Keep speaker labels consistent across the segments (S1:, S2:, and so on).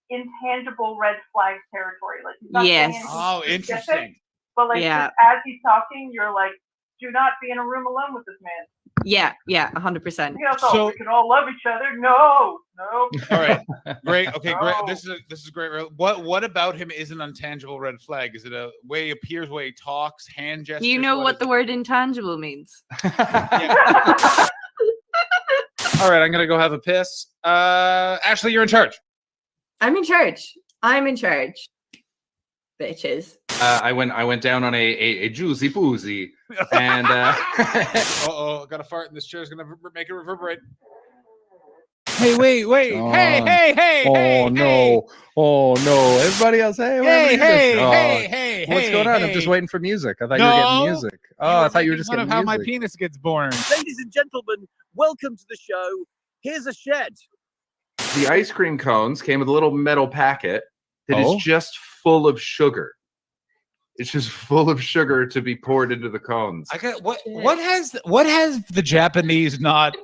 S1: intangible red flag territory. Like he's not saying anything specific,
S2: interesting.
S1: But like just as he's talking, you're like, do not be in a room alone with this man.
S3: Yeah, 100%.
S1: So we can all love each other. No.
S2: All right, great. Okay, great. This is great. What about him is an intangible red flag? Is it a way he appears, way he talks, hand gestures?
S3: Do you know what the word intangible means?
S4: All right, I'm gonna go have a piss. Ashley, you're in charge.
S3: I'm in charge. Bitches.
S4: I went down on a juicy poozy, and
S2: got a fart, and this chair's gonna make it reverberate. Hey, wait! Hey!
S5: Oh no! Everybody else,
S2: Hey!
S5: What's going on? I'm just waiting for music. I thought you were getting music. Oh, I thought you were just getting music.
S2: How my penis gets born.
S6: Ladies and gentlemen, welcome to the show. Here's a shed.
S4: The ice cream cones came with a little metal packet that is just full of sugar. It's just full of sugar to be poured into the cones.
S2: What has the Japanese not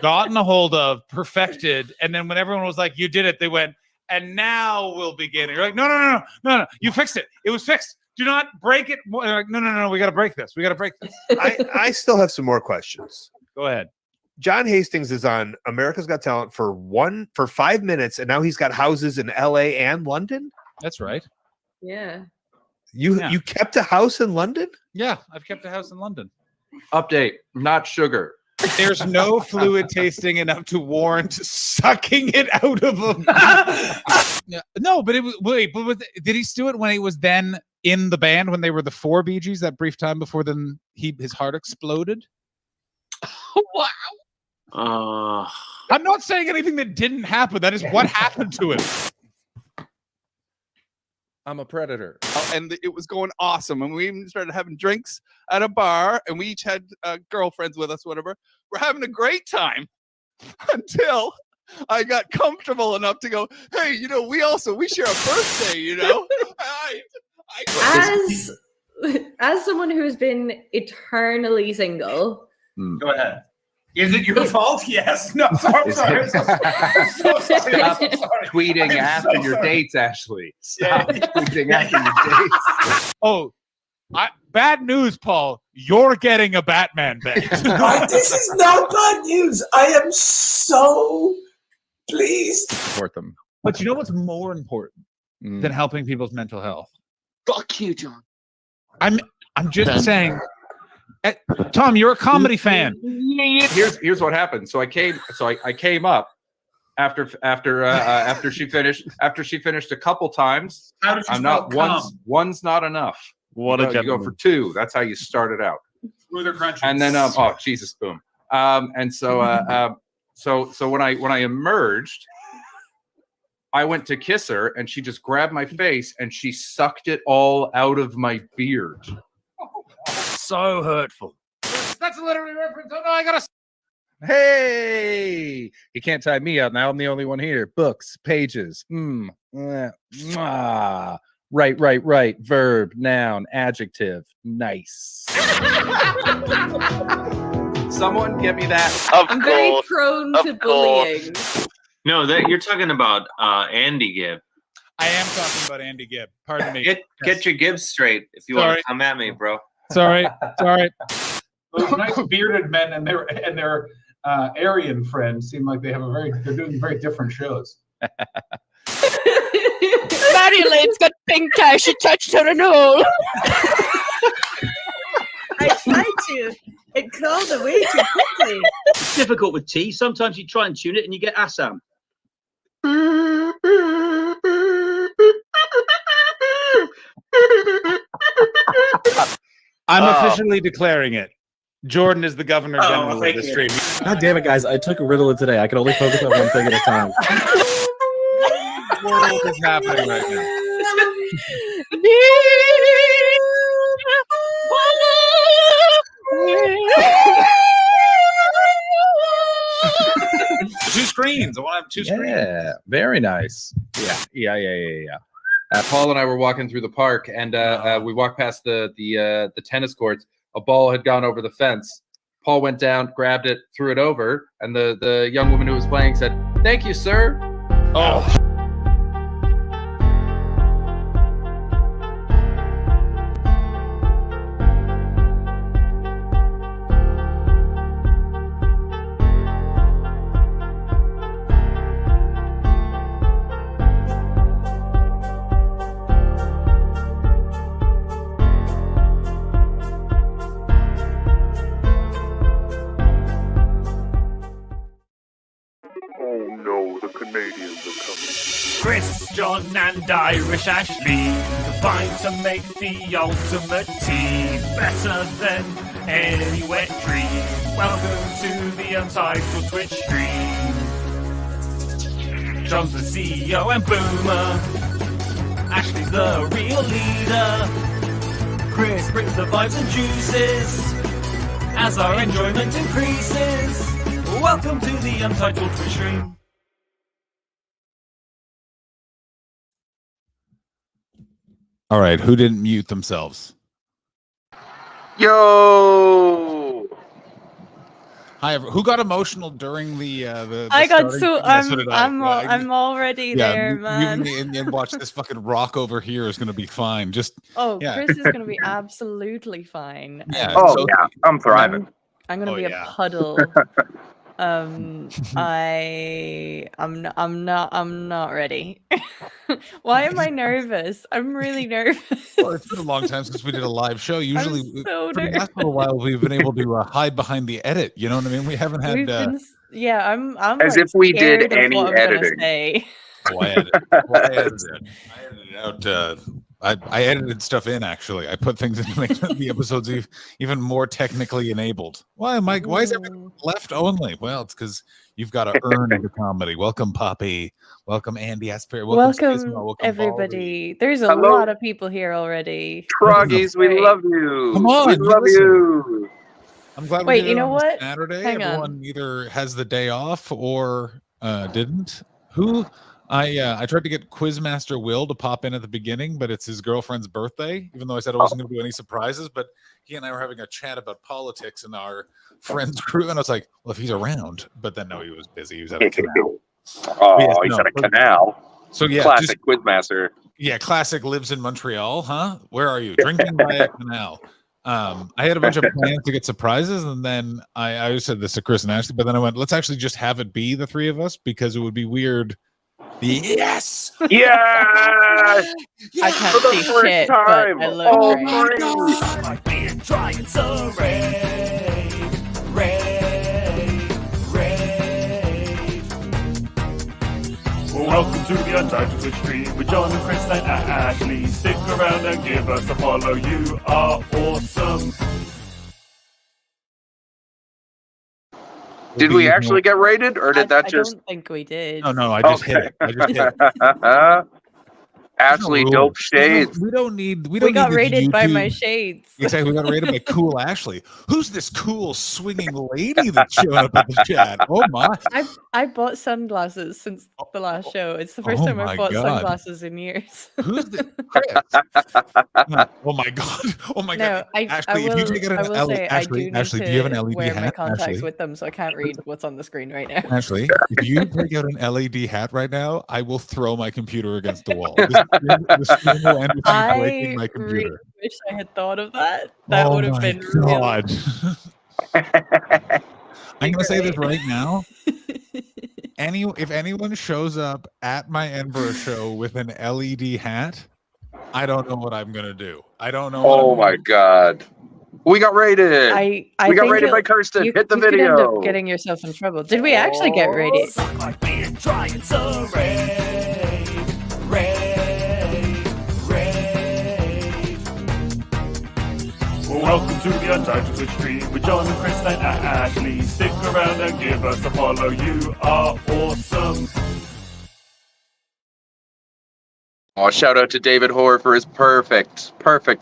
S2: gotten a hold of, perfected, and then when everyone was like, "You did it," they went, "And now we'll begin." And you're like, "No! You fixed it. It was fixed. Do not break it." Like, no. We got to break this.
S7: I still have some more questions.
S2: Go ahead.
S7: John Hastings is on America's Got Talent for 5 minutes, and now he's got houses in LA and London.
S2: That's right.
S3: Yeah.
S7: You kept a house in London?
S2: Yeah, I've kept a house in London.
S4: Update: not sugar.
S2: There's no fluid tasting enough to warrant sucking it out of him. No, but it was. Did he do it when he was then in the band when they were the 4 Bee Gees that brief time before then his heart exploded?
S6: Wow.
S2: I'm not saying anything that didn't happen. That is what happened to him.
S5: I'm a predator.
S8: And it was going awesome. And we even started having drinks at a bar, and we each had girlfriends with us, whatever. We're having a great time until I got comfortable enough to go, hey, we share a birthday,
S3: As someone who's been eternally single.
S9: Go ahead. Is it your fault? Yes. No, sorry.
S4: Stop tweeting after your dates, Ashley. Stop tweeting after your dates.
S2: Oh, bad news, Paul. You're getting a Batman bed.
S9: This is not bad news. I am so pleased.
S5: Support them.
S2: But you know what's more important than helping people's mental health?
S6: Fuck you, John.
S2: I'm just saying. Tom, you're a comedy fan.
S4: Here's what happened. So I came up after she finished a couple times.
S9: How did you
S4: I'm not one's not enough.
S5: What a
S4: you go for 2. That's how you start it out.
S9: Smooth or crunchy.
S4: And then Jesus, boom. And so so when I emerged, I went to kiss her, and she just grabbed my face and she sucked it all out of my beard.
S6: So hurtful.
S2: That's a literary reference. Oh no, I gotta.
S5: Hey, you can't tie me out now. I'm the only one here. Books, pages. Right. Verb, noun, adjective. Nice.
S4: Someone get me that.
S3: I'm very prone to bullying.
S6: No, you're talking about Andy Gibb.
S2: I am talking about Andy Gibb. Pardon me.
S6: Get your Gibbs straight if you want to come at me, bro.
S2: Sorry.
S9: Those nice bearded men and their Aryan friends seem like they're doing very different shows.
S10: Madeline's got pink eye. She touched her in a hole.
S3: I tried to. It crawled away too quickly.
S6: It's difficult with tea. Sometimes you try and tune it and you get Assam.
S2: I'm officially declaring it. Jordan is the Governor General of the stream.
S11: God damn it, guys. I took Ritalin today. I can only focus on one thing at a time.
S2: What is happening right now? Two screens. I want to have two screens.
S5: Yeah, very nice. Yeah.
S4: Paul and I were walking through the park, and we walked past the tennis courts. A ball had gone over the fence. Paul went down, grabbed it, threw it over, and the young woman who was playing said, "Thank you, sir."
S2: Oh.
S12: Oh no, the Canadians are coming.
S13: Chris, John, and Irish Ashley combine to make the ultimate team, better than any wet dream. Welcome to the Untitled Twitch stream. John's the CEO and Boomer. Ashley's the real leader. Chris brings the vibes and juices as our enjoyment increases. Welcome to the Untitled Twitch stream.
S2: All right, who didn't mute themselves?
S12: Yo!
S2: Hi, who got emotional during the
S3: I got
S2: starting
S3: so
S2: thing? Yeah, so did I.
S3: I'm already there, man.
S2: And watch this fucking rock over here is going to be fine. Just
S3: Chris is going to be absolutely fine.
S2: Yeah.
S12: Yeah, I'm thriving.
S3: I'm going to be a puddle. I'm not ready. Why am I nervous? I'm really nervous.
S2: Well, it's been a long time since we did a live show. Usually,
S3: so
S2: for the last little while, we've been able to hide behind the edit. You know what I mean? We haven't had.
S3: I'm
S12: as
S3: like
S12: if we
S3: scared
S12: did
S3: of
S12: any
S3: what I'm gonna
S12: editing.
S3: say.
S2: I edited out. I edited stuff in. Actually, I put things in to make the episodes even more technically enabled. Why, Mike? Why is everything left only? Well, it's because you've got to earn the comedy. Welcome, Poppy. Welcome, Andy Asper.
S3: Welcome everybody. There's a
S12: Hello.
S3: lot of people here already.
S12: Troggies, we love you.
S2: Come on,
S12: we love you.
S2: I'm glad.
S3: Wait,
S2: we did
S3: you
S2: it
S3: know
S2: on
S3: what?
S2: Saturday,
S3: Hang on.
S2: everyone either has the day off or didn't. Who? I tried to get Quizmaster Will to pop in at the beginning, but it's his girlfriend's birthday. Even though I said I wasn't going to do any surprises, but he and I were having a chat about politics in our friends crew, and I was like, "Well, if he's around," but then no, he was busy. He was at a canal.
S12: He's at a canal.
S2: So yeah,
S12: classic Quizmaster.
S2: Yeah, classic lives in Montreal, huh? Where are you? Drinking by a canal. I had a bunch of plans to get surprises, and then I said this to Chris and Ashley, but then I went, let's actually just have it be the three of us because it would be weird. Yes!
S12: Yes!
S3: I can't
S12: For the
S3: see
S12: first
S3: shit,
S12: time.
S3: but I look
S12: Oh
S3: great.
S12: my
S13: God! Like being trying so rave. Welcome to the Untitled Twitch stream with John and Chris and Ashley. Stick around and give us a follow. You are awesome.
S12: Did we actually get rated, or did that
S3: I
S12: just?
S3: don't think we did.
S2: No, I just hit it. I just hit it.
S12: Ashley Dope Shades.
S2: We don't need. We
S3: We got
S2: need
S3: rated by
S2: YouTube.
S3: my shades.
S2: Exactly, we got rated by Cool Ashley. Who's this cool swinging lady that's showing up in the chat? Oh my!
S3: I bought sunglasses since the last show. It's the first
S2: Oh
S3: time
S2: my
S3: I've bought
S2: God.
S3: sunglasses in years.
S2: Who's the Chris? Oh my god! Oh my
S3: No,
S2: god! Ashley, if you take it
S3: I will say I do need
S2: Ashley,
S3: to
S2: do you have an LED
S3: wear my
S2: hat?
S3: contacts
S2: Ashley,
S3: with them, so I can't read what's on the screen right now.
S2: Ashley, if you take out an LED hat right now, I will throw my computer against the wall. The stream will end with me breaking my
S3: I really
S2: computer.
S3: wish I had thought of that. That
S2: Oh
S3: would have
S2: my
S3: been
S2: God. I'm gonna say this right now. If anyone shows up at my Edinburgh show with an LED hat, I don't know what I'm gonna do. I don't know.
S12: Oh my God. We got rated.
S3: I
S12: we got
S3: think
S12: rated
S3: it-
S12: by Kirsten.
S3: You,
S12: Hit the
S3: you could end
S12: video.
S3: up getting yourself in trouble. Did we actually get rated?
S13: Like being trying so rave. Welcome to the Untitled Twitch stream with John and Chris and Ashley. Stick around and give us a follow. You are awesome.
S12: Oh, shout out to David Hoare for his perfect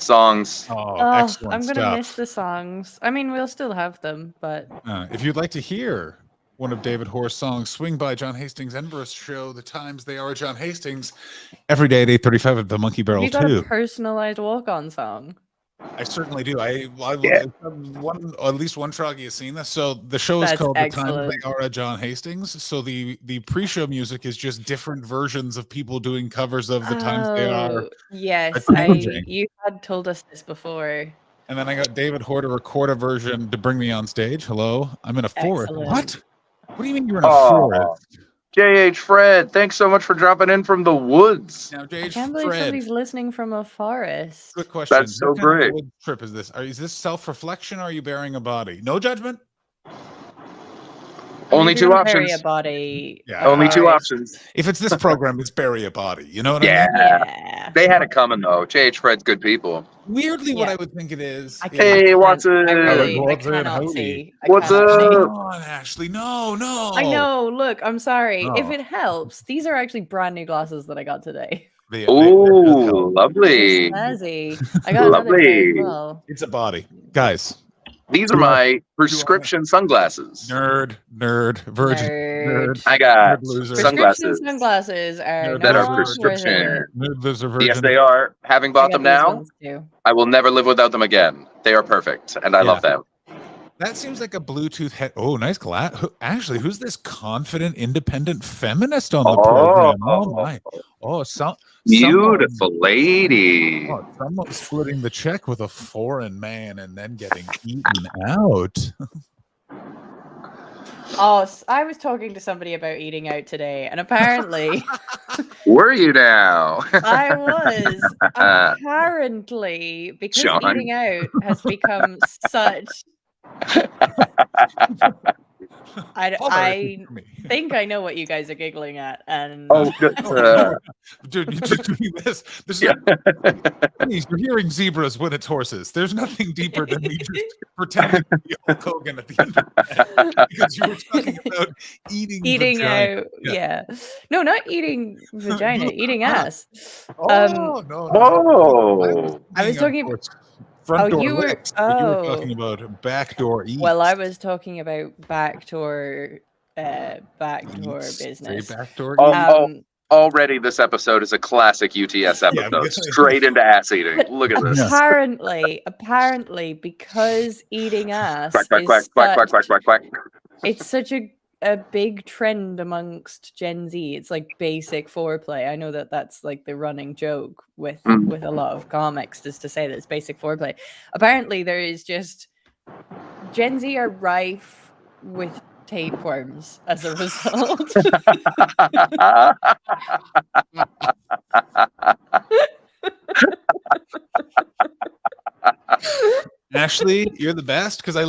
S12: songs.
S2: Oh,
S3: Oh,
S2: excellent
S3: I'm gonna
S2: stuff.
S3: miss the songs. I mean, we'll still have them, but
S2: If you'd like to hear one of David Hoare's songs, swing by John Hastings' Edinburgh show. The times they are at John Hastings every day at 8:35 at the Monkey Barrel
S3: you got
S2: 2.
S3: a personalized walk-on song.
S2: I certainly do. At least one Troggy has seen this. So the show is
S3: That's
S2: called
S3: excellent.
S2: The Times They Are at John Hastings. So the pre-show music is just different versions of people doing covers of The Times They Are.
S3: Oh, yes,
S2: at Cruising.
S3: you had told us this before.
S2: And then I got David Hoare to record a version to bring me on stage. Hello, I'm in a forest.
S3: Excellent.
S2: What? What do you mean you're in a
S12: Oh,
S2: forest?
S12: JH Fred, thanks so much for dropping in from the woods.
S2: Now,
S3: I
S2: JH
S3: can't believe
S2: Fred.
S3: somebody's listening from a forest.
S2: Good question.
S12: That's so
S2: What kind of
S12: great.
S2: wood trip is this? Is this self-reflection or are you bearing a body? No judgment.
S12: Only
S3: If
S12: two
S3: you're gonna bury
S12: options.
S3: A body.
S2: Yeah.
S12: Only two
S3: alright.
S12: options.
S2: If it's this program, it's bury a body. You know what I
S12: Yeah.
S2: mean?
S3: Yeah.
S12: They had it coming though. JH Fred's good people.
S2: Weirdly, what
S3: Yeah.
S2: I would think it is.
S3: I
S2: is-
S3: can't-
S12: Hey, what's
S3: I
S12: up?
S3: really, I
S2: What's up,
S3: cannot
S2: howdy?
S3: see. I
S12: What's
S3: cannot see.
S12: up?
S2: Come on, Ashley. No, no.
S3: I know. Look, I'm sorry. If
S2: Oh.
S3: it helps, these are actually brand new glasses that I got today.
S2: They
S12: Ooh,
S3: They're
S12: lovely.
S3: snazzy. I got another today as
S12: Lovely.
S3: well.
S2: It's a body, guys.
S12: These are my prescription sunglasses.
S2: Nerd, virgin,
S3: Nerd.
S12: I got
S2: Nerd loser.
S3: Prescription
S12: sunglasses
S3: sunglasses are
S2: Nerd
S12: that are
S3: not
S12: prescription.
S2: Nerd loser, virgin.
S12: Yes, they are. Having
S3: worth it. I
S12: bought
S3: got
S12: them
S3: these
S12: now,
S3: ones too.
S12: I will never live without them again. They are perfect, and I love them.
S2: That seems like a Bluetooth head. Oh, nice glass. Ashley, who's this confident, independent feminist on the program? Oh my! Oh,
S12: Beautiful lady.
S2: Someone splitting the check with a foreign man and then getting eaten out.
S3: Oh, I was talking to somebody about eating out today, and apparently
S12: Were you now?
S3: I was. Apparently, because
S12: Sean.
S3: eating out has become such. I think I know what you guys are giggling at, and
S12: Oh, good.
S2: Dude, you're just doing this. This is please, you're hearing zebras when it's horses. There's nothing deeper than me just pretending to be Hulk Hogan at the end of that. Because you were talking about eating vagina.
S3: out. Yeah. No, not eating vagina, eating ass.
S2: Oh, no.
S12: Oh.
S3: I was talking.
S2: Front door
S3: you were.
S2: licks, but you were
S3: Oh.
S2: talking about backdoor eats.
S3: Well, I was talking about backdoor business.
S2: Say backdoor
S3: Um,
S12: Already this episode is a classic UTS episode. Straight into ass eating. Look at this.
S3: Apparently, because eating ass
S12: Quack, quack,
S3: is
S12: quack, quack, quack,
S3: such-
S12: quack, quack, quack.
S3: it's such a big trend amongst Gen Z. It's like basic foreplay. I know that that's like the running joke with a lot of comics, is to say that it's basic foreplay. Apparently, there is just Gen Z are rife with tapeworms as a result.
S2: Ashley, you're the best because I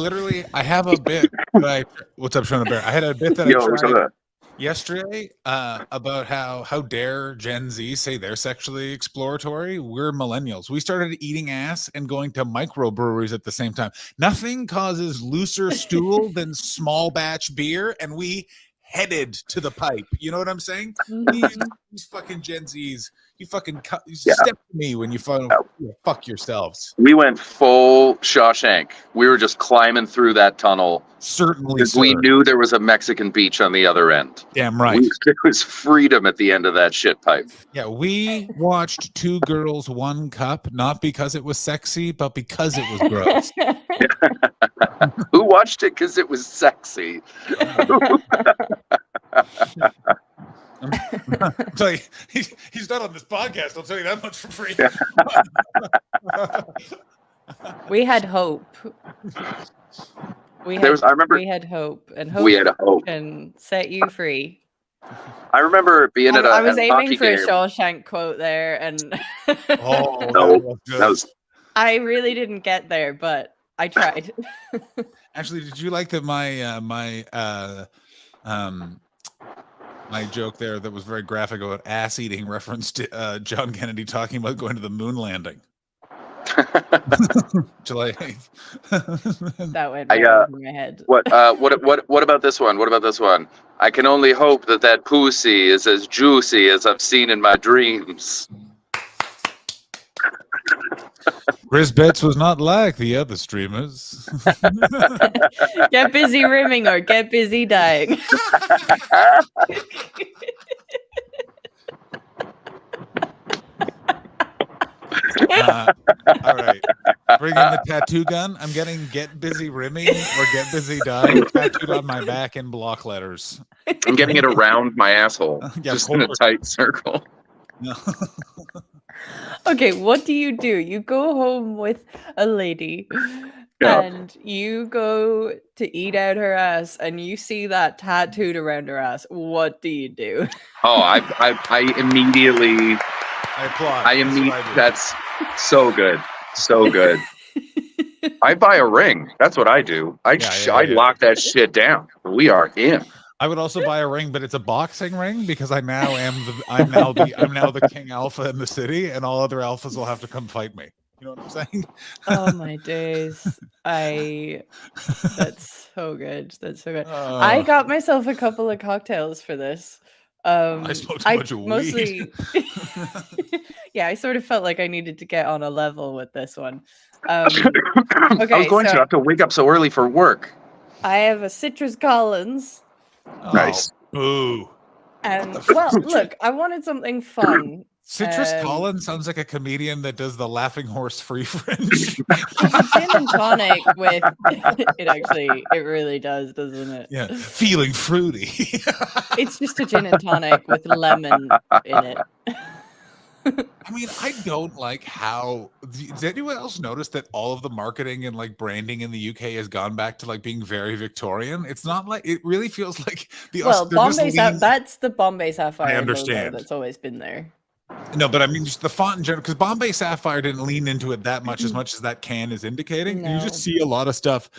S2: have a bit that what's up, Shona Bear? I had a bit that
S12: Yo,
S2: I
S12: what's
S2: tried
S12: up?
S2: yesterday about how dare Gen Z say they're sexually exploratory. We're millennials. We started eating ass and going to microbreweries at the same time. Nothing causes looser stool than small batch beer, and we headed to the pipe. You know what I'm saying? These fucking Gen Zs, you fucking step to me when you fuck yourselves.
S12: We went full Shawshank. We were just climbing through that tunnel.
S2: Certainly,
S12: Because we knew there was a Mexican beach on the other end.
S2: Damn right.
S12: There was freedom at the end of that shit pipe.
S2: Yeah, we watched Two Girls, One Cup, not because it was sexy, but because it was gross.
S12: Who watched it because it was sexy?
S2: I'll tell you, he's not on this podcast. I'll tell you that much for free.
S3: We had hope. We had hope, and hope
S12: we had hope.
S3: can set you free.
S12: I remember being at a
S3: I was
S12: at a
S3: aiming
S12: hockey
S3: for a
S12: game.
S3: Shawshank quote there, and
S12: No, that was
S3: I really didn't get there, but I tried.
S2: Actually, did you like that my joke there that was very graphic about ass eating reference to John Kennedy talking about going to the moon landing? July 8th.
S3: That went
S12: I,
S3: right over my head.
S12: What about this one? What about this one? I can only hope that pussy is as juicy as I've seen in my dreams.
S2: Chris Betts was not like the other streamers.
S3: Get busy rimming or get busy dying.
S2: All right. Bring in the tattoo gun. I'm getting get busy rimming or get busy dying tattooed on my back in block letters.
S12: I'm getting it around my asshole,
S2: Yeah,
S12: just in a tight circle.
S2: No.
S3: Okay, what do? You go home with a lady
S12: Yeah.
S3: and you go to eat out her ass and you see that tattooed around her ass. What do you do?
S12: Oh, I immediately.
S2: I applaud.
S12: I immediately. That's so good. So good. I buy a ring. That's what I do. I lock that shit down. We are in.
S2: I would also buy a ring, but it's a boxing ring because I'm now the king alpha in the city, and all other alphas will have to come fight me. You know what I'm saying?
S3: Oh my days. That's so good. That's so good. I got myself a couple of cocktails for this.
S2: I smoked a bunch of
S3: mostly yeah, I sort of felt like I needed to get on a level with this one. Okay,
S12: I was going to have to wake up so early for work.
S3: I have a Citrus Collins.
S12: Nice.
S2: Ooh.
S3: And well, look, I wanted something fun.
S2: Citrus Collins sounds like a comedian that does the Laughing Horse Free Fringe.
S3: Gin and tonic with it really does, doesn't it?
S2: Yeah, feeling fruity.
S3: It's just a gin and tonic with lemon in it.
S2: I mean, I don't like how. Does anyone else notice that all of the marketing and like branding in the UK has gone back to like being very Victorian? It's not like it really feels like the.
S3: Well, that's the Bombay Sapphire.
S2: I understand.
S3: That's always been there.
S2: No, but I mean just the font in general, because Bombay Sapphire didn't lean into it that much as that can is indicating.
S3: No.
S2: You just see a lot of stuff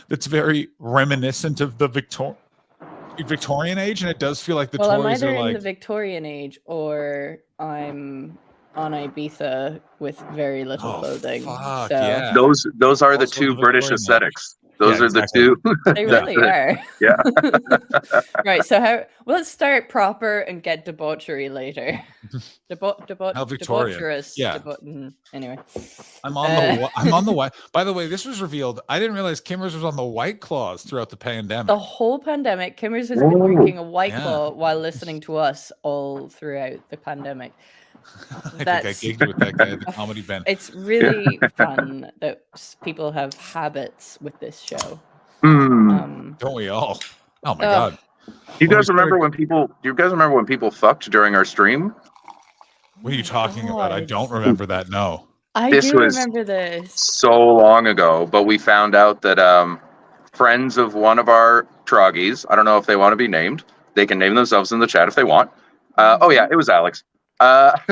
S2: that's very reminiscent of the Victorian age, and it does feel like the
S3: I'm
S2: Tories
S3: either
S2: are like
S3: in the Victorian age or I'm on Ibiza with very little clothing.
S2: Fuck,
S3: so.
S2: yeah.
S12: Those are the
S2: Also
S12: two
S2: the
S12: British
S2: Victorian
S12: aesthetics. Those
S2: Yeah,
S12: are
S2: exactly.
S12: the two.
S3: They really are.
S12: Yeah.
S3: Right. So let's start proper and get debauchery later.
S2: How Victorian.
S3: Debaucherous.
S2: Yeah.
S3: Anyway.
S2: I'm on the white. By the way, this was revealed. I didn't realize Kimmers was on the White Claws throughout the pandemic.
S3: The whole pandemic, Kimmers has been drinking a White
S2: Yeah.
S3: Claw while listening to us all throughout the pandemic.
S2: I think I gigged with that guy at the comedy band.
S3: It's really fun that people have habits with this show.
S2: Don't we all? Oh my god!
S12: You guys remember when people fucked during our stream?
S2: What are you talking about? I don't remember that. No.
S12: This was
S3: remember this.
S12: so long ago, but we found out that friends of one of our troggies, I don't know if they want to be named. They can name themselves in the chat if they want. Oh yeah, it was Alex.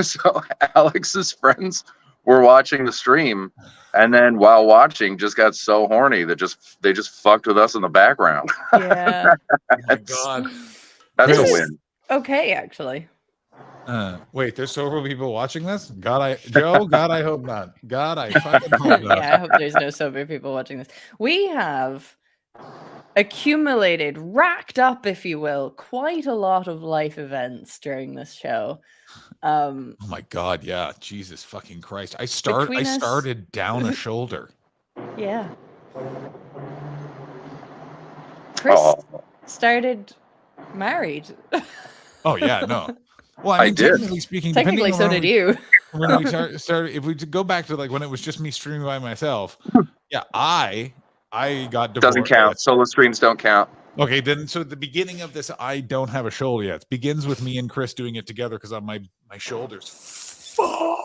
S12: So Alex's friends were watching the stream, and then while watching, just got so horny that they just fucked with us in the background.
S3: Yeah.
S2: Oh my god.
S12: That's a win.
S3: Okay, actually.
S2: Wait, there's several people watching this? God, I hope not. God, I fucking hope not.
S3: Yeah, I hope there's no sober people watching this. We have accumulated, racked up, if you will, quite a lot of life events during this show.
S2: Oh my god, yeah. Jesus fucking Christ. I
S3: Between us-
S2: started down a shoulder.
S3: Yeah. Chris started married.
S2: Oh yeah, no. Well, I mean,
S12: did.
S2: technically speaking,
S3: Technically, so did you.
S2: When we started, if we go back to like when it was just me streaming by myself, yeah, I got divorced.
S12: Doesn't count. Solo streams don't count.
S2: Okay, then so at the beginning of this, I don't have a shoulder yet. It begins with me and Chris doing it together because on my shoulders. Fuck.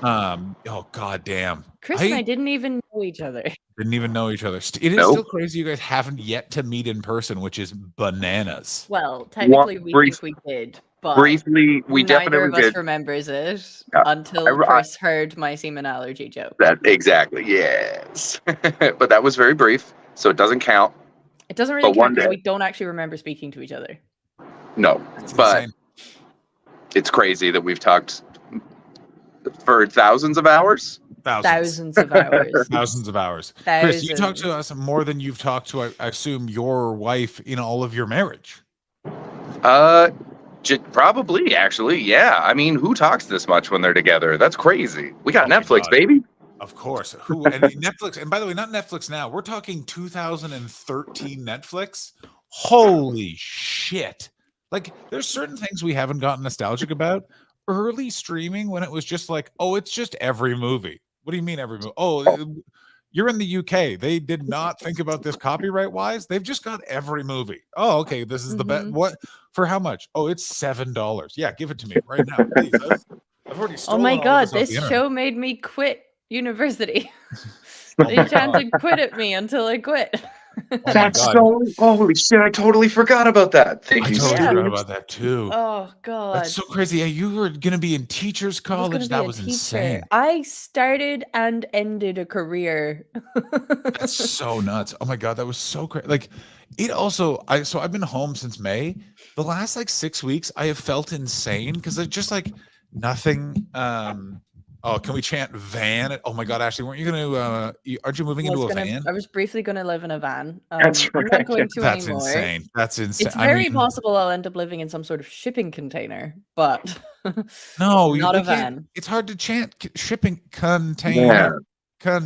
S2: Oh god damn.
S3: Chris and I didn't even know each other.
S2: Didn't even know each other. It is still crazy you guys haven't yet to meet in person, which is bananas.
S3: Well, technically we think we did, but
S12: briefly, we
S3: neither
S12: definitely
S3: of us
S12: did.
S3: remembers it
S12: Yeah.
S3: until Chris heard my semen allergy joke.
S12: That exactly, yes. But that was very brief, so it doesn't count.
S3: It doesn't really
S12: But one
S3: count because
S12: day.
S3: we don't actually remember speaking to each other.
S12: No, but it's crazy that we've talked for thousands of hours.
S3: Thousands of hours.
S2: Thousands of hours. Chris, you talk to us more than you've talked to, I assume, your wife in all of your marriage.
S12: Probably, actually, yeah. I mean, who talks this much when they're together? That's crazy. We got Netflix,
S2: God.
S12: baby.
S2: Of course. Who and Netflix, and by the way, not Netflix now. We're talking 2013 Netflix. Holy shit. Like, there's certain things we haven't gotten nostalgic about. Early streaming when it was just like, oh, it's just every movie. What do you mean every movie? Oh, you're in the UK. They did not think about this copyright wise. They've just got every movie. Oh, okay. This is the best. What for how much? Oh, it's $7. Yeah, give it to me right now. Please. I've already
S3: Oh
S2: stolen
S3: my
S2: all
S3: god,
S2: of this off
S3: this
S2: the internet.
S3: show made me quit university. They tried to quit at me until I quit.
S12: That's so holy shit! I totally forgot about that. Thank
S2: I
S12: you,
S2: totally
S12: Steve.
S2: forgot about that too.
S3: Oh God,
S2: That's so crazy. Yeah, you were gonna be in teachers
S3: I was gonna
S2: college.
S3: be
S2: That
S3: a
S2: was
S3: teacher.
S2: insane.
S3: I started and ended a career.
S2: That's so nuts. Oh my god, that was so crazy. Like it also I've been home since May. The last like 6 weeks I have felt insane because it's just like nothing. Oh, can we chant van? Oh my god, Ashley, weren't you gonna aren't you moving into a van?
S3: I was briefly gonna live in a van.
S12: That's
S3: I'm
S12: right.
S3: not going to
S2: That's
S3: anymore.
S2: insane. That's insane.
S3: It's very
S2: I mean,
S3: possible I'll end up living in some sort of shipping container, but
S2: no,
S3: not
S2: we
S3: a
S2: can't-
S3: van.
S2: It's hard to chant shipping container.
S12: Yeah.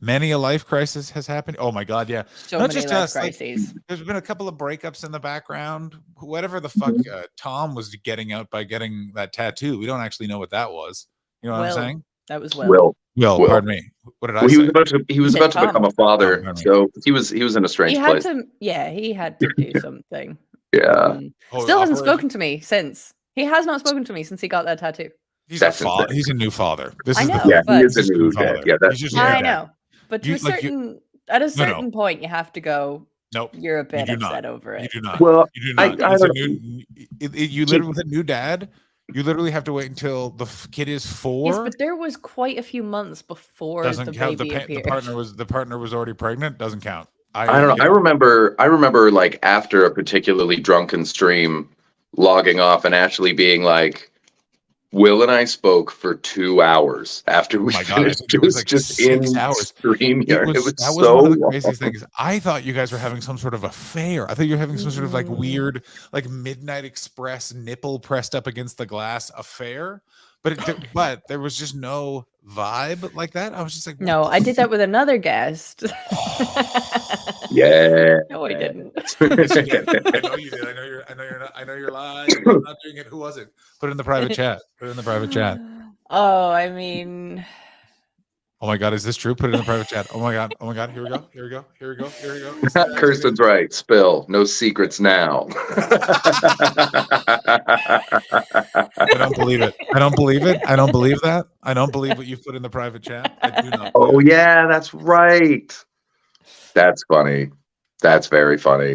S2: Many a life crisis has happened. Oh my god, yeah.
S3: So
S2: Not
S3: many
S2: just
S3: life
S2: us. Like,
S3: crises.
S2: there's been a couple of breakups in the background. Whatever the fuck Tom was getting out by getting that tattoo. We don't actually know what that was. You know what I'm saying?
S3: That was Will.
S12: Will.
S2: Pardon me. What did I
S12: Well,
S2: say?
S12: he was about to. He was
S3: said
S12: about to
S3: Tom.
S12: become a father,
S2: Oh, pardon me.
S12: so he was in a strange
S3: He had
S12: place.
S3: to. Yeah, he had to do something.
S12: Yeah.
S2: Oh,
S3: Still hasn't
S2: operation-
S3: spoken to me since. He has not spoken to me since he got that tattoo.
S2: He's
S12: That's
S2: a father.
S12: insane.
S2: He's a new father. This
S3: I
S2: is
S3: know,
S2: the
S12: Yeah,
S3: but-
S12: he is a
S2: He's
S12: new
S2: father.
S12: dad. Yeah, that's
S2: He's just
S3: I
S2: a dad.
S3: know, but to
S2: You-
S3: a
S2: like, you-
S3: certain at a
S2: no.
S3: certain point, you have to go.
S2: Nope.
S3: You're a bit
S2: do not.
S3: upset over
S2: You
S3: it.
S2: do not.
S12: Well,
S2: You do
S12: I
S2: not. He's a
S12: don't.
S2: new, you literally with a new dad. You literally have to wait until the kid is 4.
S3: Yes, but there was quite a few months before
S2: Doesn't
S3: the
S2: count.
S3: baby
S2: The
S3: appeared.
S2: partner was already pregnant. Doesn't count.
S12: I don't know. I remember like after a particularly drunken stream, logging off and actually being like, Will and I spoke for 2 hours after we
S2: my God, I
S12: finished.
S2: think it was like
S12: just
S2: 6
S12: in
S2: hours.
S12: StreamYard. It was
S2: that was
S12: so
S2: one of the craziest
S12: long.
S2: things. I thought you guys were having some sort of affair. I thought you were having some sort of like weird, like Midnight Express nipple pressed up against the glass affair. But there was just no vibe like that. I was just like, what
S3: No,
S2: the
S3: I did that with another guest.
S12: Yeah.
S3: No, I didn't.
S2: I know you did. I know you're lying. You're not doing it. Who was it? Put it in the private chat. Put it in the private chat.
S3: Oh, I mean,
S2: Oh my God, is this true? Put it in the private chat. Oh my God. Oh my God. Here we go. Here we go. Here we go. Here we go.
S12: Kirsten's right. Spill. No secrets now.
S2: I don't believe it. I don't believe it. I don't believe that. I don't believe what you've put in the private chat. I do not.
S12: Oh yeah, that's right. That's funny. That's very funny.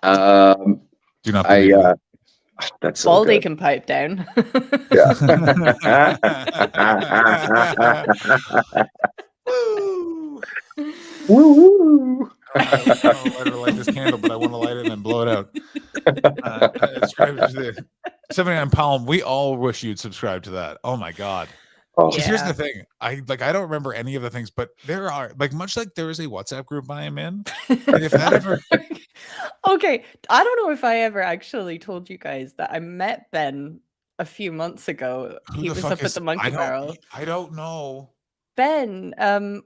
S2: Do not.
S12: That's so
S3: Baldy
S12: good.
S3: can pipe down.
S12: Yeah. Woo!
S2: I don't know to light this candle, but I want to light it and then blow it out. Subscribe to the 79 Palm. We all wish you'd subscribe to that. Oh my God.
S12: Oh.
S2: Because here's the thing. I don't remember any of the things, but there are much like there is a WhatsApp group I am in. And if that ever
S3: Okay, I don't know if I ever actually told you guys that I met Ben a few months ago.
S2: Who
S3: He
S2: the
S3: was
S2: fuck
S3: up
S2: is-
S3: at the Monkey Barrel.
S2: I don't know.
S3: Ben,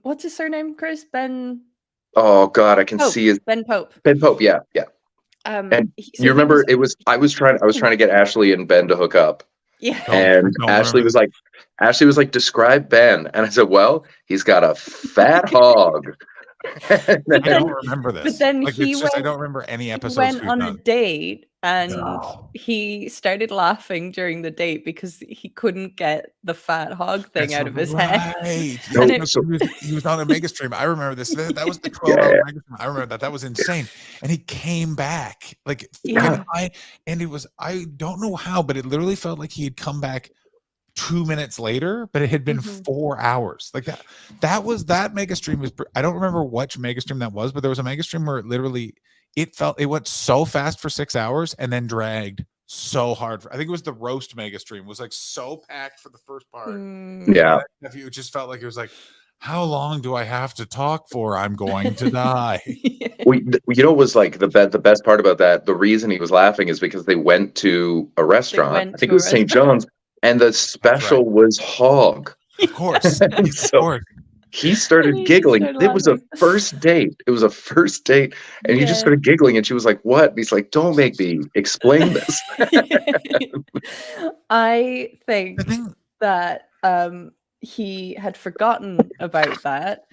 S3: what's his surname, Chris? Ben
S12: Oh God, I can
S3: Pope.
S12: see his
S3: Ben Pope.
S12: Ben Pope. Yeah, yeah.
S3: And
S12: And
S3: so
S12: you
S3: he
S12: remember
S3: was-
S12: I was trying to get Ashley and Ben to hook up.
S3: Yeah.
S12: And
S2: don't
S12: Ashley
S2: remember.
S12: was like, describe Ben. And I said, well, he's got a fat hog. And
S2: I
S12: then-
S2: don't remember this.
S3: But then
S2: like,
S3: he
S2: it's just, I
S3: went-
S2: don't remember any
S3: He
S2: episodes
S3: went
S2: we've
S3: on a
S2: done.
S3: date and
S2: No.
S3: he started laughing during the date because he couldn't get the fat hog thing
S2: That's
S3: out of his head.
S2: right.
S12: No,
S2: And
S3: it-
S2: he was on a mega stream. I remember this. That was the 12-hour
S12: Yeah.
S2: mega stream. I remember that. That was insane. And he came back. Like,
S3: Yeah.
S2: and it was, I don't know how, but it literally felt like he had come back 2 minutes later, but it had been
S3: Mhm.
S2: 4 hours. Like that mega stream was, I don't remember which mega stream that was, but there was a mega stream where it literally, it went so fast for 6 hours and then dragged so hard. I think it was the roast mega stream. It was like so packed for the first part.
S3: Mm.
S12: yeah.
S2: It just felt like it was like, how long do I have to talk for? I'm going to die.
S12: You know what was like the best part about that? The reason he was laughing is because they went to a restaurant.
S3: went
S12: I think
S3: to
S12: it was
S3: a
S12: St. John's, and the special was hog.
S2: Of course.
S12: And
S2: Of
S12: so
S2: course.
S12: he started
S3: And he
S12: giggling.
S3: started
S12: It was a
S3: laughing.
S12: first date. It was a first date, and he just
S3: Yeah.
S12: started giggling. And she was like, "What?" And he's like, "Don't make me explain this."
S3: I think
S2: The thing,
S3: that he had forgotten about that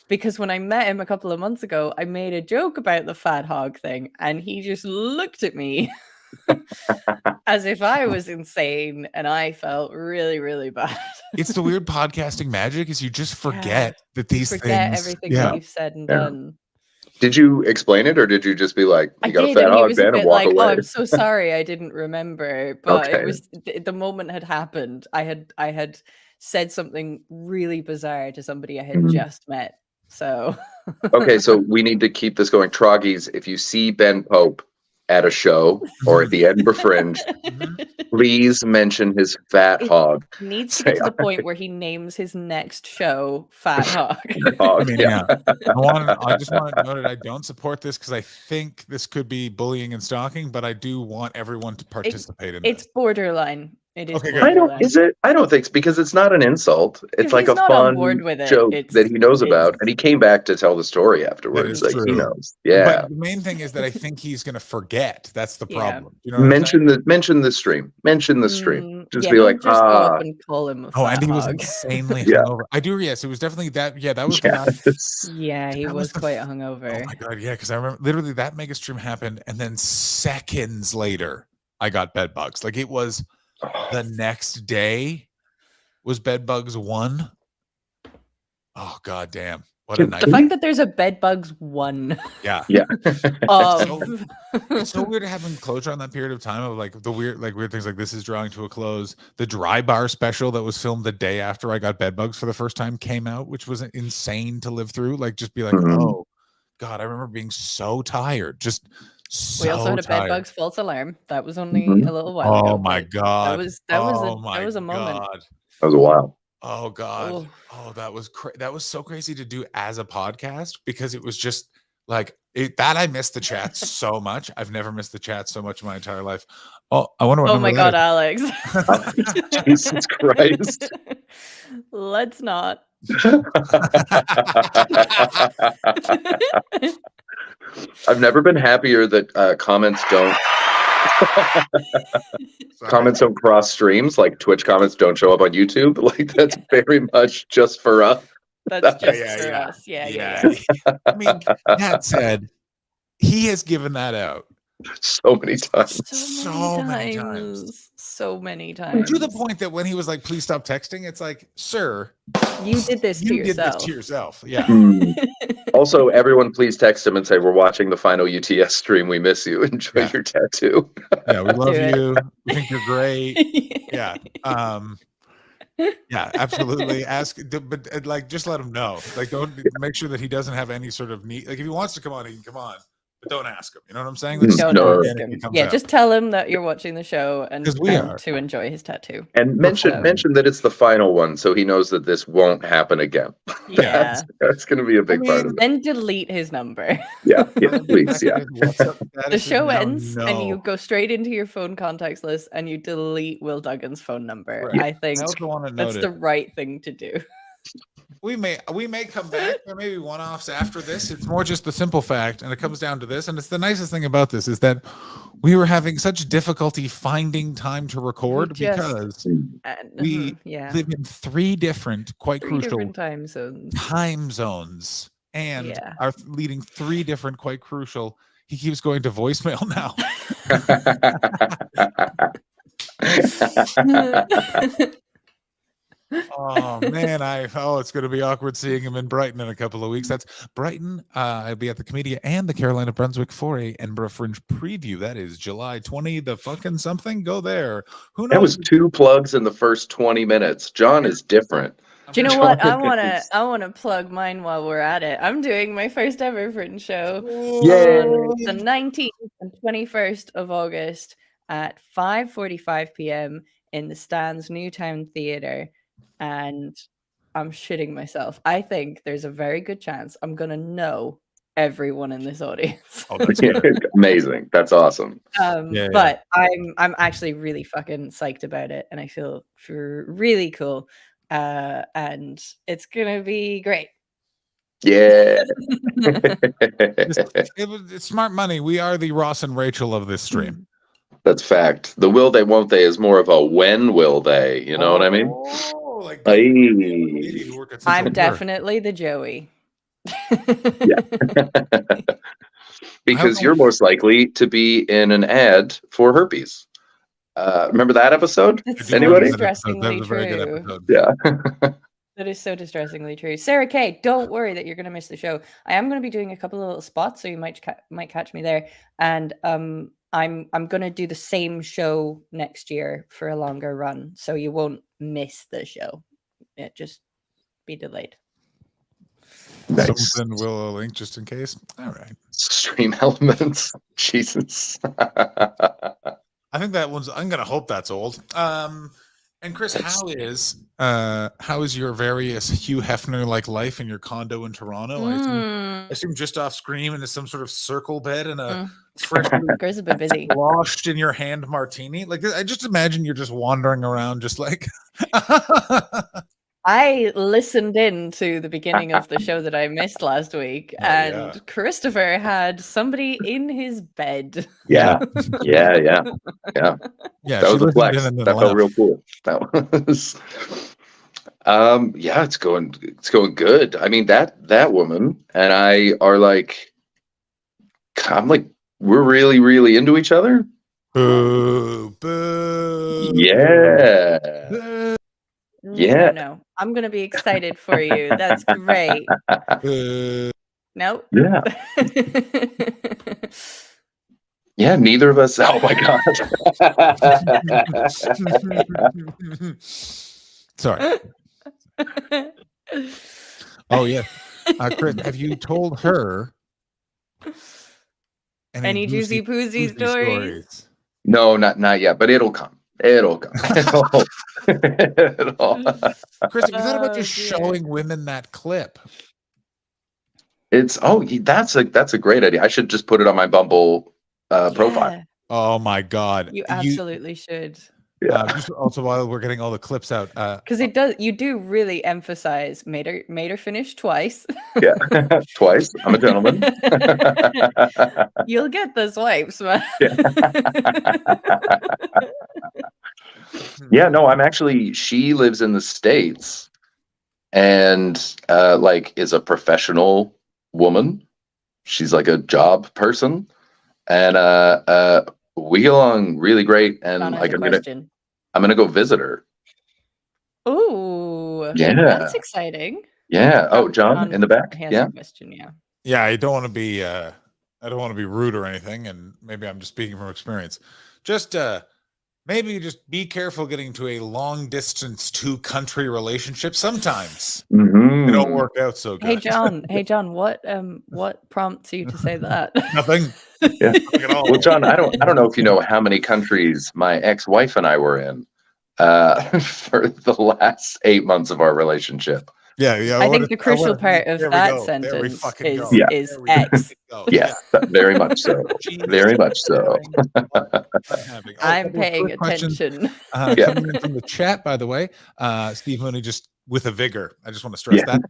S3: because when I met him a couple of months ago, I made a joke about the fat hog thing, and he just looked at me as if I was insane, and I felt really, really bad.
S2: it's the weird podcasting magic is you just forget that these
S3: Forget
S2: things.
S3: everything
S2: Yeah.
S3: that you've said and
S12: Yeah.
S3: done.
S12: Did you explain it, or did you just be like,
S3: I
S12: "You got a
S3: did,
S12: fat
S3: and he
S12: hog,
S3: was a
S12: Ben," and
S3: bit
S12: walk
S3: like, "Oh,
S12: away?
S3: I'm so sorry, I didn't remember." But
S12: Okay.
S3: it was the moment had happened. I had said something really bizarre to somebody I had
S12: Mhm.
S3: just met. So
S12: Okay, so we need to keep this going. Troggies, if you see Ben Pope at a show or at the Edinburgh Fringe, please mention his fat
S3: It
S12: hog.
S3: needs to
S12: Say,
S3: get to the point where he names his next show Fat Hog.
S2: I mean, yeah. I just want to note that I don't support this because I think this could be bullying and stalking, but I do want everyone to participate in
S3: It's borderline. It is
S2: Okay, good.
S12: I don't.
S3: borderline.
S12: Is it? I don't think so, because it's not an insult. It's
S3: If
S12: like
S3: he's
S12: a
S3: not on
S12: fun
S3: board with it,
S12: joke
S3: it's-
S12: that he knows
S3: it's-
S12: about, and he came back to tell the story afterwards.
S2: is
S12: Like he
S2: true.
S12: knows. Yeah.
S2: But the main thing is that I think he's going to forget. That's the
S3: Yeah.
S2: problem. You know what I'm
S12: mention the stream. Mention the stream. Just
S3: yeah,
S12: be
S3: don't
S12: like,
S3: just go up
S12: ah,
S3: and call him a
S2: Oh,
S3: fat
S2: and he was
S3: hog.
S2: insanely
S12: Yeah.
S2: hungover. I do. Yes, it was definitely that. Yeah, that was the night.
S12: yes.
S3: Yeah, he
S2: That
S3: was
S2: was the
S3: quite
S2: f-
S3: hungover.
S2: Oh my god, yeah, because I remember literally that mega stream happened, and then seconds later, I got bed bugs. Like it was the next day was bed bugs 1. Oh god damn. What a night.
S3: The fact that there's a bedbugs 1
S2: Yeah.
S12: Yeah.
S3: of
S2: It's so weird having closure on that period of time of like the weird things like this is drawing to a close. The Dry Bar special that was filmed the day after I got bed bugs for the first time came out, which was insane to live through. Like just be like,
S12: Mhm.
S2: oh god, I remember being so tired. Just so
S3: we also had a
S2: tired.
S3: bedbugs false alarm. That was only
S12: Mhm.
S3: a little while ago.
S2: Oh my
S3: but
S2: god.
S3: That was
S2: Oh my
S3: that was a moment.
S2: God.
S12: That was a while.
S2: Oh god.
S3: Oh.
S2: Oh, that was that was so crazy to do as a podcast because it was just like that I missed the chat so much. I've never missed the chat so much in my entire life. Oh, I wonder what
S3: Oh
S2: number
S3: my
S2: that
S3: god,
S2: is.
S3: Alex.
S12: Jesus Christ.
S3: Let's not.
S12: I've never been happier that comments don't comments don't cross streams. Like Twitch comments don't show up on YouTube. Like that's very much just for us.
S3: That's just
S2: Yeah,
S3: for
S2: yeah.
S3: us. Yeah.
S2: I mean, that said, he has given that out
S12: So many times.
S2: so many times.
S3: So many
S2: And
S3: times.
S2: to the point that when he was like, please stop texting, it's like, sir,
S3: You did this to
S2: you did
S3: yourself.
S2: this to yourself. Yeah.
S12: Mm. Also, everyone please text him and say, we're watching the final UTS stream. We miss you. Enjoy
S2: Yeah.
S12: your tattoo.
S2: Yeah, we love
S3: Do it.
S2: you. We think you're great. Yeah. Yeah, absolutely. But like, just let him know. Like, don't make sure that he doesn't have any sort of need. Like, if he wants to come on, he can come on. But don't ask him. You know what I'm saying? Like,
S3: Don't
S12: No.
S3: ask him. Yeah, just tell him that you're watching the show and
S2: 'Cause we are.
S3: to enjoy his tattoo.
S12: And mention that it's the final one, so he knows that this won't happen again.
S3: Yeah.
S12: That's going to be a big part of it.
S3: Then delete his number.
S12: Yeah, please, yeah.
S3: The show ends and you go straight into your phone contacts list and you delete Will Duggan's phone number.
S2: Right.
S3: I think
S2: I also want to
S3: that's
S2: note
S3: the
S2: it.
S3: right thing to do.
S2: We may come back. There may be one-offs after this. It's more just the simple fact, and it comes down to this. And it's the nicest thing about this is that we were having such difficulty finding time to record
S3: just-
S2: because
S3: And,
S2: we
S3: yeah.
S2: live in 3 different, quite
S3: Three
S2: crucial
S3: different time zones.
S2: time zones, and
S3: Yeah.
S2: are leading 3 different, quite crucial. He keeps going to voicemail now. Oh man, it's going to be awkward seeing him in Brighton in a couple of weeks. That's Brighton. I'll be at the Comedia and the Carolina Brunswick for a Edinburgh Fringe preview. That is July 20. The fucking something. Go there. Who knows?
S12: That was 2 plugs in the first 20 minutes. John is different.
S3: Do you know what? I
S12: John
S3: wanna plug mine while we're at it. I'm doing my first ever Fringe show
S12: Yay!
S3: on the 19th and 21st of August at 5:45 p.m. in the Stands Newtown Theatre, and I'm shitting myself. I think there's a very good chance I'm gonna know everyone in this audience.
S2: Oh, that's good.
S12: Amazing. That's awesome.
S2: Yeah.
S3: But I'm actually really fucking psyched about it, and I feel really cool. And it's gonna be great.
S12: Yeah.
S2: It's smart money. We are the Ross and Rachel of this stream.
S12: That's fact. The will they, won't they is more of a when will they. You know what I mean?
S2: Oh, like
S12: Aye.
S3: I'm definitely the Joey.
S12: Because you're most likely to be in an ad for herpes. Remember that episode?
S3: That's
S12: Anybody?
S3: distressingly
S2: That was a very good
S3: true.
S2: episode.
S12: Yeah.
S3: That is so distressingly true. Sarah Kay, don't worry that you're going to miss the show. I am going to be doing a couple of little spots, so you might catch me there. And I'm going to do the same show next year for a longer run, so you won't miss the show. It just be delayed.
S12: Nice.
S2: Something will link just in case. All right.
S12: Stream elements. Jesus.
S2: I think that one's. I'm gonna hope that's old. And Chris, how is your various Hugh Hefner like life in your condo in Toronto? I assume just off screen and some sort of circle bed and a freshly
S3: Chris has been busy.
S2: washed in your hand martini. Like I just imagine you're just wandering around, just like.
S3: I listened in to the beginning of the show that I missed last week, and Christopher had somebody in his bed.
S12: Yeah.
S2: Yeah,
S12: That was a flex. That felt real cool. That was. Yeah, it's going good. I mean, that woman and I are like, I'm like, we're really, really into each other.
S2: Boo, boo.
S12: Yeah.
S2: Boo.
S12: Yeah.
S3: No, I'm gonna be excited for you. That's great. Nope.
S12: Yeah. Yeah, neither of us. Oh my god.
S2: Sorry. Oh yeah, Chris, have you told her
S3: any juicy poozy stories?
S12: No, not yet, but it'll come. It'll come.
S2: Chris, have you thought about just showing women that clip?
S12: That's a great idea. I should just put it on my Bumble profile.
S2: Oh my god,
S3: you absolutely should.
S12: Yeah.
S2: Just also while we're getting all the clips out,
S3: because you do really emphasize made her finish twice.
S12: Yeah, twice. I'm a gentleman.
S3: You'll get the swipes, man.
S12: Yeah, no, she lives in the States and like is a professional woman. She's like a job person. And we get along really great. And like I'm gonna go visit her.
S3: Ooh,
S12: yeah,
S3: that's exciting.
S12: Yeah. Oh, John in the back. Yeah.
S3: Question, yeah.
S2: Yeah, I don't want to be rude or anything, and maybe I'm just speaking from experience. Just maybe just be careful getting into a long distance 2-country relationship. Sometimes they don't work out so good.
S3: Hey John, what prompts you to say that?
S2: Nothing.
S12: Yeah. Well, John, I don't know if you know how many countries my ex-wife and I were in for the last 8 months of our relationship.
S2: Yeah.
S3: I think the crucial part of that sentence is X.
S12: Yeah, very much so. Very much so.
S3: I'm paying attention.
S2: Coming in from the chat, by the way, Steve Mooney just with a vigor. I just want to stress that.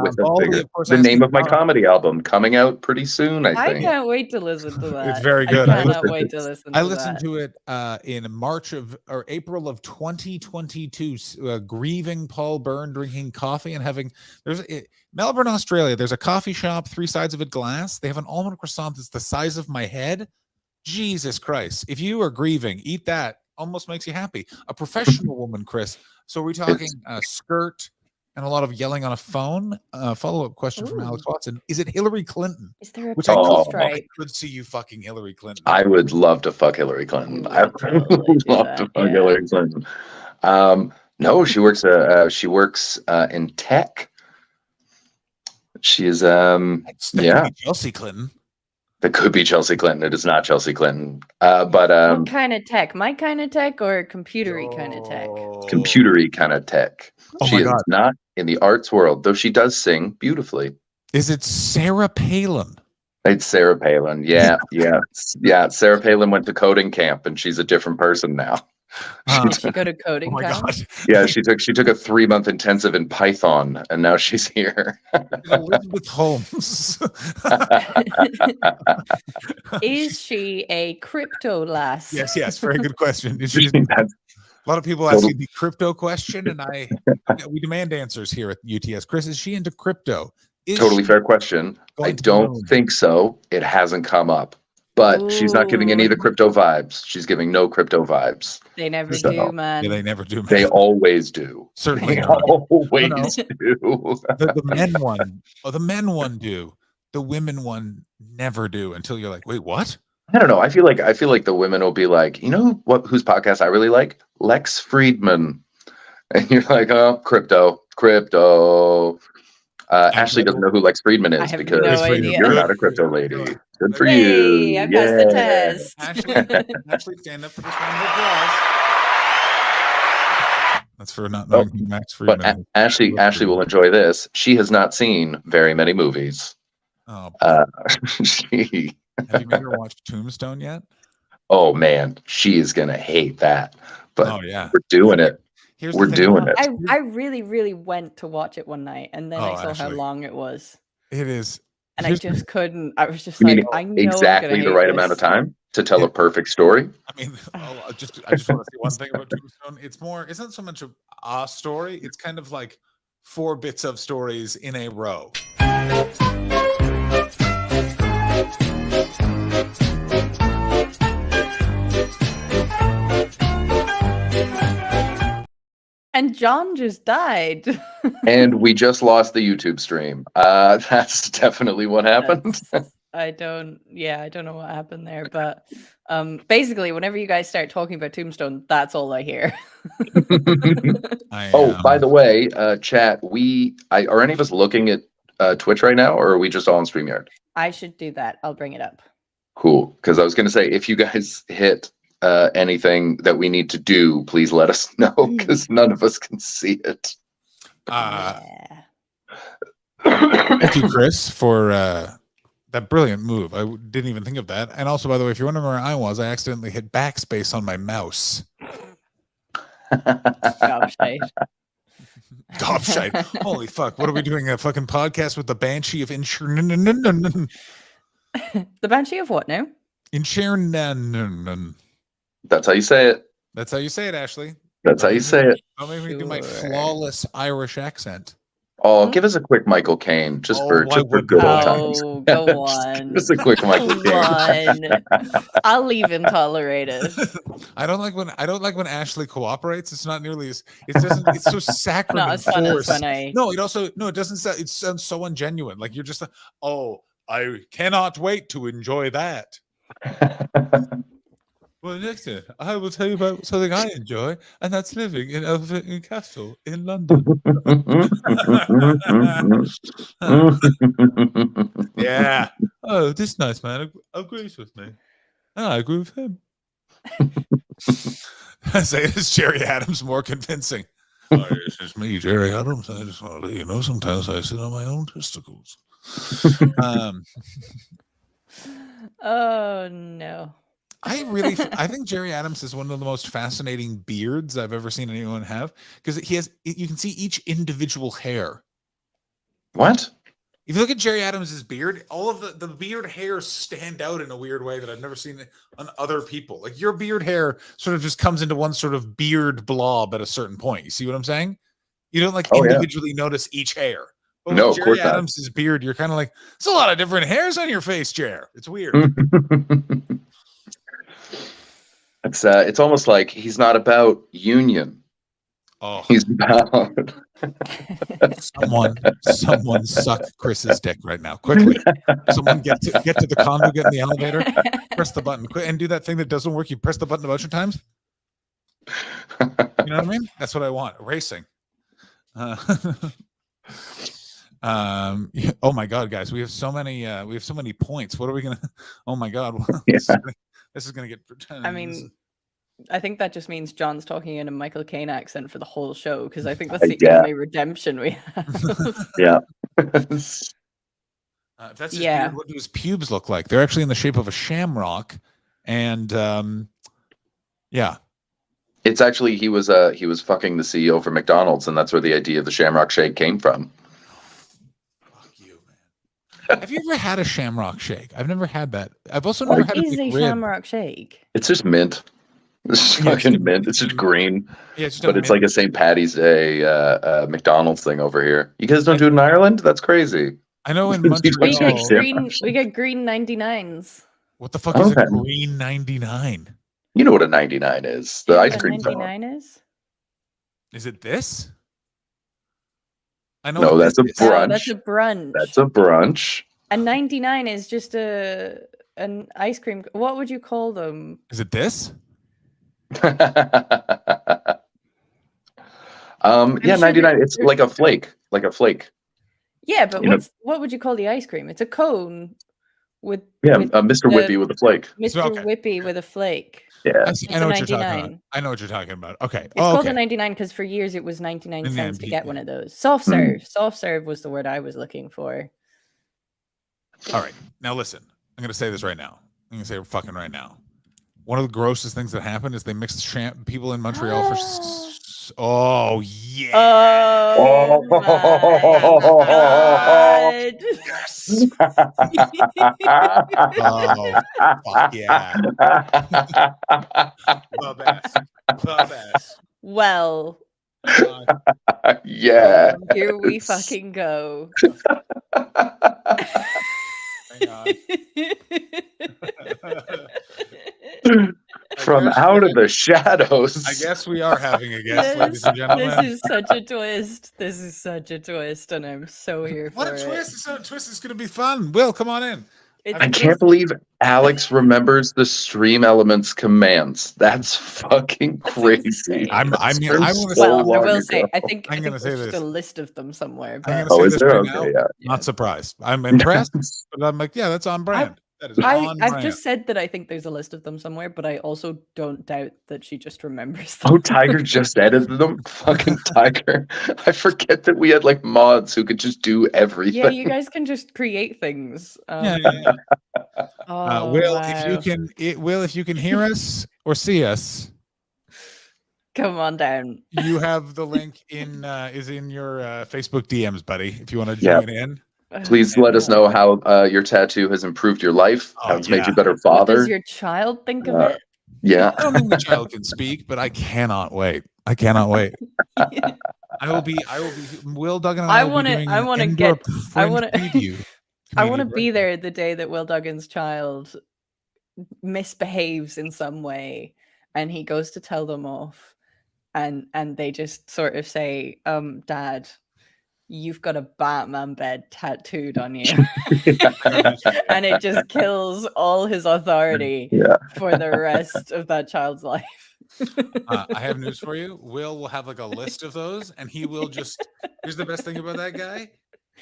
S12: With a vigor. The name of my comedy album coming out pretty soon, I think.
S3: I can't wait to listen to that.
S2: It's very good.
S3: I cannot wait to listen to that.
S2: I listened to it in April of 2022, grieving Paul Byrne, drinking coffee and having Melbourne, Australia. There's a coffee shop, 3 sides of it glass. They have an almond croissant that's the size of my head. Jesus Christ. If you are grieving, eat that. Almost makes you happy. A professional woman, Chris. So we're talking skirt and a lot of yelling on a phone. Follow-up question from Alex Watson. Is it Hillary Clinton?
S3: Is there a
S12: stripe?
S2: I could see you fucking Hillary Clinton.
S12: I would love to fuck Hillary Clinton. I would love to fuck Hillary Clinton. No, she works in tech. She is
S2: Chelsea Clinton.
S12: That could be Chelsea Clinton. It is not Chelsea Clinton. But
S3: what kind of tech? My kind of tech or computery kind of tech?
S12: Computery kind of tech.
S2: Oh
S12: she is not in the arts world, though she does sing beautifully.
S2: Is it Sarah Palin?
S12: It's Sarah Palin. Yeah. Sarah Palin went to coding camp, and she's a different person now.
S3: Did she go to coding camp?
S12: Yeah, she took a 3-month intensive in Python, and now she's here.
S2: Elizabeth Holmes.
S3: Is she a crypto lass?
S2: Yes. Very good question. A lot of people asking the crypto question, and we demand answers here at UTS. Chris, is she into crypto?
S12: Totally fair question. I don't think so. It hasn't come up. but she's not giving any of the crypto vibes. She's giving no crypto vibes.
S3: They never
S12: So-
S3: do, man.
S2: Yeah, they never do. Man.
S12: They always do.
S2: Certainly
S12: They
S2: not.
S12: always
S2: No, no.
S12: do.
S2: The men one. Oh, the men one do. The women one never do until you're like, wait, what?
S12: I don't know. I feel like the women will be like, you know what? Whose podcast I really like? Lex Friedman, and you're like, oh, crypto. Ashley doesn't know who Lex Friedman
S3: I
S12: is
S3: have
S12: because
S3: no idea.
S12: you're not a crypto lady. Good for
S3: Yay,
S12: you.
S3: I passed the
S12: Yeah.
S3: test.
S2: Ashley, stand up for this round of applause. That's for not knowing who Max
S12: But
S2: Friedman is.
S12: Ashley will enjoy this. She has not seen very many movies.
S2: Oh,
S12: She,
S2: have you made her watch Tombstone yet?
S12: oh man, she is gonna hate that. But
S2: Oh, yeah.
S12: we're doing it.
S2: Here's the
S12: We're
S2: thing
S12: doing
S2: about-
S12: it.
S3: I really, really went to watch it one night, and then
S2: Oh,
S3: I saw how
S2: Ashley.
S3: long it was,
S2: It is.
S3: and
S2: here's-
S3: I just couldn't. I was just
S12: You
S3: like,
S12: mean
S3: I know I'm
S12: exactly
S3: gonna
S12: the
S3: hate
S12: right
S3: this.
S12: amount of time to tell a perfect story.
S2: I mean, I just want to say one thing about Tombstone. It's not so much a story. It's kind of like 4 bits of stories in a row.
S3: And John just died.
S12: And we just lost the YouTube stream. That's definitely what happened.
S3: I don't know what happened there, but basically, whenever you guys start talking about Tombstone, that's all I hear.
S12: Oh, by the way, chat, are any of us looking at Twitch right now, or are we just all on StreamYard?
S3: I should do that. I'll bring it up.
S12: Cool. Because I was going to say, if you guys hit anything that we need to do, please let us know, because none of us can see it.
S2: Thank you, Chris, for that brilliant move. I didn't even think of that. And also, by the way, if you're wondering where I was, I accidentally hit backspace on my mouse.
S3: Gobshite.
S2: Gobshite. Holy fuck. What are we doing? A fucking podcast with the Banshee of Insurnan.
S3: The Banshee of what now?
S2: Insurnan.
S12: That's how you say it.
S2: That's how you say it, Ashley.
S12: That's how you say it.
S2: Don't make me do my flawless Irish accent.
S12: Oh, give us a quick Michael Caine, just
S2: Oh,
S12: for
S2: why
S12: just for
S2: wouldn't
S12: good
S2: I?
S12: old times.
S3: Oh, go on.
S12: Just a quick Michael
S3: Go
S12: Caine.
S3: on. I'll even tolerate it.
S2: I don't like when Ashley cooperates. It's not nearly as it's so saccharine.
S3: Not
S2: and
S3: as fun as
S2: forced.
S3: when I-
S2: No, it doesn't sound. It sounds so ungenuine. Like you're just like, oh, I cannot wait to enjoy that. Well, next year, I will tell you about something I enjoy, and that's living in Eltham Castle in London. Yeah. Oh, this nice man agrees with me. And I agree with him. Say it's Jerry Adams more convincing. Oh, it's me, Jerry Adams. I just want to let you know sometimes I sit on my own testicles.
S3: Oh no.
S2: I think Jerry Adams is one of the most fascinating beards I've ever seen anyone have, because you can see each individual hair.
S12: What?
S2: If you look at Jerry Adams's beard, all of the beard hairs stand out in a weird way that I've never seen on other people. Like your beard hair sort of just comes into one sort of beard blob at a certain point. You see what I'm saying? You don't like individually notice each hair. But
S12: No,
S2: with
S12: of
S2: Jerry
S12: course not.
S2: Adams's beard, you're kind of like, there's a lot of different hairs on your face, Jer. It's weird.
S12: It's almost like he's not about union.
S2: Oh,
S12: He's about
S2: someone suck Chris's dick right now, quickly. Someone get to the condo, get in the elevator, press the button, and do that thing that doesn't work. You press the button a bunch of times. You know what I mean? That's what I want. Racing. Oh my god, guys, we have so many points. What are we gonna? Oh my god, this is gonna get.
S3: I mean, I think that just means John's talking in a Michael Caine accent for the whole show, because I think that's the
S12: Yeah.
S3: only redemption we have.
S12: yeah.
S2: If that's his
S3: Yeah.
S2: beard, what do his pubes look like? They're actually in the shape of a shamrock, and yeah.
S12: It's actually he was fucking the CEO for McDonald's, and that's where the idea of the Shamrock Shake came from.
S2: Have you ever had a shamrock shake? I've never had that. I've also never had a
S3: What is a
S2: McRib.
S3: shamrock shake?
S12: It's just mint. It's just
S2: Yeah, it's
S12: fucking
S2: just-
S12: mint. It's just green.
S2: Yeah, it's just
S12: But
S2: a
S12: it's like a St. Patty's Day McDonald's thing over here. You guys don't do it in Ireland? That's crazy.
S2: I know in
S12: You
S3: We
S12: don't
S2: Montreal.
S3: get
S12: do
S3: green 99s.
S2: What the fuck is a
S12: Okay.
S2: green 99?
S12: You know what a 99 is? The ice cream cone.
S3: 99 is?
S2: Is it this? I know.
S12: No,
S2: what
S12: that's a
S2: this is.
S3: Oh,
S12: brunch.
S3: that's a brunch.
S12: That's a brunch.
S3: And 99 is just an ice cream. What would you call them?
S2: Is it this?
S12: Yeah,
S3: sure
S12: 99. It's like a flake. Like a flake.
S3: Yeah, but
S12: You know-
S3: what would you call the ice cream? It's a cone with
S12: Yeah,
S3: with
S12: Mr.
S3: the-
S12: Whippy with a flake.
S3: Mr.
S2: Okay.
S3: Whippy with a flake.
S12: Yeah.
S2: I
S3: It's
S2: know
S3: a
S2: what you're talking
S3: 99.
S2: about. I know what you're talking about. Okay.
S3: It's
S2: Oh,
S3: called
S2: okay.
S3: a 99 because for years it was 99 cents to
S2: 99p,
S3: get
S2: yeah.
S3: one of those. Soft serve. Soft serve was the word I was looking for.
S2: All right. Now listen. I'm gonna say this right now. I'm gonna say it fucking right now. One of the grossest things that happened is they mixed people in Montreal for. Oh yeah.
S3: Oh my God.
S2: Oh fuck yeah. The best. The best.
S3: Well,
S12: Yeah.
S3: here we fucking go.
S2: Hang on.
S12: From out of the shadows.
S2: I guess we are having a guest,
S3: This,
S2: ladies and gentlemen.
S3: this is such a twist. This is such a twist, and I'm so here for
S2: What a
S3: it.
S2: twist! It's a twist. It's gonna be fun. Will, come on in.
S12: I can't believe Alex remembers the Stream Elements commands. That's fucking crazy.
S2: I mean,
S12: That's
S2: I
S12: from
S2: wanna
S12: so
S3: Well, I
S12: long
S3: will say,
S12: ago.
S3: I think
S2: I'm gonna say
S3: there's just
S2: this.
S3: a list of them somewhere.
S2: I'm
S3: But
S2: gonna
S12: Oh,
S2: say
S12: is
S2: this
S12: there?
S2: right
S12: Okay,
S2: now.
S12: yeah.
S2: Not surprised. I'm impressed, but I'm like, yeah, that's on brand. That is on
S3: I've
S2: brand.
S3: just said that I think there's a list of them somewhere, but I also don't doubt that she just remembers them.
S12: Oh, Tiger just edited them? Fucking Tiger. I forget that we had like mods who could just do everything.
S3: Yeah, you guys can just create things.
S2: Yeah, yeah, yeah.
S3: Oh,
S2: Will,
S3: wow.
S2: if you can hear us or see us,
S3: Come on down.
S2: you have the link in is in your Facebook DMs, buddy. If you want to
S12: Yeah.
S2: join in.
S12: Please let us know how your tattoo has improved your life, how it's made you a better
S3: What
S12: father.
S3: does your child think of
S12: Uh,
S3: it?
S12: Yeah.
S2: I don't think the child can speak, but I cannot wait. I cannot wait. I will be. Will Duggan and I will be doing
S3: I
S2: an
S3: want to
S2: indoor
S3: get. I
S2: Fringe
S3: want to.
S2: preview
S3: I want to
S2: comedian
S3: be there the day that Will Duggan's child misbehaves in some way, and he goes to tell them off, and they just sort of say, Dad, you've got a Batman bed tattooed on you. And it just kills all his authority for the rest of that child's life.
S2: I have news for you. Will have like a list of those, and he will just. Here's the best thing about that guy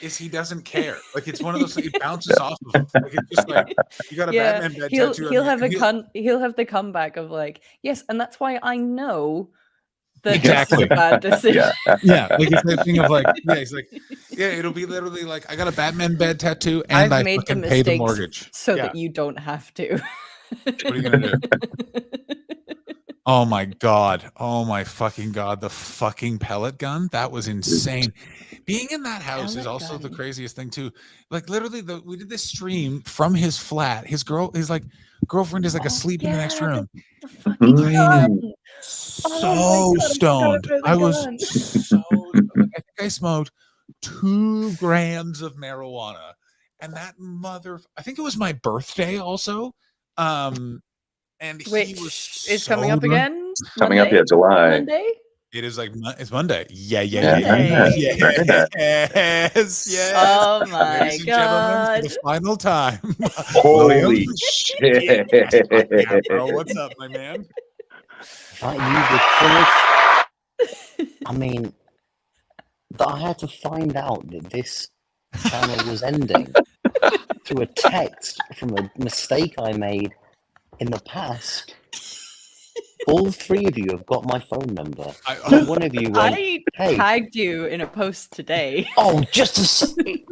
S2: is he doesn't care. Like it's one of those. It bounces off of him. Like it's just like you got a Batman bed tattoo.
S3: He'll
S2: on
S3: have
S2: you,
S3: he'll have the comeback of like, yes, and that's why I know that
S2: Exactly.
S3: this is a bad decision.
S2: Yeah, like it's that thing of like, yeah, he's like, yeah, it'll be literally like, I got a Batman bed tattoo, and
S3: I've
S2: I
S3: made the
S2: fucking pay the
S3: mistakes
S2: mortgage.
S3: so
S2: Yeah.
S3: that you don't have to.
S2: What are you gonna do? Oh my god! Oh my fucking god! The fucking pellet gun, that was insane. Being in that house is
S3: Pellet
S2: also the
S3: gun.
S2: craziest thing too. Like literally, we did this stream from his flat. His girlfriend is like asleep in the next room. I am so stoned. I was so stoned. I think I smoked 2 grams of marijuana, and that I think it was my birthday also. And he
S3: Which
S2: was
S3: is coming up
S2: so drunk.
S3: again.
S12: Coming up,
S3: Monday?
S12: yeah, July.
S3: Monday?
S2: It is like it's Monday. Yeah.
S3: Monday.
S2: Yes.
S3: Oh my
S2: Ladies and gentlemen, for
S3: god.
S2: the final time.
S12: Holy
S2: William.
S12: shit.
S2: Yeah, bro. What's up, my man?
S14: That you would finish. I mean, that I had to find out that this channel was ending through a text from a mistake I made in the past. All 3 of you have got my phone number. Not one of you went,
S3: I
S14: hey.
S3: tagged you in a post today.
S14: Oh, just to say.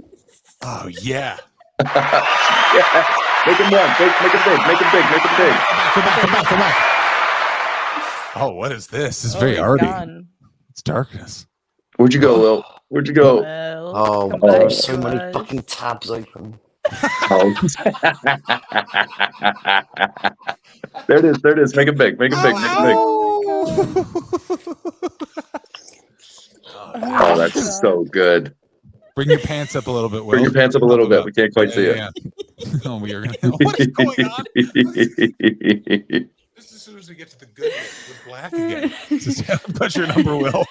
S2: Oh yeah.
S12: Yeah. Make him run. Make him big. Make him big. Make him big.
S2: Come back. Oh, what is this? It's very
S3: he's
S2: arty.
S3: gone.
S2: It's darkness.
S12: Where'd you go, Lil? Where'd you go?
S3: Well,
S14: Oh,
S3: come
S14: there are
S3: back
S14: so
S3: to
S14: many
S3: us.
S14: fucking tabs open.
S12: Oh. There it is. There it is. Make him big. Make him big. Make him big. Oh, that's so good.
S2: Bring your pants up a little bit, Will.
S12: Bring your pants up a little bit. We can't quite see it.
S2: Oh, we are gonna. What is going on? Just as soon as we get to the good bit with Black again. Just put your number, Will.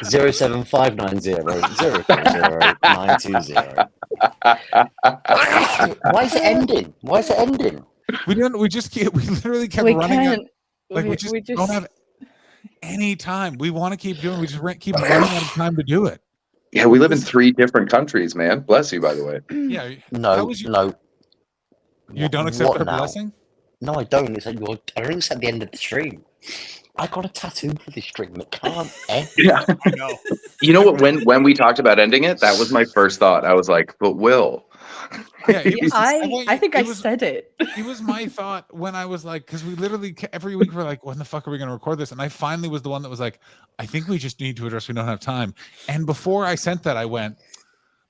S14: 07590 Why is it ending? Why is it ending?
S2: We didn't. We just keep. We literally kept
S3: We
S2: running.
S3: can't.
S2: Like we just don't have any time. We want to keep doing. We just keep running out of time to do it.
S12: Yeah, we live in 3 different countries, man. Bless you, by the way.
S2: Yeah.
S14: No.
S2: You don't accept
S14: What
S2: our
S14: now?
S2: blessing?
S14: No, I don't. It's like I think it's at the end of the stream. I got a tattoo for this stream that can't end.
S12: Yeah.
S2: I know.
S12: You know what? When we talked about ending it, that was my first thought. I was like, but Will.
S2: Yeah,
S3: I think I said it.
S2: It was my thought when I was like, because we literally every week we're like, when the fuck are we going to record this? And I finally was the one that was like, I think we just need to address we don't have time. And before I sent that, I went,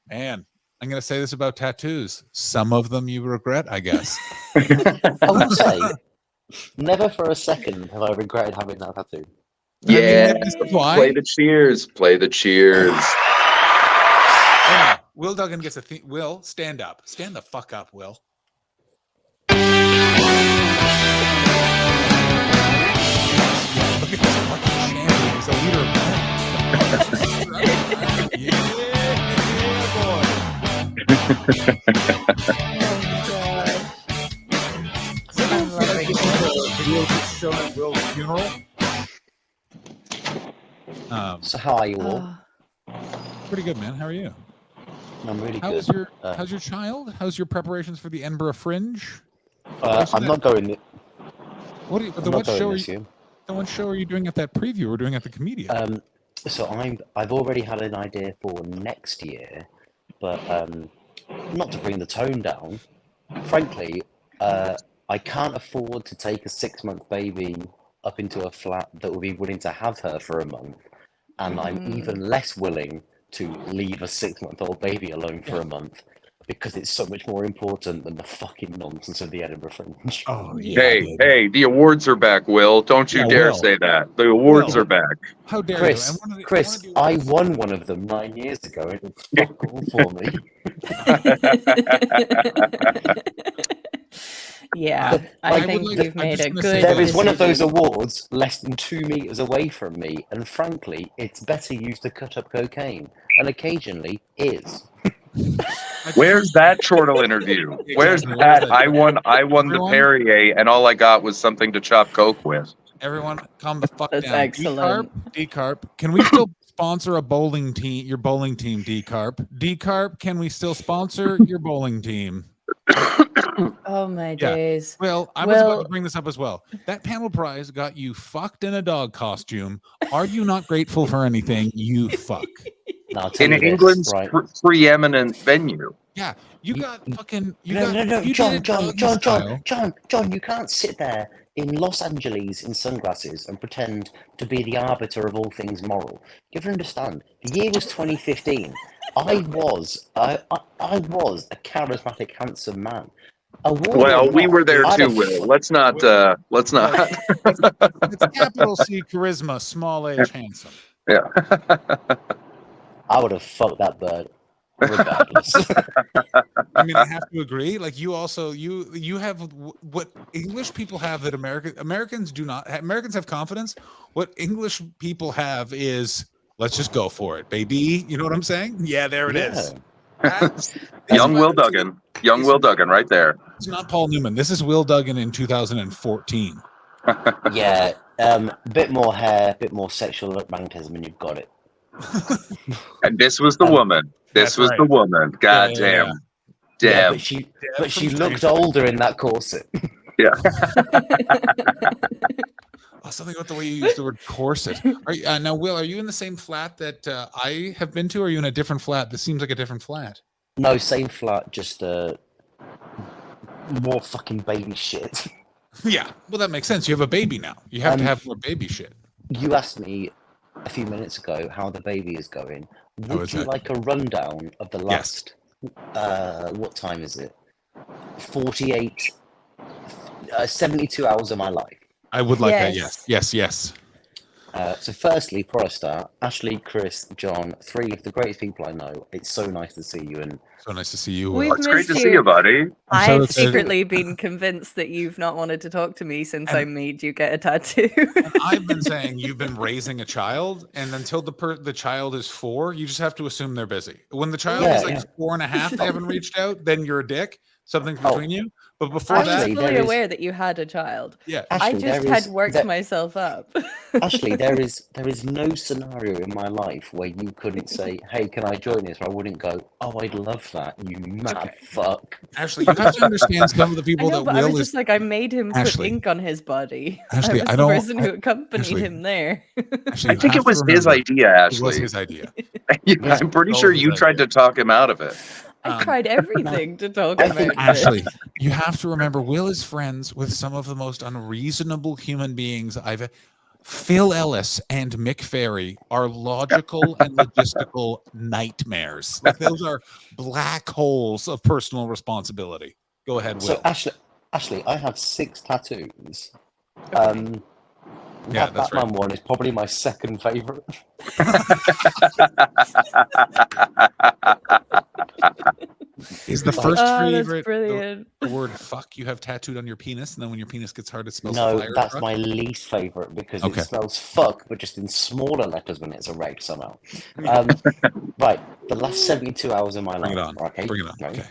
S2: man, I'm going to say this about tattoos. Some of them you regret, I guess.
S14: I will say, never for a second have I regretted having that tattoo.
S12: Yeah.
S2: this is why.
S12: Play the cheers. Play the cheers.
S2: Oh, Will Duggan gets a thing. Will, stand up. Stand the fuck up, Will. Look at this fucking champion. He's a leader of men. Yeah, boy. Video show at Will's funeral.
S14: So how are you all?
S2: Pretty good, man. How are you?
S14: I'm really
S2: How's
S14: good.
S2: your How's your child? How's your preparations for the Edinburgh Fringe?
S14: I'm not going.
S2: What
S14: I'm not going this year.
S2: What show are you doing at that preview? We're doing at the Comedian.
S14: So I've already had an idea for next year, but not to bring the tone down. Frankly, I can't afford to take a 6-month baby up into a flat that will be willing to have her for a month, and I'm even less willing to leave a 6-month-old baby alone for a month because it's so much more important than the fucking nonsense of the Edinburgh Fringe.
S2: Oh, yeah,
S12: Hey, the awards are back, Will. Don't you dare say that. The awards are back.
S2: How dare
S14: Chris,
S2: you?
S14: Chris, I won one of them 9 years ago. It was fuck all for me.
S3: Yeah, I think you've made a good.
S14: There is one of those awards less than 2 meters away from me, and frankly, it's better used to cut up cocaine, and occasionally is.
S12: Where's that chortle interview? Where's that? I won the Perrier, and all I got was something to chop coke with.
S2: Everyone, calm the fuck
S3: That's
S2: down.
S3: excellent.
S2: D-Carp, can we still sponsor a bowling team? Your bowling team, D-Carp. D-Carp, can we still sponsor your bowling team?
S3: Oh my days.
S2: Well, I was about to bring this up as well. That panel prize got you fucked in a dog costume. Are you not grateful for anything? You fuck.
S12: In England's preeminent venue.
S2: Yeah, you got fucking.
S14: No, John, you can't sit there in Los Angeles in sunglasses and pretend to be the arbiter of all things moral. You have to understand, the year was 2015. I was a charismatic, handsome man.
S12: Well, we were there too, Will. Let's not.
S2: It's capital C charisma, small H handsome.
S12: Yeah.
S14: I would have fucked that bird, regardless.
S2: I mean, I have to agree. Like you also, you have what English people have that Americans do not. Americans have confidence. What English people have is, let's just go for it, baby. You know what I'm saying? Yeah, there it is.
S12: Young Will Duggan. Young Will Duggan right there.
S2: It's not Paul Newman. This is Will Duggan in 2014.
S14: Yeah, bit more hair, bit more sexual magnetism, and you've got it.
S12: And this was the woman. This was the woman. God damn.
S14: Yeah, but she looked older in that corset.
S12: Yeah.
S2: Oh, something about the way you used the word corset. Are you, now, Will, are you in the same flat that I have been to? Or are you in a different flat? This seems like a different flat.
S14: No, same flat, just more fucking baby shit.
S2: Yeah, well, that makes sense. You have a baby now. You have to have more baby shit.
S14: You asked me a few minutes ago how the baby is going. Would you like a rundown of the last? What time is it? 72 hours of my life.
S2: I would like that. Yes.
S14: So firstly, before I start, Ashley, Chris, John, 3 of the greatest people I know. It's so nice to see you, and
S2: So nice to see you.
S3: We've
S12: It's great
S3: missed
S12: to see you, buddy.
S2: I'm so
S3: I've
S2: excited.
S3: secretly been convinced that you've not wanted to talk to me since I made you get a tattoo.
S2: I've been saying you've been raising a child, and until the child is 4, you just have to assume they're busy. When the child is like 4.5, they haven't reached out, then you're a dick. Something's between you. But before
S3: I
S2: that,
S3: was fully aware that you had a child.
S2: Yeah.
S3: I
S14: Ashley,
S3: just
S14: there
S3: had
S14: is-
S3: worked
S14: there-
S3: myself up.
S14: Ashley, there is no scenario in my life where you couldn't say, "Hey, can I join this?" Or I wouldn't go, "Oh, I'd love that." You mad fuck.
S2: Ashley, you have to understand some of the
S3: I
S2: people
S3: know,
S2: that
S3: but I
S2: Will
S3: was
S2: is.
S3: just like, I made him put
S2: Ashley.
S3: ink on his body.
S2: Ashley,
S3: I was
S2: I
S3: the
S2: don't-
S3: person who accompanied
S2: Ashley.
S3: him there.
S2: Ashley,
S12: I
S2: you
S12: think
S2: have
S12: it was
S2: to
S12: his
S2: remember,
S12: idea,
S2: It was
S12: Ashley.
S2: his idea.
S12: Yeah, I'm pretty
S2: It
S12: sure
S2: was
S12: you
S2: his
S12: tried to talk him out of it.
S3: I tried everything to talk him out. of it.
S2: Ashley, you have to remember, Will is friends with some of the most unreasonable human beings I've. Phil Ellis and Mick Ferry are logical and logistical nightmares. Like those are black holes of personal responsibility. Go ahead, Will.
S14: So Ashley, I have 6 tattoos.
S2: Yeah,
S14: That
S2: that's
S14: Batman one is probably my second favorite.
S2: Is the first
S3: Oh, that's
S2: favorite
S3: brilliant.
S2: the word "fuck" you have tattooed on your penis, and then when your penis gets hard, it smells
S14: No,
S2: fire
S14: that's
S2: truck?
S14: my least favorite because
S2: Okay.
S14: it smells fuck, but just in smaller letters when it's erect somehow. Right, the last 72 hours of my
S2: Bring
S14: life.
S2: it on.
S14: Okay,
S2: Bring it on.
S14: right?
S2: Okay.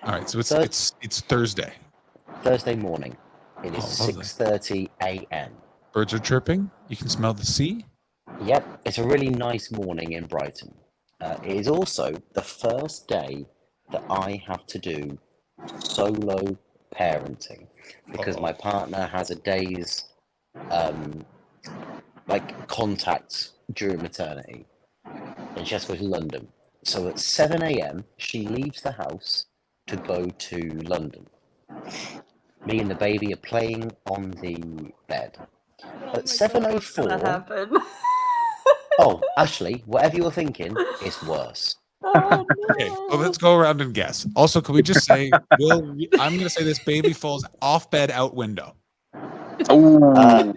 S2: All right. So
S14: Thur-
S2: it's Thursday.
S14: Thursday morning. It is
S2: Oh, lovely.
S14: 6:30 a.m.
S2: Birds are chirping. You can smell the sea.
S14: Yep, it's a really nice morning in Brighton. It is also the first day that I have to do solo parenting because my partner has a day's contact during maternity, and she has to go to London. So at 7 a.m. she leaves the house to go to London. Me and the baby are playing on the bed. At 7:04. Oh, Ashley, whatever you're thinking is worse.
S2: Okay. Well, let's go around and guess. Also, can we just say, Will? I'm going to say this baby falls off bed out window.
S12: Oh,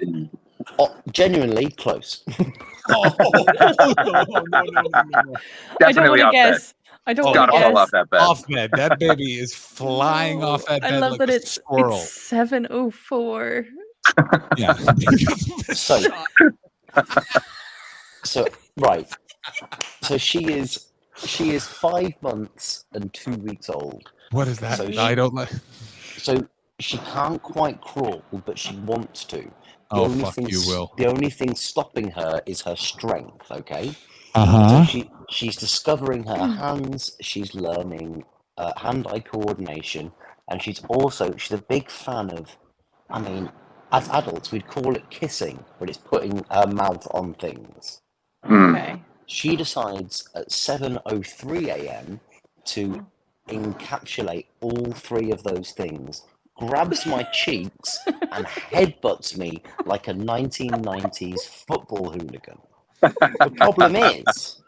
S14: Genuinely close.
S2: No.
S3: I don't want
S12: definitely
S3: to
S12: off bed.
S3: guess. I don't want
S12: Gotta
S3: to
S12: fall
S3: guess.
S12: off that bed.
S2: Off bed. That baby is flying off that bed
S3: I love
S2: like
S3: that
S2: a
S3: it's
S2: squirrel.
S3: 7:04.
S2: Yeah.
S14: So, so right. So she is 5 months and 2 weeks old.
S2: What is that?
S14: So
S2: I don't like.
S14: So she can't quite crawl, but she wants to.
S2: Oh, fuck you, Will.
S14: The only thing stopping her is her strength. Okay.
S2: Uh-huh.
S14: So she's discovering her hands. She's learning hand-eye coordination, and she's a big fan of. I mean, as adults, we'd call it kissing, but it's putting her mouth on things.
S3: Okay.
S14: She decides at 7:03 a.m. to encapsulate all 3 of those things, grabs my cheeks, and headbutts me like a 1990s football hooligan. The problem is,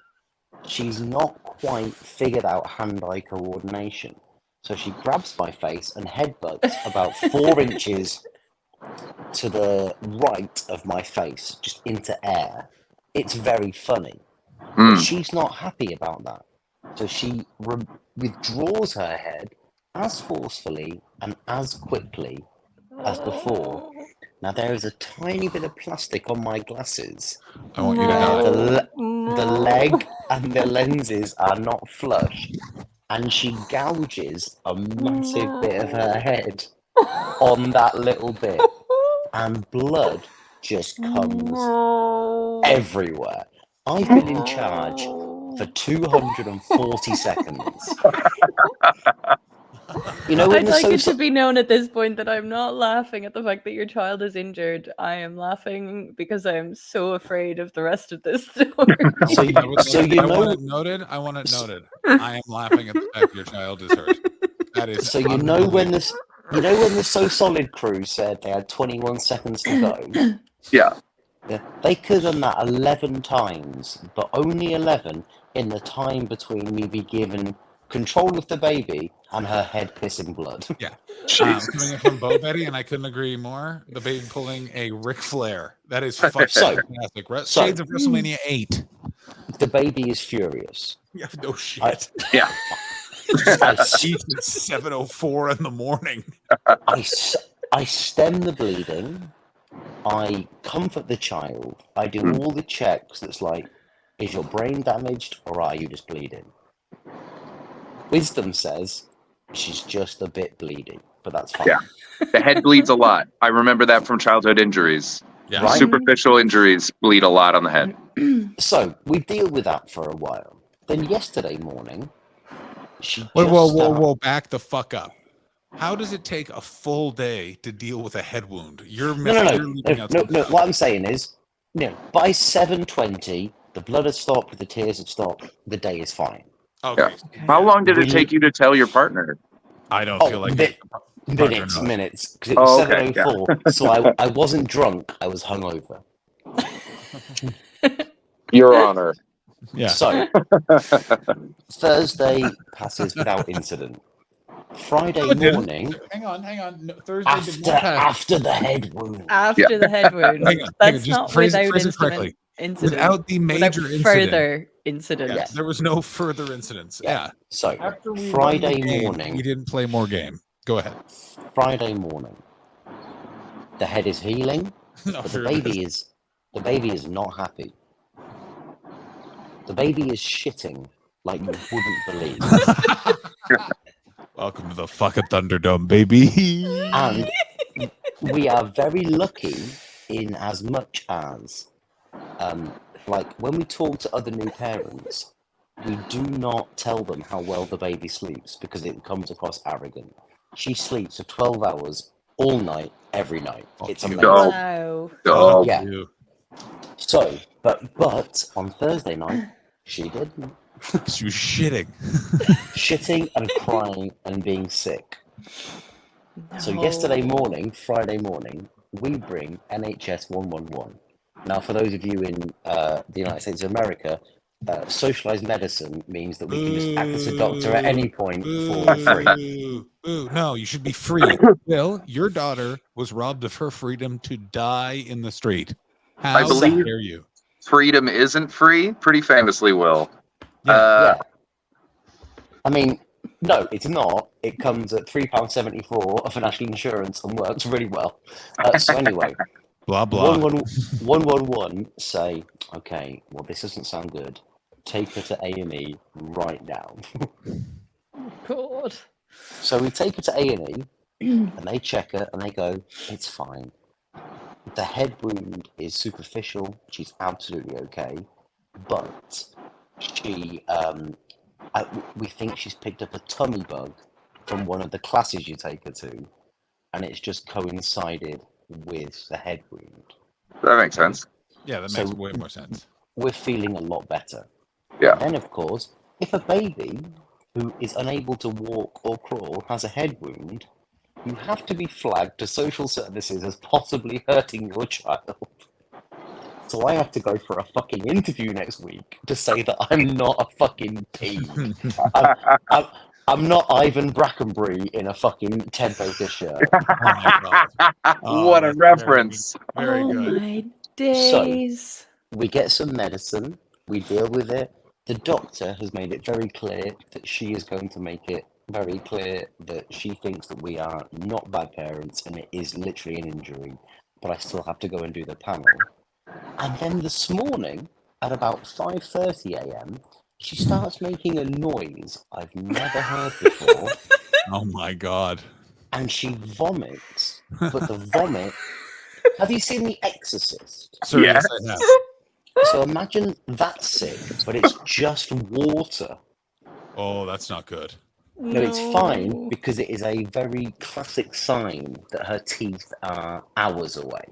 S14: she's not quite figured out hand-eye coordination. So she grabs my face and headbutts about 4 inches to the right of my face, just into air. It's very funny. But she's not happy about that. So she withdraws her head as forcefully and as quickly as before. Now there is a tiny bit of plastic on my glasses.
S2: I want you to have it.
S14: The leg and the lenses are not flush, and she gouges a massive bit of her head on that little bit, and blood just comes everywhere. I've been in charge for 240 seconds. You know, when
S3: I'd
S14: the
S3: like it
S14: so-
S3: to be known at this point that I'm not laughing at the fact that your child is injured. I am laughing because I am so afraid of the rest of this story.
S2: I want it noted. I want it noted. I am laughing at the fact your child is hurt. That is
S14: So you know when the So Solid crew said they had 21 seconds to go?
S12: Yeah.
S14: They could have done that 11 times, but only 11 in the time between me being given control of the baby, and her head pissing blood.
S2: Yeah. Coming in from Bo Betty, and I couldn't agree more. The baby pulling a Ric Flair. That is fucking fantastic. Shades of WrestleMania 8.
S14: The baby is furious.
S2: Yeah, no shit.
S12: Yeah.
S2: It's 7:04 in the morning.
S14: I stem the bleeding. I comfort the child. I do all the checks. That's like, is your brain damaged or are you just bleeding? Wisdom says she's just a bit bleeding, but that's fine.
S12: Yeah. The head bleeds a lot. I remember that from childhood injuries.
S2: Yeah.
S14: Right?
S12: Superficial injuries bleed a lot on the head.
S14: So we deal with that for a while. Then yesterday morning, she
S2: Whoa, back the fuck up. How does it take a full day to deal with a head wound?
S14: No. What I'm saying is, by 7:20, the blood has stopped, the tears have stopped, the day is fine.
S12: Okay. How long did it take you to tell your partner?
S2: I don't feel like
S14: minutes, because it was 7:04. So I wasn't drunk, I was hungover.
S12: Your Honor.
S2: Yeah.
S14: So Thursday passes without incident. Friday morning.
S2: Hang on. No, Thursday did not pass.
S14: After the head wound.
S3: After the head wound.
S2: Hang on,
S3: That's
S2: just
S3: not
S2: phrase
S3: without
S2: it correctly.
S3: incident.
S2: Without the major incident.
S3: Further incident.
S2: Yes, there was no further incidents. Yeah.
S14: So
S2: After we
S14: Friday
S2: won the game,
S14: morning.
S2: we didn't play more game. Go ahead.
S14: Friday morning. The head is healing,
S2: No,
S14: but
S2: sure
S14: the
S2: it
S14: baby is not happy. The baby is shitting like you wouldn't believe.
S2: Welcome to the fucking Thunderdome, baby.
S14: And we are very lucky in as much as, like, when we talk to other new parents, we do not tell them how well the baby sleeps because it comes across arrogant. She sleeps for 12 hours all night, every night. It's amazing.
S3: Wow.
S14: Yeah. So, but on Thursday night, she didn't.
S2: She was shitting.
S14: Shitting and crying and being sick. So yesterday morning, Friday morning, we bring NHS 111. Now, for those of you in the United States of America, socialized medicine means that we can just access a doctor at any point for free.
S2: No, you should be free. Bill, your daughter was robbed of her freedom to die in the street. How
S12: I believe
S2: dare you?
S12: freedom isn't free. Pretty famously, Will.
S14: Yeah. I mean, no, it's not. It comes at £3.74 for national insurance and works really well. So anyway,
S2: blah blah.
S14: 111 say, okay, well, this doesn't sound good. Take her to A&E right now.
S3: God.
S14: So we take her to A&E, and they check her, and they go, it's fine. The head wound is superficial. She's absolutely okay, but she, we think she's picked up a tummy bug from one of the classes you take her to, and it's just coincided with the head wound.
S12: That makes sense.
S2: Yeah, that makes way more sense.
S14: We're feeling a lot better.
S12: Yeah.
S14: Then, of course, if a baby who is unable to walk or crawl has a head wound, you have to be flagged to social services as possibly hurting your child. So I have to go for a fucking interview next week to say that I'm not a fucking pig. I'm not Ivan Brackenbury in a fucking Ted Baker shirt.
S12: What a reference.
S2: Very good.
S3: My days.
S14: So, we get some medicine, we deal with it. The doctor has made it very clear that she is going to make it very clear that she thinks that we are not bad parents and it is literally an injury, but I still have to go and do the panel. And then this morning, at about 5:30 a.m., she starts making a noise I've never heard before.
S2: Oh my god.
S14: And she vomits, but the vomit... Have you seen The Exorcist?
S2: Sir, yes, I have.
S14: So imagine that sick, but it's just water.
S2: Oh, that's not good.
S14: No, it's fine because it is a very classic sign that her teeth are hours away.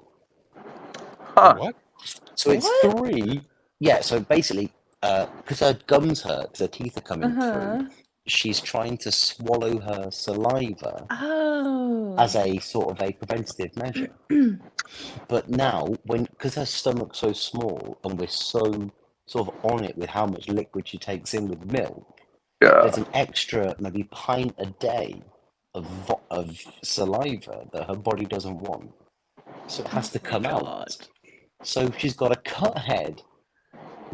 S2: What?
S14: So it's three. Yeah, so basically, because her gums hurt, because her teeth are coming through, she's trying to swallow her saliva as a sort of a preventative measure. But now, because her stomach's so small and we're so sort of on it with how much liquid she takes in with milk, there's an extra maybe pint a day of saliva that her body doesn't want, so it has to come out. So she's got a cut head,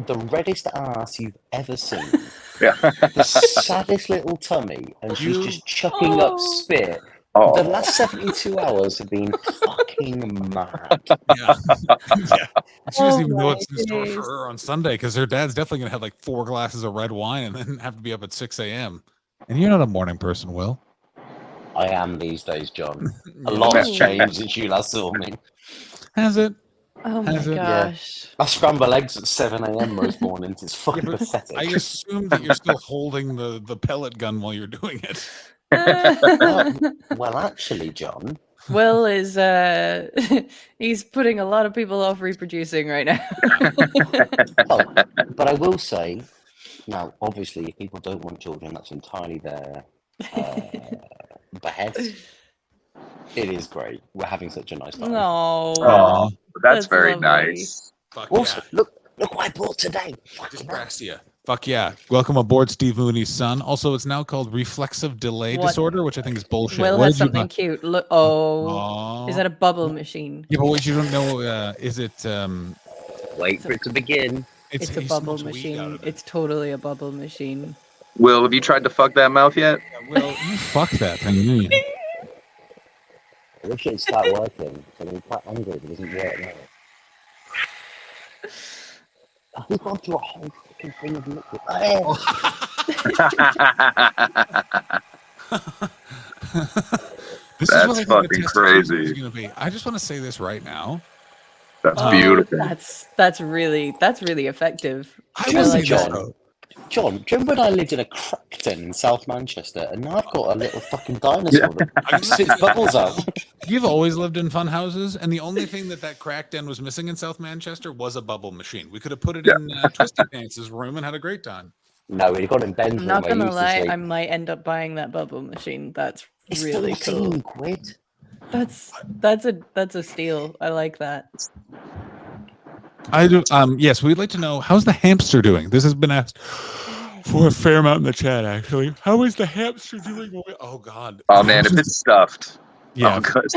S14: the reddest ass you've ever seen, the saddest little tummy, and she's just chucking up spit. The last 72 hours have been fucking mad.
S15: Yeah. She doesn't even know what's in store for her on Sunday because her dad's definitely going to have like 4 glasses of red wine and then have to be up at 6 a.m. And you're not a morning person, Will.
S14: I am these days, John. A lot has changed since you last saw me.
S15: Has it?
S3: Oh my gosh.
S14: I scramble eggs at 7 a.m. most mornings. It's fucking pathetic.
S15: I assume that you're still holding the pellet gun while you're doing it.
S14: Well, actually, John.
S3: Will is he's putting a lot of people off reproducing right now.
S14: But I will say, now, obviously, if people don't want children, that's entirely their behest. It is great. We're having such a nice time.
S3: No.
S12: That's very nice.
S14: Also, look what I bought today.
S15: Dyspraxia. Fuck yeah. Welcome aboard, Steve Mooney's son. Also, it's now called reflexive delay disorder, which I think is bullshit.
S3: Will
S15: What
S3: has
S15: did you
S3: something
S15: buy?
S3: cute. Look, is that a bubble machine?
S15: Yeah, but what you don't know, is it...
S14: Wait for it to begin.
S3: It's a bubble machine. It's totally a bubble machine.
S12: Will, have you tried to fuck that mouth yet?
S15: Will, you fuck that thing.
S14: I wish it'd start working. So I'm quite angry if it doesn't work now. I've gone through a whole fucking thing of liquid.
S15: This
S12: That's
S15: is what I think
S12: fucking
S15: the test
S12: crazy.
S15: is gonna be. I just want to say this right now.
S12: That's beautiful.
S3: That's really effective.
S14: John, do you remember when I lived in a crack den in South Manchester, and now I've got a little fucking dinosaur that spits bubbles out?
S15: You've always lived in fun houses, and the only thing that crack den was missing in South Manchester was a bubble machine. We could have put it in Twisty Dance's room and had a great time.
S14: No, we got in Ben's
S3: I'm
S14: room.
S3: not
S14: I
S3: gonna
S14: used to
S3: lie,
S14: sleep.
S3: I might end up buying that bubble machine. That's
S14: It's
S3: really cool.
S14: 14 quid.
S3: That's a steal. I like that.
S15: I do. Yes, we'd like to know how's the hamster doing. This has been asked for a fair amount in the chat. Actually, how is the hamster doing? Oh God.
S12: Oh man, if it's stuffed.
S15: Yeah.
S12: Oh, good.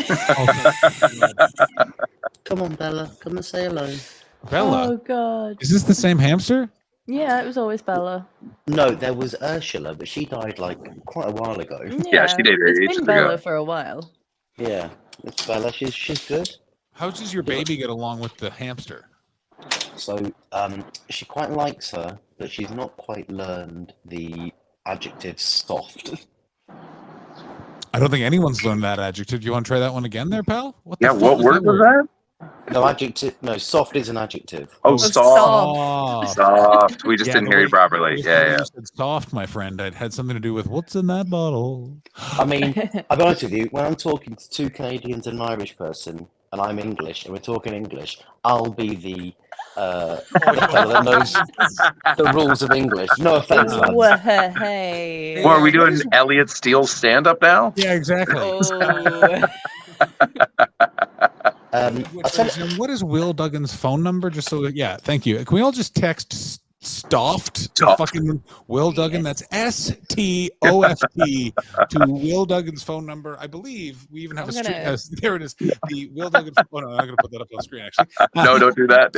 S14: Come on, Bella. Come and say hello.
S15: Bella.
S3: Oh God.
S15: Is this the same hamster?
S3: Yeah, it was always Bella.
S14: No, there was Ursula, but she died like quite a while ago.
S12: Yeah, she did
S3: It's
S12: ages
S3: been Bella
S12: ago.
S3: for a while.
S14: Yeah, it's Bella. She's good.
S15: How does your baby get along with the hamster?
S14: So, she quite likes her, but she's not quite learned the adjective soft.
S15: I don't think anyone's learned that adjective. Do you want to try that one again, there, pal? What the
S12: Yeah,
S15: fuck
S12: what
S15: was
S12: word was that?
S14: No adjective. No, soft is an adjective.
S12: Oh, soft. Soft. We just didn't hear you properly. Yeah.
S15: You said soft, my friend. It had something to do with what's in that bottle.
S14: I mean, I'll be honest with you. When I'm talking to 2 Canadians and an Irish person, and I'm English, and we're talking English, I'll be the fellow that knows the rules of English. No offense, lads.
S3: Hey.
S12: Well, are we doing Elliot Steele's stand up now?
S15: Yeah, exactly. What is Will Duggan's phone number? Just so that, yeah, thank you. Can we all just text Stoft to fucking Will Duggan? That's STOFT to Will Duggan's phone number. I believe we even have there it is. The Will Duggan. Oh no, I'm not gonna put that up on screen actually.
S12: No, don't do that.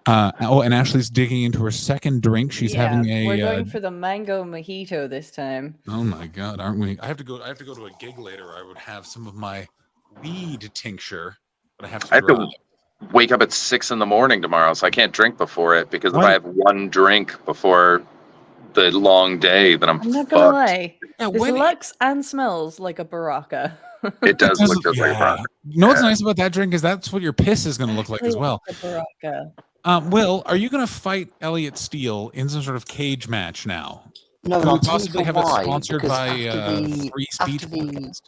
S12: Yeah.
S15: And Ashley's digging into her second drink. She's having a.
S3: We're going for the mango mojito this time.
S15: Oh my God, aren't we? I have to go to a gig later. I would have some of my weed tincture, but I have to.
S12: Wake up at 6 a.m. tomorrow, so I can't drink before it because if I have one drink before the long day, then I'm
S3: not
S12: fucked.
S3: gonna lie. This looks and smells like a Baraka.
S12: It does look just like a Baraka.
S15: You know what's nice about that drink is that's what your piss is going to look like as well.
S3: Baraka.
S15: Will, are you going to fight Elliot Steele in some sort of cage match now?
S14: No,
S15: Can we
S14: I'll tell you
S15: possibly have
S14: why,
S15: it sponsored
S14: because
S15: by
S14: after the-
S15: Free Speech
S14: after the-
S15: Podcast?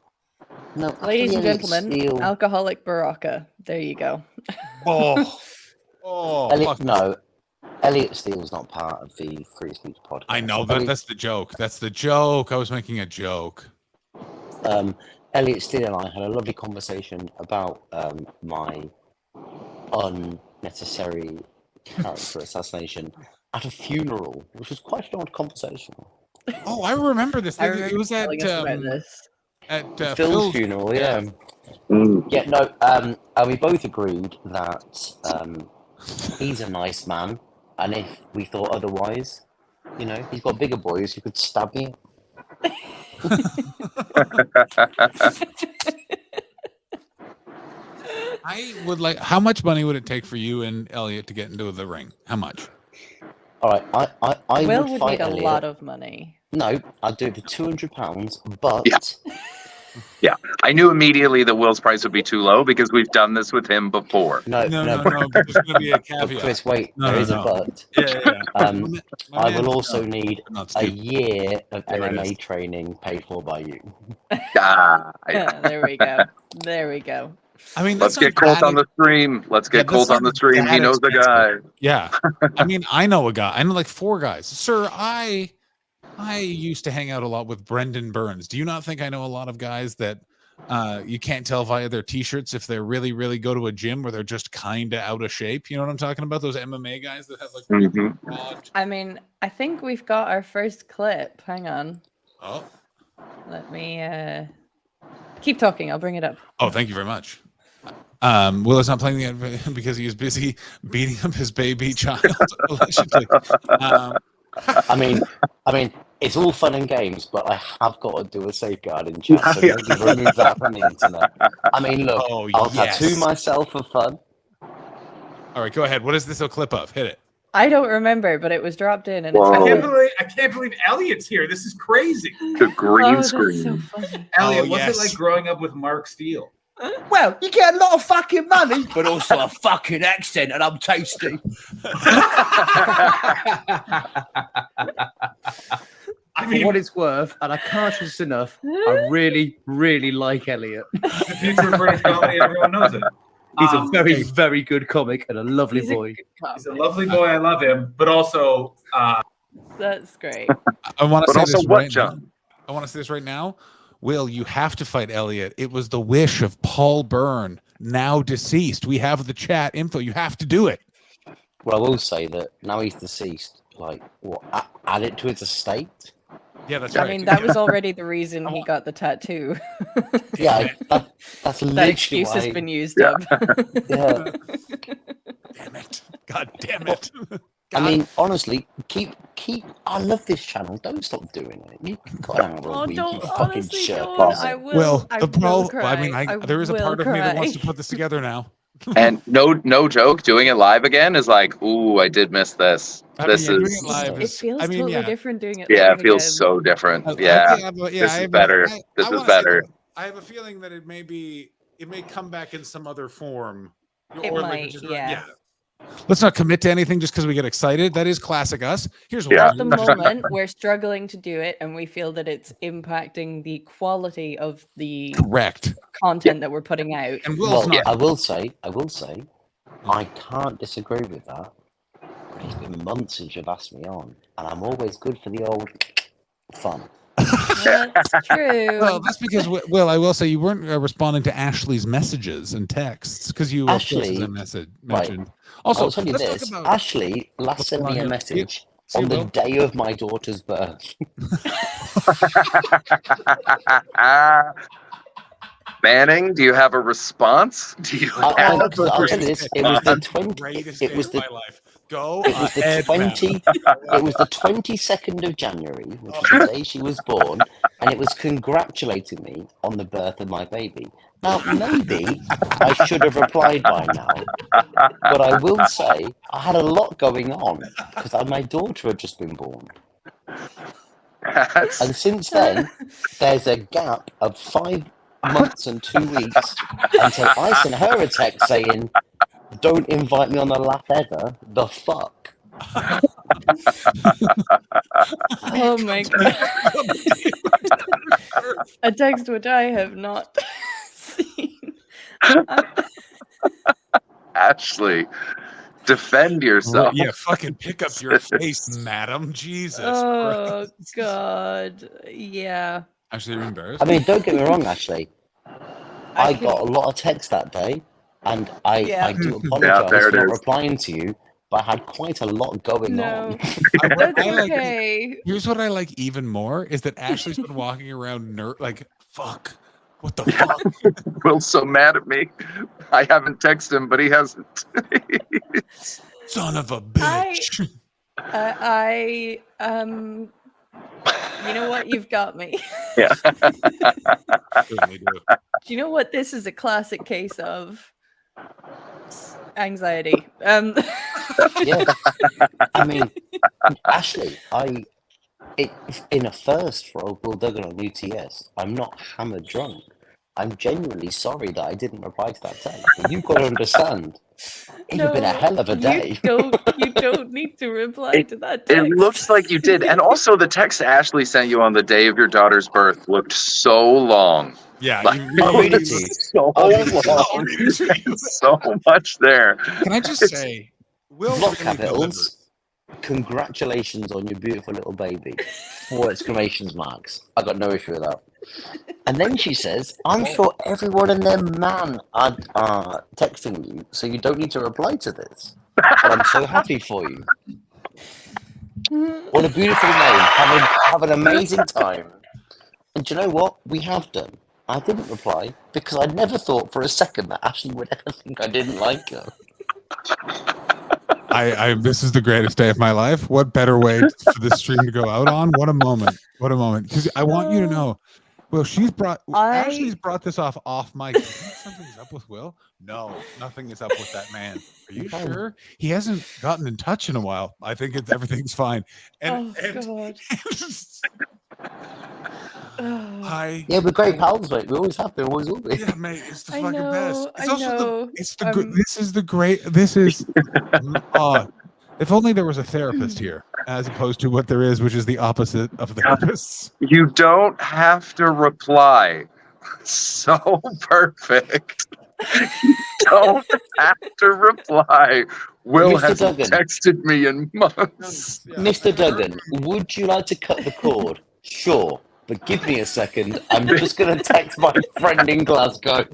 S14: No,
S3: Ladies and
S14: Elliot
S3: gentlemen,
S14: Steele-
S3: alcoholic Baraka. There you go.
S14: Elliot Steele's not part of the Free Speech Podcast.
S15: I know that's the joke. That's the joke. I was making a joke.
S14: Elliot Steele and I had a lovely conversation about my unnecessary character assassination at a funeral, which was quite an odd conversation.
S15: Oh, I remember this.
S3: I
S15: It
S3: remember
S15: was at
S3: telling us about this.
S14: Phil's funeral, yeah. Yeah, no, and we both agreed that he's a nice man, and if we thought otherwise, you know, he's got bigger boys who could stab me.
S15: I would like. How much money would it take for you and Elliot to get into the ring? How much?
S14: All right, I
S3: Will
S14: would
S3: would
S14: fight
S3: need a
S14: Elliot.
S3: lot of money.
S14: No, I'd do it for £200, but
S12: Yeah, I knew immediately that Will's price would be too low because we've done this with him before.
S14: no,
S15: but there's going to be a
S14: But
S15: caveat.
S14: Chris, wait,
S15: No,
S14: there
S15: no,
S14: is
S15: no.
S14: a but.
S15: Yeah.
S14: I will also need
S15: not
S14: a
S15: stupid.
S14: year of
S15: There it
S14: MMA training paid for by you.
S3: There we go. There we go.
S15: I mean,
S12: Let's
S15: that's
S12: get
S15: not
S12: Colt
S15: bad.
S12: on the stream. Let's get
S15: that's
S12: Colt on
S15: not
S12: the stream. He
S15: that
S12: knows the guy.
S15: Yeah. I mean, I know a guy. I know like 4 guys. Sir, I used to hang out a lot with Brendan Burns. Do you not think I know a lot of guys that you can't tell via their t-shirts if they're really, really go to a gym or they're just kind of out of shape? You know what I'm talking about? Those MMA guys that have like really broad...
S3: I mean, I think we've got our first clip. Hang on.
S15: Oh.
S3: Let me keep talking. I'll bring it up.
S15: Oh, thank you very much. Will is not playing the because he was busy beating up his baby child, allegedly.
S14: I mean, it's all fun and games, but I have got to do a safeguarding check, so maybe remove that from the internet. I mean, look, I'll tattoo myself for fun.
S15: All right, go ahead. What is this a clip of? Hit it.
S3: I don't remember, but it was dropped in, and
S15: Whoa.
S3: it's
S16: I can't believe Elliot's here. This is crazy.
S12: The green
S3: that's
S12: screen.
S3: so funny.
S16: Elliot,
S15: Oh,
S16: what's
S15: yes.
S16: it like growing up with Mark Steele?
S6: Well, you get a lot of fucking money, but also a fucking accent, and I'm tasty. For what it's worth, and I can't stress enough, I really, really like Elliot.
S16: The future of British comedy, everyone knows it.
S6: He's a very, very good comic and a lovely
S3: He's a
S6: boy.
S16: He's a lovely boy. I love him, but also,
S3: That's great.
S15: I want to
S12: But
S15: say
S12: also
S15: this
S12: what,
S15: right now.
S12: John?
S15: I want to say this right now. Will, you have to fight Elliot. It was the wish of Paul Byrne, now deceased. We have the chat info. You have to do it.
S14: Well, I will say that now he's deceased. Like, what? Add it to his estate?
S15: Yeah, that's
S3: I
S15: right.
S3: mean, that was already the reason he got the tattoo.
S14: Yeah, that's literally
S3: That excuse
S14: why.
S3: has been used up.
S14: Yeah.
S15: Damn it. God damn it.
S14: I mean, honestly, keep. I love this channel. Don't stop doing it. You can cut out a
S3: Oh,
S14: week,
S3: don't,
S14: you fucking
S3: honestly,
S14: shit.
S3: don't. I will.
S15: Well,
S3: I
S15: the pro.
S3: will
S15: I mean,
S3: cry.
S15: there is a
S3: will
S15: part of me that wants to
S3: cry.
S15: put this together now.
S12: And no joke, doing it live again is like, ooh, I did miss this.
S15: I mean,
S12: This
S15: yeah, doing
S12: is
S15: it live
S3: It
S15: is.
S3: feels
S15: I mean,
S3: totally
S15: yeah.
S3: different doing it.
S12: Yeah,
S3: live
S12: it feels
S3: again.
S12: so different.
S15: I
S12: Yeah,
S15: have a-
S12: this
S15: I
S12: is
S15: have a-
S12: better.
S15: I
S12: This is
S15: wanna say
S12: better.
S15: that I have a feeling that it may come back in some other form.
S3: It
S15: Or
S3: might,
S15: just-
S3: yeah.
S15: Let's not commit to anything just because we get excited. That is classic us. Here's what
S12: Yeah.
S3: At the moment, we're struggling to do it, and we feel that it's impacting the quality of the
S15: correct
S3: content that we're putting out.
S15: And
S14: Well,
S15: Will's not.
S14: I will say, I can't disagree with that. But it's been months since you've asked me on, and I'm always good for the old fun.
S3: That's true.
S15: Well, that's because Will, I will say you weren't responding to Ashley's messages and texts because you, of course, as I
S14: Ashley,
S15: mentioned.
S14: right.
S15: Also,
S14: I'll tell you
S15: let's talk
S14: this:
S15: about
S14: Ashley last
S15: what's
S14: sent
S15: going
S14: me
S15: on
S14: a
S15: here.
S14: message
S15: See,
S14: on the
S15: Will?
S14: day of my daughter's birth.
S12: Manning, do you have a response? Do you have
S14: I'll tell you this: it was the 20.
S15: Greatest
S14: It
S15: day
S14: was
S15: of
S14: the.
S15: my life. Go
S14: It was the
S15: ahead,
S14: 20. It was the 22nd of January, which was the day she was born, and it was congratulating me on the birth of my baby. Now, maybe I should have replied by now, but I will say I had a lot going on because my daughter had just been born. And since then, there's a gap of 5 months and 2 weeks until I sent her a text saying, "Don't invite me on the lap ever. The fuck."
S3: Oh my god. A text which I have not seen.
S12: Ashley, defend yourself.
S15: Yeah, fucking pick up your face, madam. Jesus.
S3: Oh
S15: Christ.
S3: god. Yeah.
S15: Actually, you're embarrassed.
S14: I mean, don't get me wrong, Ashley.
S3: I
S14: I
S3: can-
S14: got a lot of texts that day, and I do
S12: Yeah,
S14: apologize
S12: there
S14: for
S12: it
S14: not
S12: is.
S14: replying to you. but I had quite a lot going
S3: No,
S14: on.
S3: that's
S15: I like-
S3: okay.
S15: Here's what I like even more is that Ashley's been walking around like, fuck, what the fuck?
S12: Will's so mad at me. I haven't texted him, but he hasn't.
S15: Son of a bitch.
S3: You know what? You've got me.
S12: Yeah.
S15: Certainly do.
S3: Do you know what this is a classic case of? Anxiety.
S14: Yeah, I mean, Ashley, in a first for old Will Duggan on UTS, I'm not hammered drunk. I'm genuinely sorry that I didn't reply to that text. But you've got to understand, it had been a hell of a day.
S3: You don't need to reply to that text.
S12: It looks like you did. And also the text Ashley sent you on the day of your daughter's birth looked so long.
S15: Yeah,
S12: Like,
S14: I'll read it to you.
S12: so long. So much there.
S15: Can I just say, Will
S14: Block
S15: really
S14: capitals. Congratulations on your beautiful little baby. 4 exclamation marks. I got no issue with that. And then she says, I'm sure everyone and their man are texting you, so you don't need to reply to this. But I'm so happy for you. What a beautiful name. Have an amazing time. And do you know what? We have done. I didn't reply because I never thought for a second that Ashley would ever think I didn't like her.
S15: This is the greatest day of my life. What better way for this stream to go out on? What a moment. What a moment. Because I want you to know, Will, Ashley's brought this off mic. You think something's up with Will? No, nothing is up with that man. Are you sure? He hasn't gotten in touch in a while. I think everything's fine.
S3: God.
S14: Yeah, we're great pals, mate. We always have been, always will be.
S15: Yeah, mate, it's the
S3: I
S15: fucking
S3: know,
S15: best. It's
S3: I
S15: also
S3: know.
S15: this is if only there was a therapist here, as opposed to what there is, which is the opposite of therapists.
S12: You don't have to reply. So perfect. You don't have to reply. Will
S14: Mr.
S12: hasn't
S14: Duggan.
S12: texted me in months.
S14: Mr. Duggan, would you like to cut the cord? Sure, but give me a second. I'm just going to text my friend in Glasgow.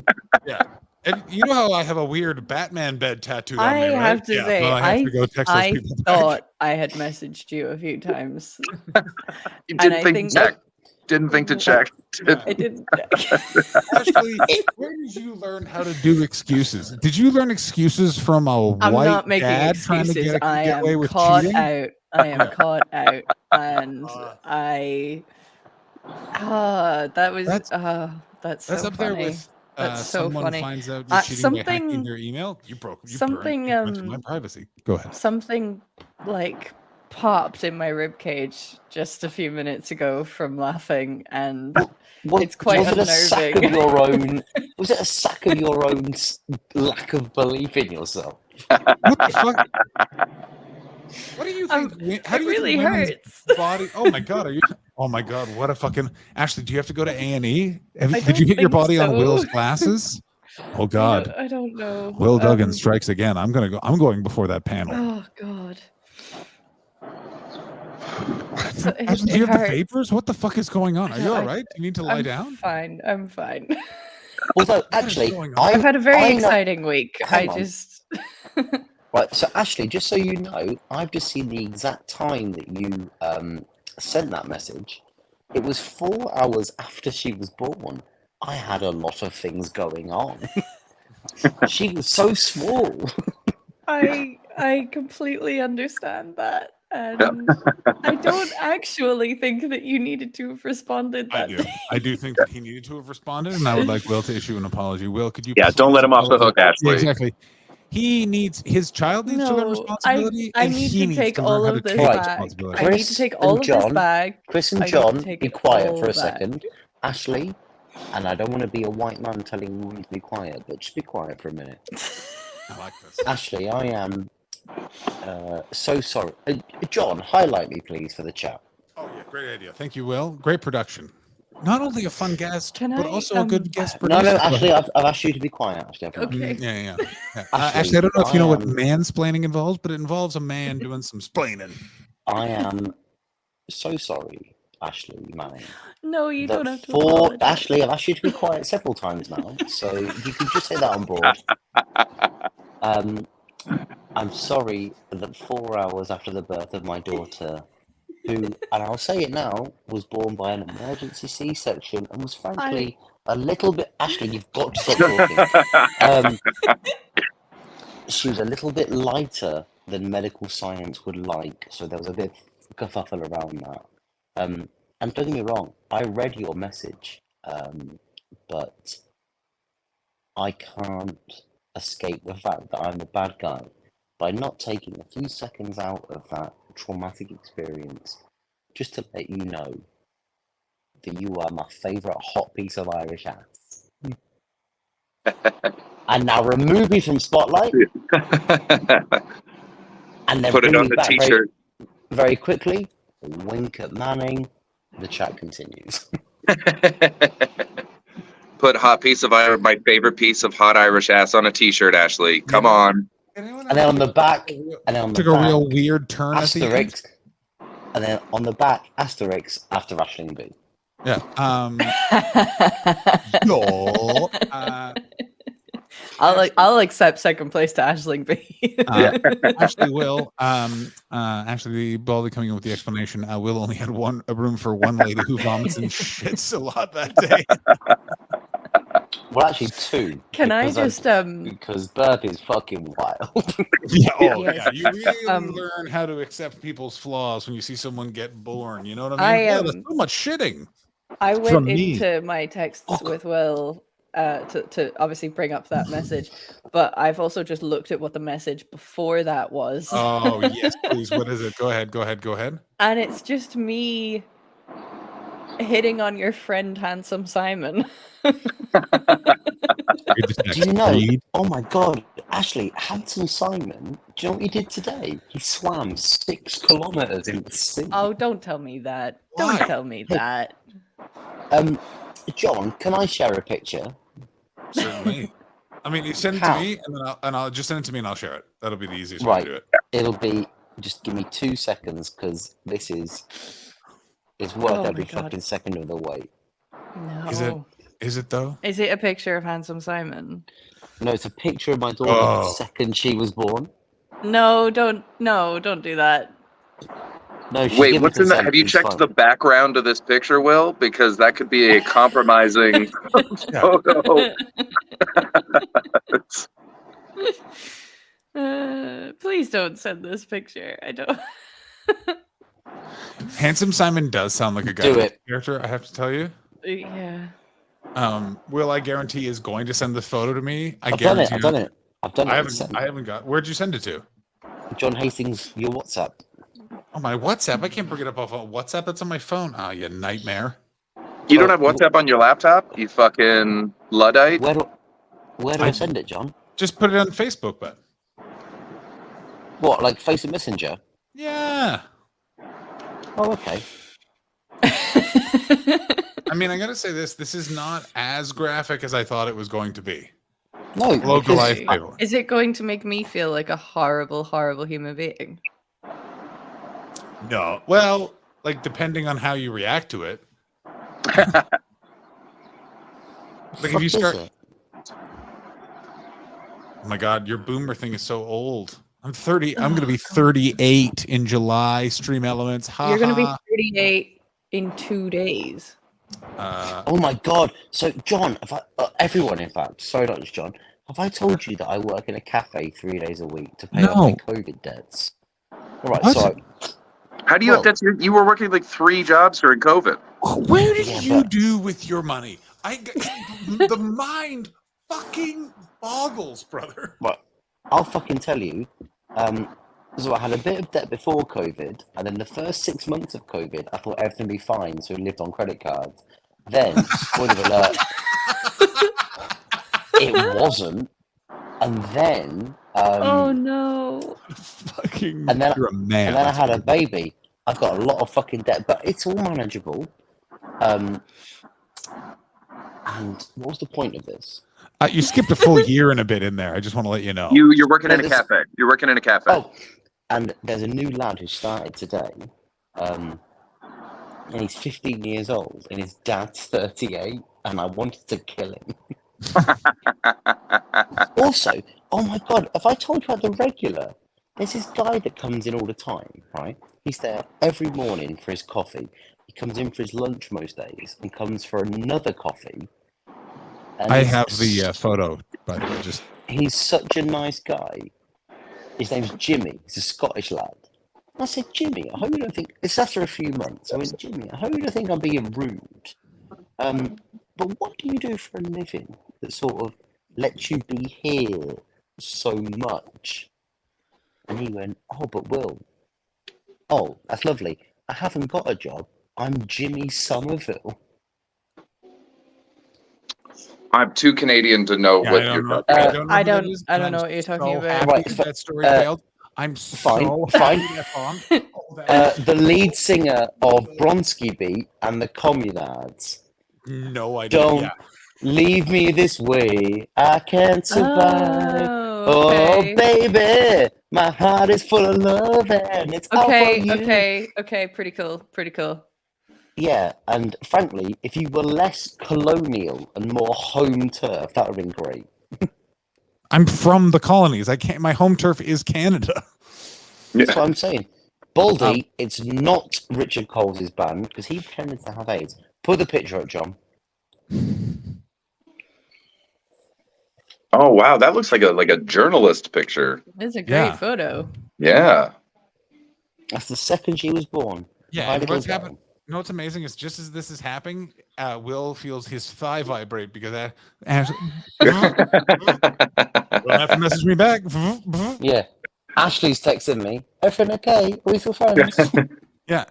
S15: Yeah. And you know how I have a weird Batman bed tattooed on
S3: I
S15: me, right?
S3: have to say,
S15: well, I have to go text those
S3: I
S15: people back.
S3: thought I had messaged you a few times.
S12: You
S3: And
S12: didn't
S3: I
S12: think to check. Didn't think to check.
S3: I didn't.
S15: Ashley, where did you learn how to do excuses? Did you learn excuses from a
S3: I'm
S15: white
S3: not making
S15: dad trying to
S3: excuses.
S15: get away
S3: am
S15: with
S3: caught
S15: cheating?
S3: out. I am caught out, and that's
S15: That's
S3: so
S15: up there
S3: funny.
S15: with
S3: That's so
S15: someone
S3: funny.
S15: finds out you're cheating by hacking
S3: Something.
S15: their email. You
S3: Something.
S15: went to my privacy. Go ahead.
S3: Something like popped in my ribcage just a few minutes ago from laughing, and it's quite
S14: was it a sack of
S3: unnerving.
S14: your own? Was it a sack of your own lack of belief in yourself?
S15: What the fuck? What do you think? How
S3: it
S15: do you
S3: really
S15: think women's
S3: hurts.
S15: body? Oh my god! Are you? Oh my god! What a fucking Ashley! Do you have to go to A&E?
S3: I
S15: Did you
S3: don't
S15: hit your
S3: think
S15: body on
S3: so.
S15: Will's glasses? Oh god!
S3: I don't know.
S15: Will Duggan strikes again. I'm going before that panel.
S3: Oh god.
S15: Ashley, do you have the vapors? What the fuck is going on? Are you
S3: I-
S15: all right? Do you need to lie
S3: I'm
S15: down?
S3: Fine. I'm fine.
S14: Although, actually,
S3: I've had a very
S14: I know-
S3: exciting week.
S14: Hang
S3: I
S14: on.
S3: just.
S14: Right, so Ashley, just so you know, I've just seen the exact time that you sent that message. It was 4 hours after she was born. I had a lot of things going on. She was so small.
S3: I completely understand that, and I don't actually think that you needed to have responded
S15: I
S3: that
S15: do.
S3: day.
S15: I do think that he needed to have responded, and I would like Will to issue an apology. Will, could you?
S12: Yeah, don't let him off the
S15: please
S12: hook,
S15: apologize?
S12: Ashley.
S15: Exactly. His child needs to learn
S3: No,
S15: responsibility,
S3: I
S15: and
S3: need
S15: he
S3: to
S15: needs
S3: take
S15: to learn
S3: all
S15: how
S3: of
S15: to
S3: this
S15: take
S3: back.
S15: responsibility.
S3: I need to take all of this back.
S14: Chris
S3: I
S14: and
S3: need to
S14: John,
S3: take
S14: be
S3: it
S14: quiet
S3: all
S14: for a
S3: back.
S14: second. Ashley, and I don't want to be a white man telling women to be quiet, but just be quiet for a minute.
S15: I like this.
S14: Ashley, I am so sorry. John, highlight me, please, for the chat.
S15: Oh yeah, great idea. Thank you, Will. Great production. Not only a fun guest, but also a good guest
S14: No,
S15: producer.
S14: no, Ashley, I've asked you to be quiet. Ashley,
S3: Okay.
S15: Yeah.
S14: Ashley,
S15: Ashley, I don't know if you know what
S14: I am-
S15: mansplaining involves, but it involves a man doing some splaining.
S14: I am so sorry, Ashley, man.
S3: No, you don't have to.
S14: For
S3: apologize.
S14: Ashley, I've asked you to be quiet several times now, so you can just take that on board. I'm sorry that 4 hours after the birth of my daughter, who, and I'll say it now, was born by an emergency C-section and was frankly a little bit. Ashley, you've got to stop talking. She was a little bit lighter than medical science would like, so there was a bit of kerfuffle around that. And don't get me wrong, I read your message, but I can't escape the fact that I'm the bad guy by not taking a few seconds out of that traumatic experience just to let you know that you are my favourite hot piece of Irish ass. And now remove me from spotlight and then
S12: Put it
S14: bring
S12: on
S14: me
S12: the
S14: back
S12: t-shirt.
S14: very quickly. Wink at Manning. The chat continues.
S12: Put hot piece of my favorite piece of hot Irish ass on a t-shirt, Ashley. Come on.
S14: And then on the back, and then on the
S15: Took a
S14: back,
S15: real weird turn at the end.
S14: asterisk, and then on the back, asterisk after Aisling B.
S15: Yeah. No.
S3: I'll accept second place to Aisling B.
S15: Ashley will. Ashley Baldy coming in with the explanation. Will only had a room for one lady who vomits and shits a lot that day.
S14: Well, actually, two.
S3: Can I
S14: because
S3: just
S14: because birth is fucking wild.
S15: Yeah,
S3: Yes.
S15: you really learn how to accept people's flaws when you see someone get born. You know what I mean?
S3: I,
S15: There's so much shitting.
S3: I went
S15: From me.
S3: into my texts with Will to obviously bring up that message, but I've also just looked at what the message before that was.
S15: Oh yes, please. What is it? Go ahead.
S3: And it's just me hitting on your friend Handsome Simon.
S14: Do you know? Oh my god, Ashley, Handsome Simon. Do you know what he did today? He swam 6 kilometers in the sea.
S3: Oh, don't tell me that. Don't tell me that.
S14: John, can I share a picture?
S15: Certainly. I mean, you send it to me, and I'll just send it to me, and I'll share it. That'll be the easiest way
S14: Right.
S15: to do it.
S14: It'll be. Just give me 2 seconds, because this is. It's worth
S3: Oh my
S14: every
S3: God.
S14: fucking second of the wait.
S3: No.
S15: Is it though?
S3: Is it a picture of Handsome Simon?
S14: No, it's a picture of my daughter
S15: Oh.
S14: the second she was born.
S3: No, don't do that.
S14: No, she
S12: Wait,
S14: gave
S12: what's
S14: me
S12: in the?
S14: consent,
S12: Have you
S14: it's
S12: checked
S14: fine.
S12: the background of this picture, Will? Because that could be a compromising photo.
S3: Please don't send this picture. I don't.
S15: Handsome Simon does sound like a guy
S14: Do
S15: with
S14: it.
S15: character. I have to tell you.
S3: Yeah.
S15: Will I guarantee is going to send the photo to me?
S14: I've done it. I've done it.
S15: I haven't got. Where'd you send it to?
S14: John Hastings, your WhatsApp.
S15: Oh, my WhatsApp. I can't bring it up off of WhatsApp. That's on my phone. Oh, you nightmare.
S12: You don't have WhatsApp on your laptop? You fucking Luddite?
S14: Where do I send it, John?
S15: Just put it on Facebook, but.
S14: What, like Facebook Messenger?
S15: Yeah.
S14: Oh, okay.
S15: I mean, I gotta say this is not as graphic as I thought it was going to be.
S14: No.
S15: Localized table.
S3: Is it going to make me feel like a horrible, horrible human being?
S15: No. Well, like depending on how you react to it. Like if you start. Oh my god, your boomer thing is so old. I'm 30. I'm gonna be 38 in July. Stream Elements. Ha,
S3: You're going to be
S15: ha.
S3: 38 in 2 days.
S14: Oh my god. So, John, have everyone, in fact, sorry, not just John, have I told you that I work in a cafe 3 days a week to pay off my COVID debts? All right,
S15: What?
S14: so.
S12: How do you have debts? You were working like 3 jobs during COVID.
S15: Where did you do with your money? The mind fucking boggles, brother.
S14: Right, I'll fucking tell you. So I had a bit of debt before COVID, and then the first 6 months of COVID, I thought everything would be fine, so we lived on credit cards. Then, spoiler alert, it wasn't. And then,
S3: Oh no.
S15: Fucking.
S14: and then,
S15: You're a man.
S14: and then I had a baby. I've got a lot of fucking debt, but it's all manageable. And what was the point of this?
S15: You skipped a full year and a bit in there. I just want to let you know.
S12: You're working in a
S14: There's-
S12: cafe. You're working in a cafe.
S14: Oh, and there's a new lad who started today, and he's 15 years old, and his dad's 38, and I wanted to kill him. Also, oh my god, have I told you about the regular There's this guy that comes in all the time, right? He's there every morning for his coffee. He comes in for his lunch most days and comes for another coffee. And
S15: I
S14: he's
S15: have the photo, by the way. Just
S14: he's such a nice guy. His name's Jimmy. He's a Scottish lad. I said, Jimmy, I hope you don't think it's after a few months. I went, Jimmy, I hope you don't think I'm being rude. But what do you do for a living that sort of lets you be here so much? And he went, oh, but Will, oh, that's lovely. I haven't got a job. I'm Jimmy Somerville.
S12: I'm too Canadian to know what you're talking about.
S3: I don't know what you're talking about.
S14: Right,
S15: that story failed. I'm
S14: fine,
S15: so
S14: fine.
S15: happy that's on.
S14: The lead singer of Bronski Beat and the Communards.
S15: No idea.
S14: Don't
S15: Yeah.
S14: leave me this way. I can't survive.
S3: Oh,
S14: Oh, baby, my heart is full of love and it's all for you.
S3: Okay. Pretty cool.
S14: Yeah, and frankly, if you were less colonial and more home turf, that would have been great.
S15: I'm from the colonies. I can't. My home turf is Canada.
S14: That's what I'm saying. Baldy, it's not Richard Coles' band because he pretended to have AIDS. Put the picture up, John.
S12: Oh wow, that looks like a journalist picture.
S3: It's a great photo.
S12: Yeah.
S14: That's the second she was born.
S15: Yeah,
S14: Hide
S15: and
S14: it
S15: what's
S14: goes down.
S15: happened? You know what's amazing is just as this is happening, Will feels his thigh vibrate because Will have to message me back.
S14: Yeah. Ashley's texting me. Everything okay? We still friends?
S15: Yeah.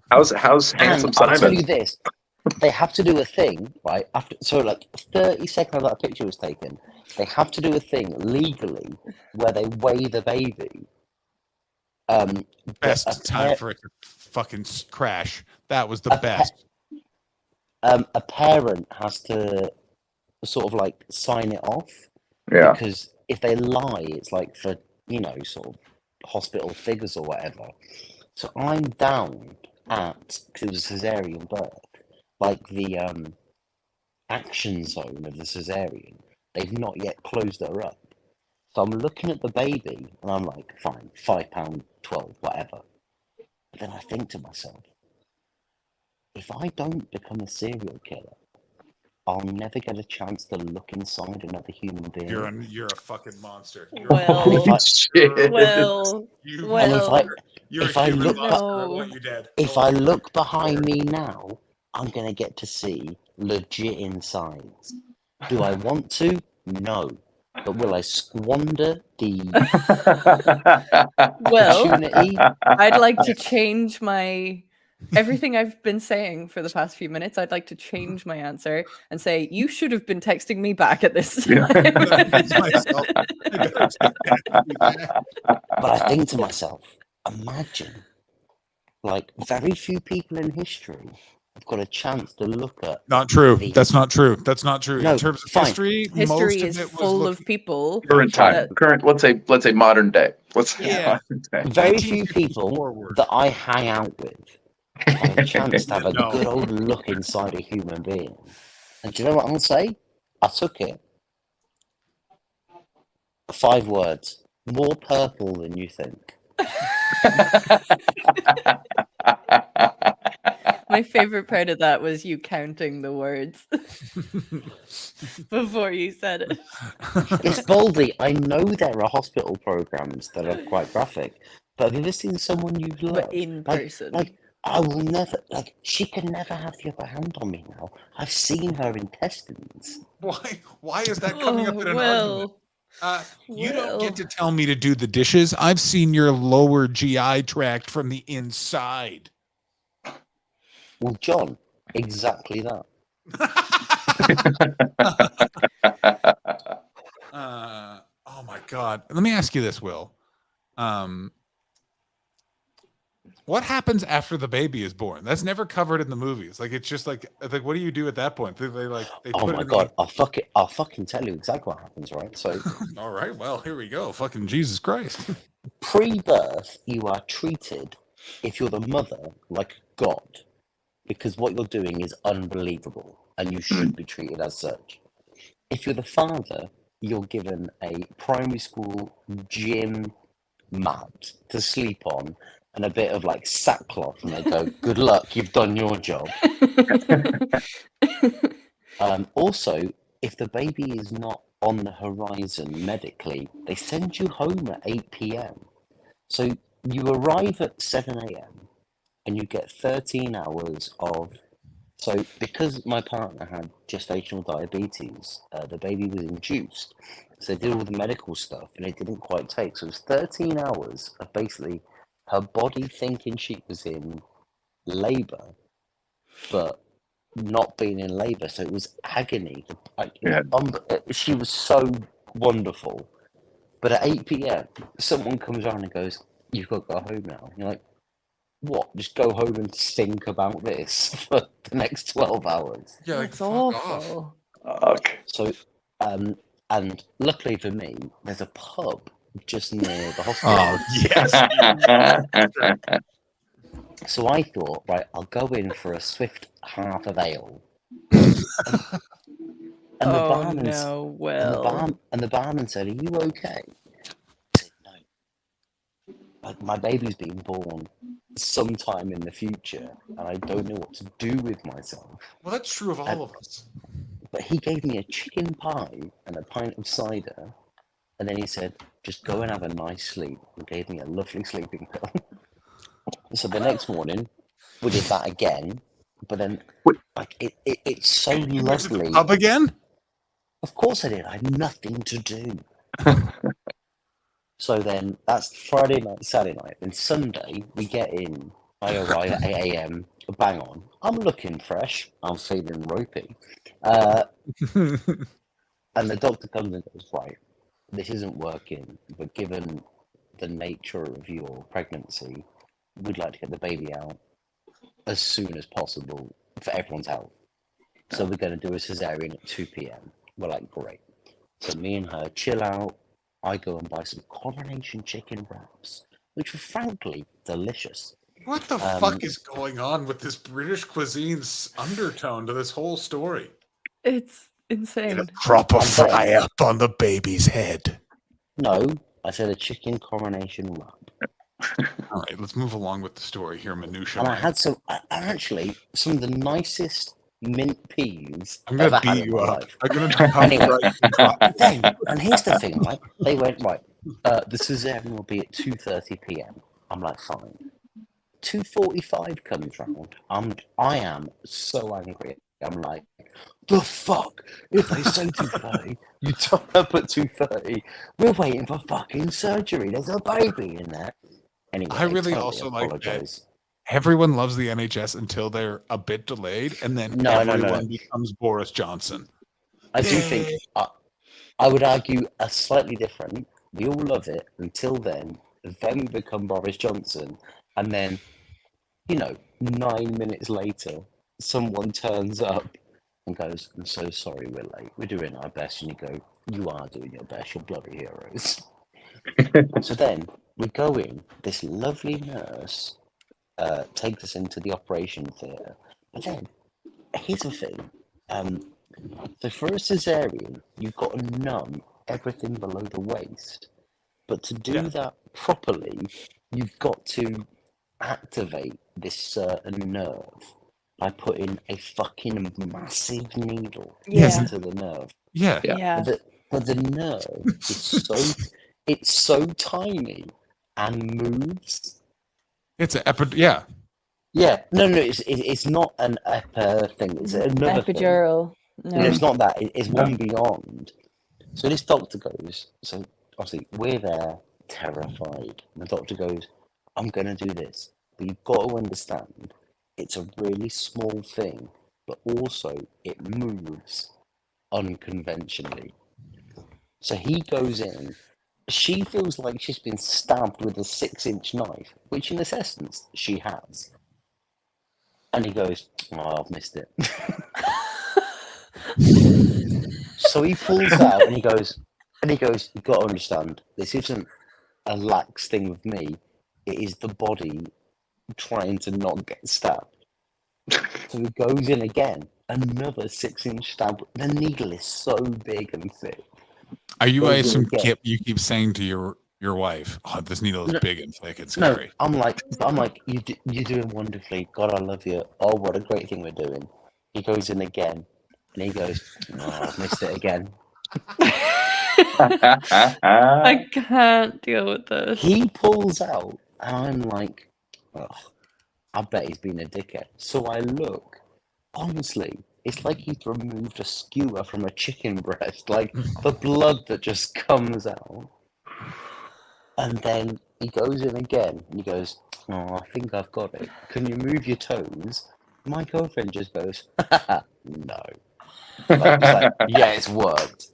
S12: How's
S14: And
S12: handsome
S14: I'll tell you
S12: Simon?
S14: this. They have to do a thing, right? After like 30 seconds that picture was taken, they have to do a thing legally where they weigh the baby.
S15: Best time for it to fucking crash. That was the best.
S14: A parent has to sort of like sign it off.
S12: Yeah.
S14: Because if they lie, it's like for, sort of hospital figures or whatever. So I'm down at, because it was a cesarean birth, like the action zone of the cesarean. They've not yet closed her up. So I'm looking at the baby and I'm like, fine, £5, 12, whatever. But then I think to myself, if I don't become a serial killer, I'll never get a chance to look inside another human being.
S15: You're a fucking monster.
S3: Well,
S15: You're
S14: if
S15: a
S14: I
S15: human
S14: look,
S15: monster. I want you dead.
S14: if I look behind me now, I'm gonna get to see legit insides. Do I want to? No. But will I squander the opportunity?
S3: I'd like to change my everything I've been saying for the past few minutes. I'd like to change my answer and say you should have been texting me back at this time.
S14: But I think to myself, imagine, like, very few people in history have got a chance to look at.
S15: Not true. That's not true. That's not true.
S14: No,
S15: In terms of
S14: fine.
S15: history,
S3: History
S15: most
S3: is
S15: of it was
S3: full of people.
S12: Current time. Current. Let's say modern day. Let's say
S3: Yeah.
S12: modern day.
S14: Very few people that I hang out with have a chance to have a
S15: No.
S14: good old look inside a human being. And do you know what I'm going to say? I took it. 5 words. More purple than you think.
S3: My favorite part of that was you counting the words before you said it.
S14: It's Baldy. I know there are hospital programs that are quite graphic, but have you ever seen someone you've loved?
S3: But in person.
S14: Like, I will never, like, she can never have the upper hand on me now. I've seen her intestines.
S15: Why is that coming up in an
S3: Well,
S15: argument? You don't get to tell me to do the dishes. I've seen your lower GI tract from the inside.
S14: Well, John, exactly that.
S15: Oh my God. Let me ask you this, Will. What happens after the baby is born? That's never covered in the movies. Like, it's just like what do you do at that point? They
S14: Oh
S15: put
S14: my
S15: it in
S14: God, I'll fucking tell you exactly what happens, right? So,
S15: All right, well, here we go. Fucking Jesus Christ.
S14: pre-birth, you are treated, if you're the mother, like God, because what you're doing is unbelievable, and you should be treated as such. If you're the father, you're given a primary school gym mat to sleep on and a bit of like sackcloth, and they go, "Good luck, you've done your job." Also, if the baby is not on the horizon medically, they send you home at 8 p.m. So you arrive at 7 a.m. and you get 13 hours of. So because my partner had gestational diabetes, the baby was induced. So they did all the medical stuff and it didn't quite take. So it was 13 hours of basically her body thinking she was in labor, but not being in labor. So it was agony. She was so wonderful. But at 8 p.m., someone comes around and goes, "You've got to go home now." And you're like, "What? Just go home and think about this for the next 12 hours?"
S15: Yeah, like,
S3: That's
S15: fuck
S3: awful.
S15: off.
S14: So, and luckily for me, there's a pub just near the hospital.
S15: Oh, yes.
S14: So I thought, right, I'll go in for a swift half of ale. And the
S3: Oh
S14: barman,
S3: no, Will.
S14: and the barman said, "Are you okay?" I said, "No. Like, my baby's being born sometime in the future, and I don't know what to do with myself."
S15: Well, that's true of all of us.
S14: But he gave me a chicken pie and a pint of cider, and then he said, "Just go and have a nice sleep," and gave me a lovely sleeping pill. So the next morning, we did that again, but then like it's so
S15: You went to the
S14: lovely.
S15: pub again?
S14: Of course I did. I had nothing to do. So then that's Friday night, Saturday night. Then Sunday, we get in. I arrive at 8 a.m. Bang on. I'm looking fresh. I'm feeling ropey. And the doctor comes and goes, "Right, this isn't working, but given the nature of your pregnancy, we'd like to get the baby out as soon as possible for everyone's health. So we're going to do a cesarean at 2 p.m. We're like, great. So me and her chill out. I go and buy some coronation chicken wraps, which were frankly delicious.
S15: What the fuck is going on with this British cuisine's undertone to this whole story?
S3: It's insane.
S7: Drop a fry up on the baby's head.
S14: No, I said a chicken coronation wrap.
S15: All right, let's move along with the story here, minutia.
S14: And I had actually some of the nicest mint peas
S15: I'm gonna
S14: ever had
S15: beat
S14: in
S15: you
S14: my
S15: up.
S14: life.
S15: I'm gonna jump
S14: Anyway,
S15: right in front.
S14: and here's the thing, right? They went, right, the cesarean will be at 2:30 p.m. I'm like, fine. 2:45 comes round. I am so angry. I'm like, the fuck? If they say 2:30, you turn up at 2:30. We're waiting for fucking surgery. There's a baby in there. Anyway,
S15: I really
S14: totally
S15: also like that
S14: apologize.
S15: everyone loves the NHS until they're a bit delayed, and then
S14: No.
S15: everyone becomes Boris Johnson.
S14: I do think I would argue a slightly different. We all love it until then we become Boris Johnson, and then 9 minutes later, someone turns up and goes, "I'm so sorry, we're late. We're doing our best," and you go, "You are doing your best. You're bloody heroes." So then we go in. This lovely nurse takes us into the operation theatre. But then here's the thing. So for a cesarean, you've got to numb everything below the waist. But to do that properly, you've got to activate this certain nerve by putting a fucking massive needle into the nerve.
S15: Yeah.
S14: But the nerve is it's so tiny and moves.
S15: It's an
S14: Yeah, no, it's not an thing. It's another thing.
S3: Epidural.
S14: No, it's not that. It's one beyond. So this doctor goes. So obviously we're there, terrified. And the doctor goes, "I'm gonna do this, but you've got to understand, it's a really small thing, but also it moves unconventionally." So he goes in. She feels like she's been stabbed with a 6-inch knife, which in essence she has. And he goes, "Oh, I've missed it." So he pulls out and he goes, "You've got to understand, this isn't a lax thing with me. It is the body trying to not get stabbed." So he goes in again, another 6-inch stab. The needle is so big and thick.
S15: Are you?
S14: Goes
S15: I
S14: in
S15: assume
S14: again.
S15: you keep saying to your your wife. Oh, this needle is
S14: No.
S15: big and thick and
S14: No,
S15: scary.
S14: I'm like, you're doing wonderfully. God, I love you. Oh, what a great thing we're doing. He goes in again, and he goes, oh, I've missed it again.
S3: I can't deal with this.
S14: He pulls out, and I'm like, oh, I bet he's been a dickhead. So I look. Honestly, it's like he's removed a skewer from a chicken breast, like the blood that just comes out. And then he goes in again, and he goes, oh, I think I've got it. Can you move your toes? My girlfriend just goes, no. Like, it's like, yeah, it's worked.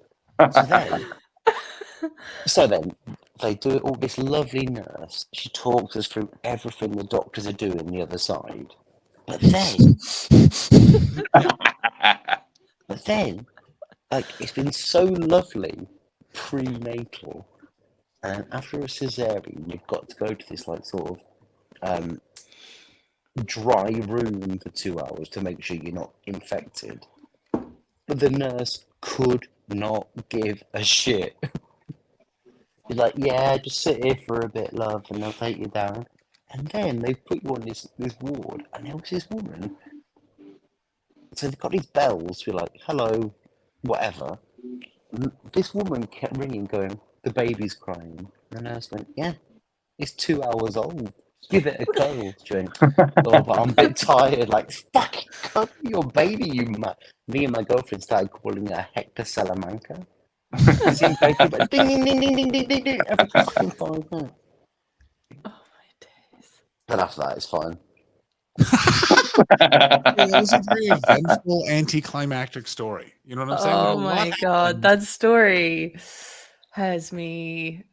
S14: So then they do it all. This lovely nurse, she talks us through everything the doctors are doing the other side. But then, like, it's been so lovely prenatal, and after a cesarean, you've got to go to this like sort of dry room for 2 hours to make sure you're not infected. But the nurse could not give a shit. You're like, yeah, just sit here for a bit, love, and they'll take you down. And then they put you on this ward, and there was this woman. So they've got these bells. You're like, hello, whatever. This woman kept ringing, going, the baby's crying. And the nurse went, yeah, it's 2 hours old. Give it a go. She went, oh, but I'm a bit tired. Like, fucking cover your baby, you Me and my girlfriend started calling her Hector Salamanca. It's in bed, but ding, ding, ding, ding, ding, ding, ding, ding, every fucking 5 minutes. But after that, it's fine.
S15: It was a very eventful, anticlimactic story. You know what I'm saying?
S3: Oh
S15: Like, a
S3: my
S15: lot
S3: god, that story has me.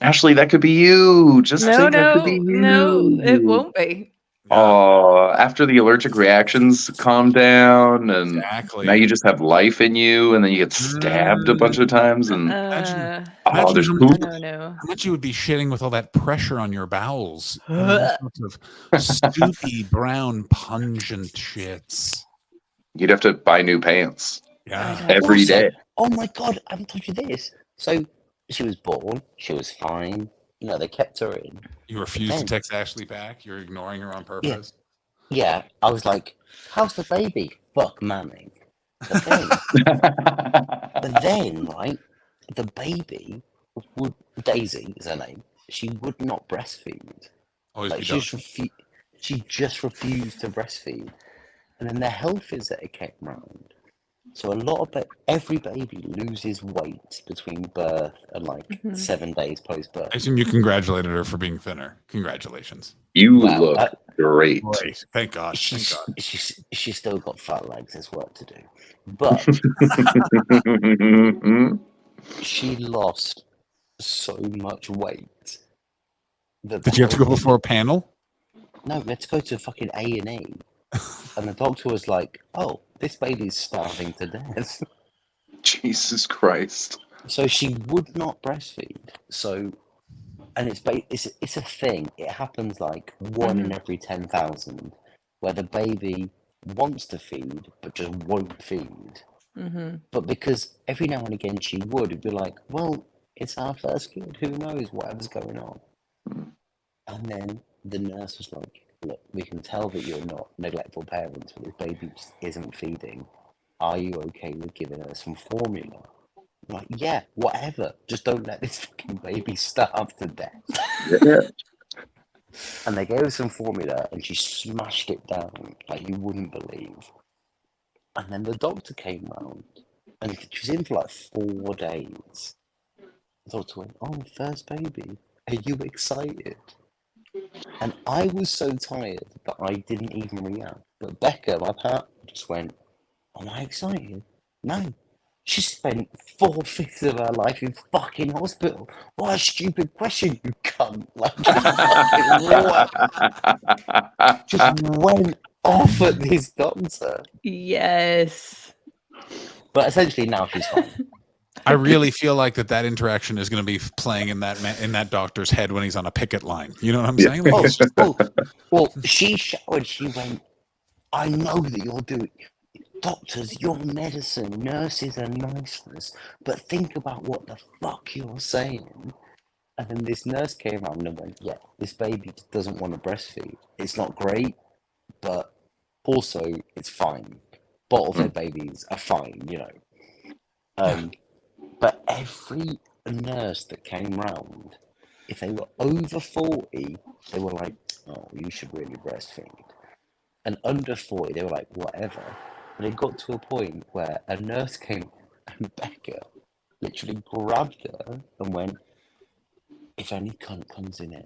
S12: Ashley, that could be you. Just
S3: No,
S12: think that could
S3: no,
S12: be you.
S3: no, it won't be.
S12: Oh, after the allergic reactions calm down, and
S15: Exactly.
S12: now you just have life in you, and then you get stabbed a bunch of times, and
S15: Imagine
S12: there's
S15: how
S12: poop.
S3: no.
S15: How much you would be shitting with all that pressure on your bowels. You know, all sorts of soupy, brown, pungent shits.
S12: You'd have to buy new pants
S15: Yeah.
S12: every
S14: Also,
S12: day.
S14: oh my god, I haven't told you this. So she was born, she was fine. You know, they kept her in.
S15: You refuse to
S14: Then-
S15: text Ashley back. You're ignoring her on purpose.
S14: Yeah, I was like, how's the baby? Fuck Manning. But then, right, the baby would, Daisy is her name, she would not breastfeed.
S15: Always
S14: Like,
S15: be
S14: she just refused to breastfeed. And then the health visitor came round. So a lot of every baby loses weight between birth and like
S3: Mhm.
S14: 7 days post birth.
S15: I assume you congratulated her for being thinner. Congratulations.
S12: You
S14: Well,
S12: look great.
S15: Great. Thank God. Thank
S14: She's,
S15: God.
S14: she's still got fat legs. There's work to do, but she lost so much weight. That
S15: Did you have to go before a panel?
S14: No, we had to go to fucking A&E, and the doctor was like, "Oh, this baby's starving to death."
S12: Jesus Christ.
S14: So she would not breastfeed. So, and it's a thing. It happens like one in every 10,000, where the baby wants to feed but just won't feed.
S3: Mm-hmm.
S14: But because every now and again she would, it'd be like, well, it's our first kid. Who knows whatever's going on? And then the nurse was like, look, we can tell that you're not neglectful parents, but this baby just isn't feeding. Are you okay with giving her some formula? I'm like, yeah, whatever. Just don't let this fucking baby starve to death.
S12: Yeah.
S14: And they gave her some formula and she smashed it down like you wouldn't believe. And then the doctor came round and she was in for like 4 days. The doctor went, oh, first baby, are you excited? And I was so tired that I didn't even react. But Becca, my partner, just went, am I excited? No. She spent 4/5 of her life in fucking hospital. What a stupid question, you cunt. Like, just went off at this doctor.
S3: Yes.
S14: But essentially now she's fine.
S15: I really feel like that interaction is going to be playing in that doctor's head when he's on a picket line. You know what I'm saying? Like,
S14: Well, she showered. She went, I know that you're doing... Doctors, your medicine, nurses are niceness, but think about what the fuck you're saying. And then this nurse came around and went, yeah, this baby doesn't want to breastfeed. It's not great, but also it's fine. Bottle-fed babies are fine, you know. But every nurse that came round, if they were over 40, they were like, oh, you should really breastfeed. And under 40, they were like, whatever. But it got to a point where a nurse came and Becca literally grabbed her and went, if any cunt comes in here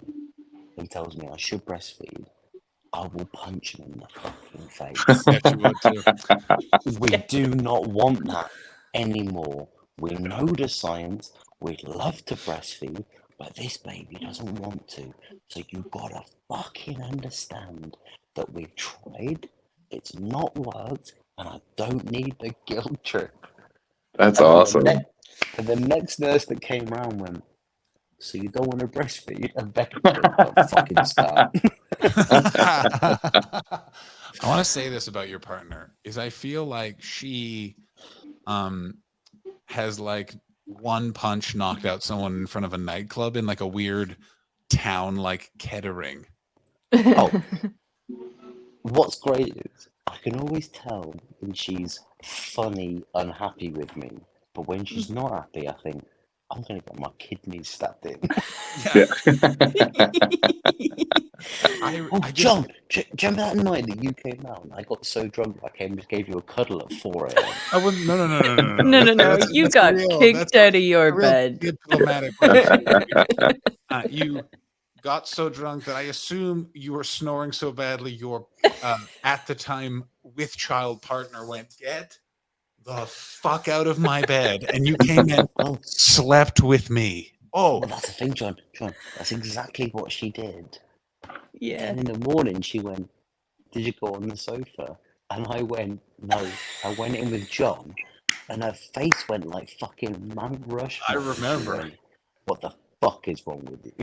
S14: and tells me I should breastfeed, I will punch him in the fucking face. We do not want that anymore. We know the science. We'd love to breastfeed, but this baby doesn't want to. So you gotta fucking understand that we've tried, it's not worked, and I don't need the guilt trip.
S12: That's
S14: And then
S12: awesome.
S14: And the next nurse that came round went, so you don't want to breastfeed? And Becca went, fucking start.
S15: I want to say this about your partner is I feel like she has like one punch knocked out someone in front of a nightclub in like a weird town like Kettering.
S14: Oh, what's great is I can always tell when she's funny, unhappy with me, but when she's not happy, I think I'm gonna get my kidneys stabbed in. John, do you remember that night that you came out? I got so drunk I came and gave you a cuddle at 4 a.m.
S15: I wouldn't. No.
S3: No. You got kicked out of your bed.
S15: Diplomatic. You got so drunk that I assume you were snoring so badly your at the time with child partner went, get the fuck out of my bed, and you came in slept with me. Oh,
S14: but that's the thing, John. That's exactly what she did.
S3: Yeah.
S14: And in the morning she went, did you go on the sofa? And I went, no. I went in with John, and her face went like fucking Mount Rushmore.
S15: I remember.
S14: Went, what the fuck is wrong with you?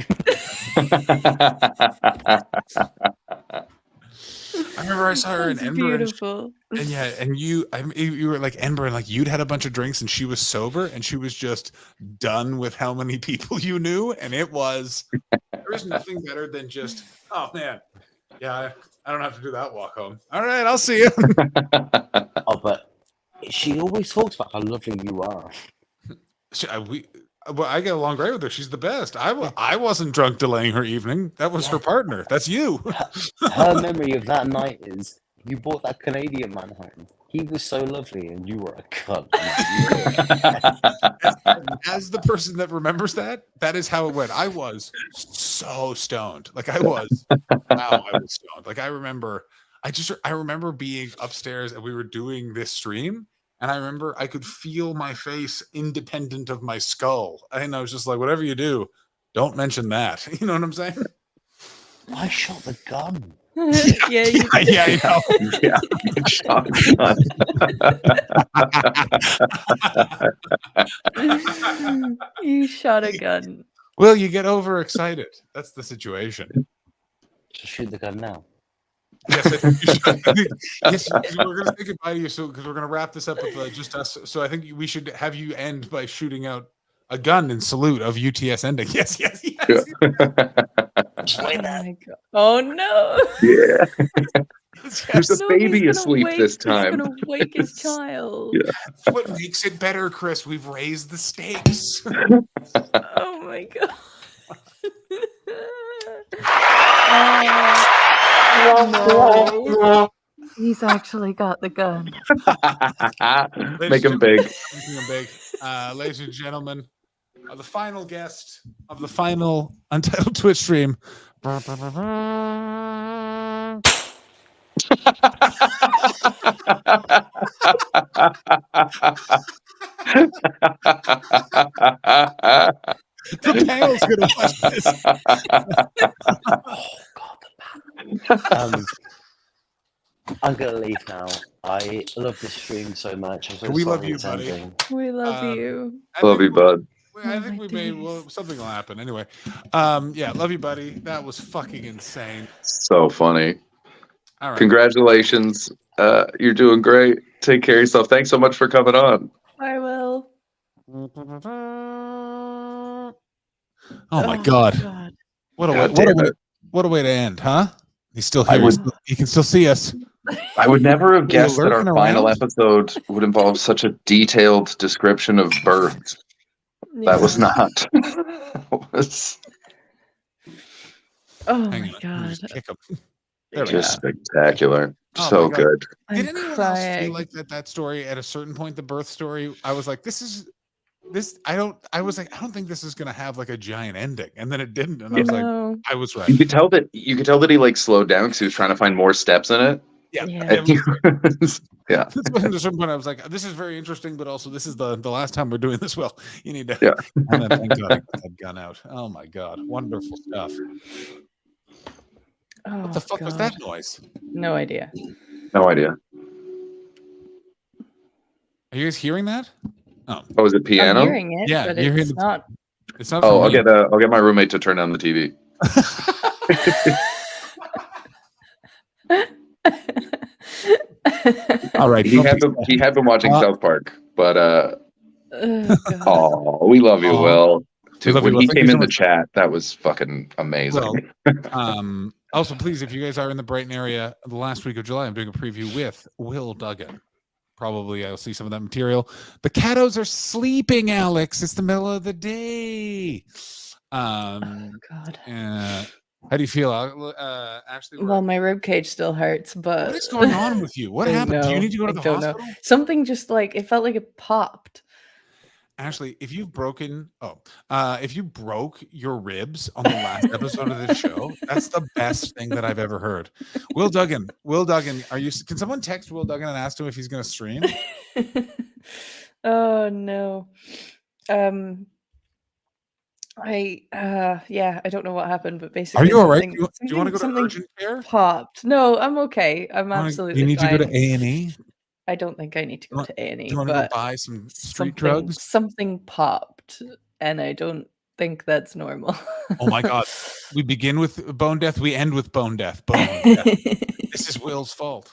S15: I remember I saw her in
S3: That's
S15: Edinburgh.
S3: beautiful.
S15: And yeah, and you were like Edinburgh, and like you'd had a bunch of drinks, and she was sober, and she was just done with how many people you knew, and it was there is nothing better than just, oh man, yeah, I don't have to do that walk home. All right, I'll see you.
S14: Oh, but she always talks about how lovely you are.
S15: I get along great with her. She's the best. I wasn't drunk delaying her evening. That was her partner. That's you.
S14: Her memory of that night is you brought that Canadian man home. He was so lovely, and you were a cunt.
S15: As the person that remembers that, that is how it went. I was so stoned. Like I was. Wow, I was stoned. Like I remember being upstairs and we were doing this stream. And I remember I could feel my face independent of my skull. And I was just like, whatever you do, don't mention that. You know what I'm saying?
S14: I shot the gun.
S3: Yeah, you
S15: yeah, I know.
S12: Yeah, you shot a gun.
S3: You shot a gun.
S15: Well, you get overexcited. That's the situation.
S14: Just shoot the gun now.
S15: Yes, I think you should. Yes, we're going to say goodbye to you, so because we're going to wrap this up with just us. So I think we should have you end by shooting out a gun in salute of UTS ending. Yes.
S3: Oh my God. Oh no!
S12: Yeah. There's a
S3: No,
S12: baby
S3: he's gonna
S12: asleep
S3: wake-
S12: this time.
S3: He's gonna wake his child.
S12: Yeah.
S15: That's what makes it better, Chris. We've raised the stakes.
S3: Oh my God. No. He's actually got the gun.
S12: Make him big.
S15: Making him big. Ladies and gentlemen, the final guest of the final Untitled Twitch stream. The panel's gonna watch this.
S14: I'm gonna leave now. I love this stream so much. I'm so
S15: We love
S14: sorry
S15: you,
S14: it's
S15: buddy.
S14: ending.
S3: We love you.
S12: Love you, bud.
S15: I think we may. Well, something will happen anyway. Yeah, love you, buddy. That was fucking insane.
S12: So funny.
S15: All right.
S12: Congratulations. You're doing great. Take care of yourself. Thanks so much for coming on.
S3: I will.
S15: Oh my
S3: Oh,
S15: God.
S3: God.
S15: What a way,
S12: God
S15: what a
S12: damn
S15: way,
S12: it.
S15: what a way to end, huh? He's still
S12: I
S15: here.
S12: would-
S15: He can still see us.
S12: I would never have
S15: Were you
S12: guessed that our
S15: lurking
S12: final
S15: around?
S12: episode would involve such a detailed description of births. That was
S3: Yeah.
S12: not. was
S3: Oh
S15: Hang
S3: my
S15: on, let me
S3: God.
S15: just kick him. There we
S12: just
S15: go.
S12: spectacular.
S15: Oh
S12: So
S15: my God.
S12: good.
S3: I'm
S15: Did anyone else
S3: crying.
S15: feel like that story at a certain point, the birth story? I was like, this. I was like, I don't think this is gonna have like a giant ending, and then it didn't, and I was like,
S3: No.
S15: I was right.
S12: You could tell that he like slowed down because he was trying to find more steps in it.
S15: Yeah,
S3: Yeah.
S12: And he was- yeah.
S15: That's when at a certain point I was like, this is very interesting, but also this is the last time we're doing this. Well, you need to.
S12: Yeah.
S15: And then thank God I got that gun out. Oh my God, wonderful stuff.
S3: Oh,
S15: What the fuck was
S3: God.
S15: that noise?
S3: No idea.
S12: No idea.
S15: Are you guys hearing that? Oh,
S12: Oh, is it
S3: I'm
S12: piano?
S3: hearing it,
S15: Yeah,
S3: but
S15: you're
S3: it's
S15: hearing
S3: not.
S15: it's not.
S12: Oh,
S15: from me.
S12: I'll get my roommate to turn on the TV.
S15: All right.
S12: He had been watching South Park, but
S3: Oh, God.
S12: oh, we love you,
S15: Aw.
S12: Will.
S15: We love
S12: When
S15: you, Will.
S12: he
S15: Thank
S12: came
S15: you so
S12: in the
S15: much.
S12: chat, that was fucking amazing.
S15: Well, also, please, if you guys are in the Brighton area, the last week of July, I'm doing a preview with Will Duggan. Probably I'll see some of that material. The Catos are sleeping, Alex. It's the middle of the day.
S3: Oh, God.
S15: How do you feel, Ashley?
S3: Well, my rib cage still hurts, but
S15: What is going on with you? What
S3: I
S15: happened? Do you
S3: know,
S15: need to go to
S3: I
S15: the
S3: don't
S15: hospital?
S3: know. Something just like it felt like it popped.
S15: Ashley, if you've broken, if you broke your ribs on the last episode of this show, that's the best thing that I've ever heard. Will Duggan, are you? Can someone text Will Duggan and ask him if he's going to stream?
S3: Oh no. I don't know what happened, but basically,
S15: Are you all right?
S3: something-
S15: Do you want to go to
S3: something
S15: urgent care?
S3: Popped. No, I'm okay. I'm
S15: Do
S3: absolutely.
S15: you need
S3: fine.
S15: to go to A&E?
S3: I don't think I need to go to A&E.
S15: Do you want to go
S3: but
S15: buy some street
S3: something-
S15: drugs?
S3: Something popped, and I don't think that's normal.
S15: Oh my God. We begin with bone death. We end with bone death. Bone death. This is Will's fault.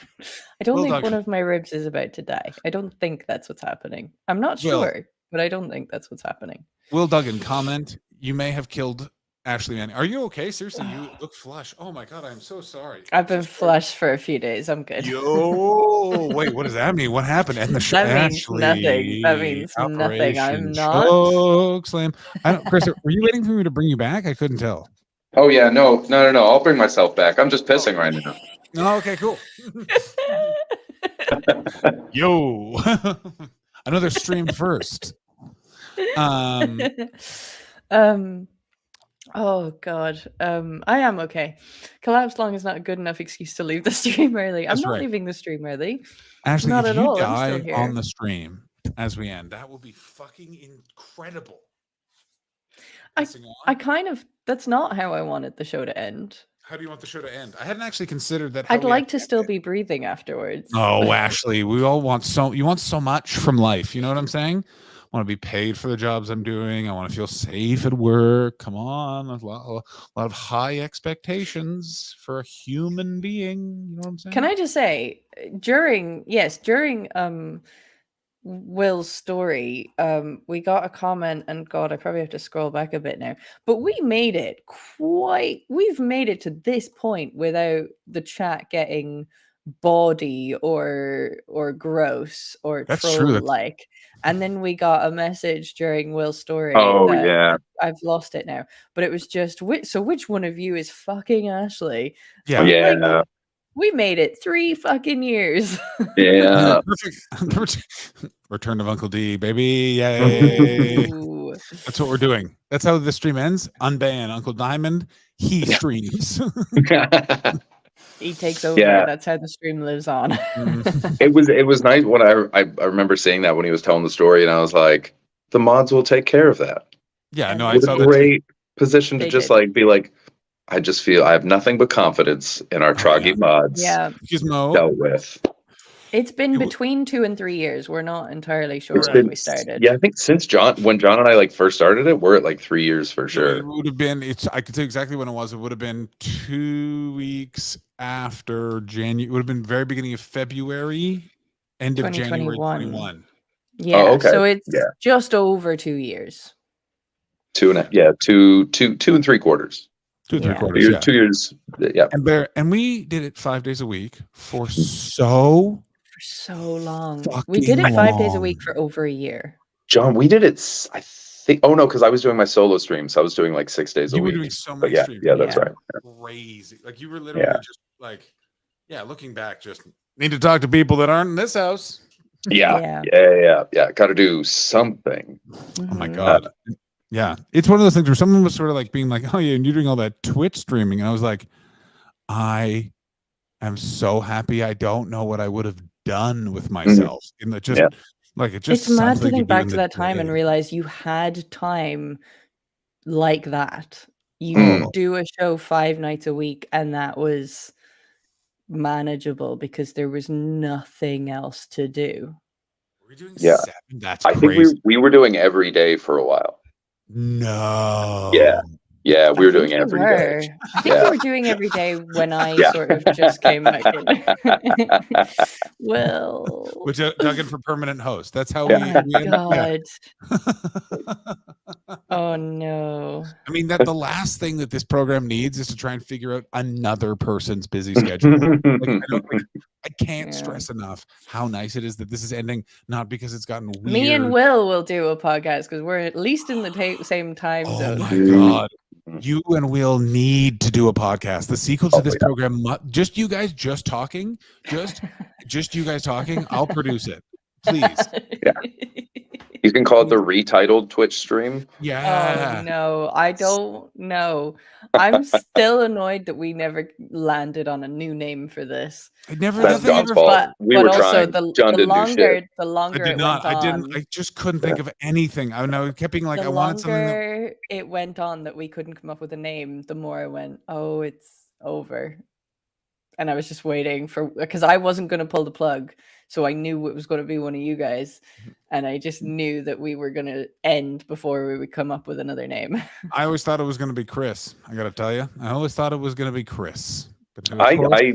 S3: I don't
S15: Will
S3: think
S15: Duggan.
S3: one of my ribs is about to die. I don't think that's what's happening. I'm not
S15: Will.
S3: sure, but I don't think that's what's happening.
S15: Will Duggan, comment. You may have killed Ashley Manning. Are you okay? Seriously, you look flush. Oh my God, I'm so sorry.
S3: I've been flush for a few days. I'm good.
S15: Yo, wait, what does that mean? What happened? And the
S3: That means nothing. That means nothing. I'm
S15: Operation
S3: not.
S15: Choke Slam. I don't, Chris, were you waiting for me to bring you back? I couldn't tell.
S12: Oh yeah, no. I'll bring myself back. I'm just pissing right now.
S15: Oh, okay, cool. Yo, another stream first.
S3: Oh God. I am okay. Collapse long is not a good enough excuse to leave the stream early. I'm
S15: That's
S3: not
S15: right.
S3: leaving the stream early.
S15: Ashley,
S3: Not
S15: if
S3: at
S15: you
S3: all. I'm
S15: die
S3: still here.
S15: on the stream as we end, that will be fucking incredible.
S3: I kind of. That's not how I wanted the show to end.
S15: How do you want the show to end? I hadn't actually considered that.
S3: I'd like to still be breathing afterwards.
S15: Oh, Ashley, we all want you want so much from life. You know what I'm saying? I want to be paid for the jobs I'm doing. I want to feel safe at work. Come on, a lot of high expectations for a human being. You know what I'm saying?
S3: Can I just say, during Will's story, we got a comment, and God, I probably have to scroll back a bit now, but we've made it to this point without the chat getting bawdy or gross or
S12: That's
S3: troll
S12: true.
S3: like. And then we got a message during Will's story.
S12: Oh,
S3: that-
S12: yeah.
S3: I've lost it now, but it was just which one of you is fucking Ashley?
S15: Yeah.
S3: I'm like,
S12: Yeah.
S3: we made it 3 fucking years.
S12: Yeah.
S15: Perfect. Return of Uncle D, baby. Yay.
S3: Ooh.
S15: That's what we're doing. That's how the stream ends. Unban Uncle Diamond. He streams.
S3: He takes over.
S12: Yeah.
S3: That's how the stream lives on.
S12: It was nice when I remember seeing that when he was telling the story, and I was like, the mods will take care of that.
S15: Yeah, no, I
S12: What
S15: saw
S12: a
S15: that.
S12: great position to
S3: They
S12: just
S3: did.
S12: like be like, I just feel I have nothing but confidence in our Troggy mods
S3: Yeah.
S15: Gizmo.
S12: dealt with.
S3: It's been between 2 and 3 years. We're not entirely sure
S12: It's
S3: when
S12: been,
S3: we started.
S12: yeah, I think since when John and I like first started it, we're at like 3 years for
S15: It
S12: sure.
S15: would have been. I could tell you exactly when it was. It would have been 2 weeks after January. It would have been very beginning of February, end of January
S3: 2021.
S15: 21.
S3: Yeah.
S12: Oh, okay.
S3: So it's
S12: Yeah.
S3: just over 2 years.
S12: 2 and 3/4.
S15: 2 and
S3: Yeah.
S15: 3/4. Yeah.
S12: 2 years. Yeah.
S15: And we did it 5 days a week for so
S3: long. We did it 5 days a week for over a year.
S12: John, we did it. I think. Oh no, because I was doing my solo streams. I was doing like 6 days a
S15: You were
S12: week.
S15: doing so
S12: But
S15: many
S12: yeah,
S15: streams.
S12: yeah, that's right.
S15: Crazy. Like you were literally just like, looking back, just need to talk to people that aren't in this house.
S12: Yeah. Got to do something.
S15: Oh my god. Yeah, it's one of those things where someone was sort of like being like, "Oh yeah, and you're doing all that Twitch streaming," and I was like, "I am so happy. I don't know what I would have done with myself in the just like it just."
S3: It's mad to
S15: something
S3: think
S15: do
S3: back
S15: in
S3: to
S15: the
S3: that time and
S15: day.
S3: realize you had time like that. You could do a show 5 nights a week, and that was manageable because there was nothing else to do.
S12: Yeah,
S15: 7? That's
S12: I think
S15: crazy.
S12: we were doing every day for a while.
S15: No.
S12: Yeah, we were doing
S3: You
S12: every
S3: were.
S12: day.
S3: I think you were doing every day when I
S12: Yeah.
S3: sort of just came back in. Well,
S15: Which Duggan for permanent host. That's how
S3: oh
S15: we
S3: my
S15: end-
S3: god. Oh no.
S15: I mean, that the last thing that this program needs is to try and figure out another person's busy schedule. I can't stress enough how nice it is that this is ending, not because it's gotten weird.
S3: Me and Will do a podcast because we're at least in the same time zone.
S15: Oh my god. You and Will need to do a podcast. The sequel to this program, just you guys just talking, just you guys talking. I'll produce it, please.
S12: You can call it the retitled Twitch stream.
S15: Yeah.
S3: Oh no, I don't know. I'm still annoyed that we never landed on a new name for this.
S12: That's John's fault. We were trying. John didn't do shit.
S3: The longer
S15: I did
S3: it
S15: not.
S3: went
S15: I
S3: on,
S15: didn't. I just couldn't think of anything. I know. I kept being like,
S3: the
S15: I wanted something. That,
S3: longer it went on that we couldn't come up with a name, the more I went, oh, it's over. And I was just waiting for, because I wasn't going to pull the plug. So I knew it was going to be one of you guys. And I just knew that we were going to end before we would come up with another name.
S15: I always thought it was going to be Chris. I got to tell you, I always thought it was going to be Chris. But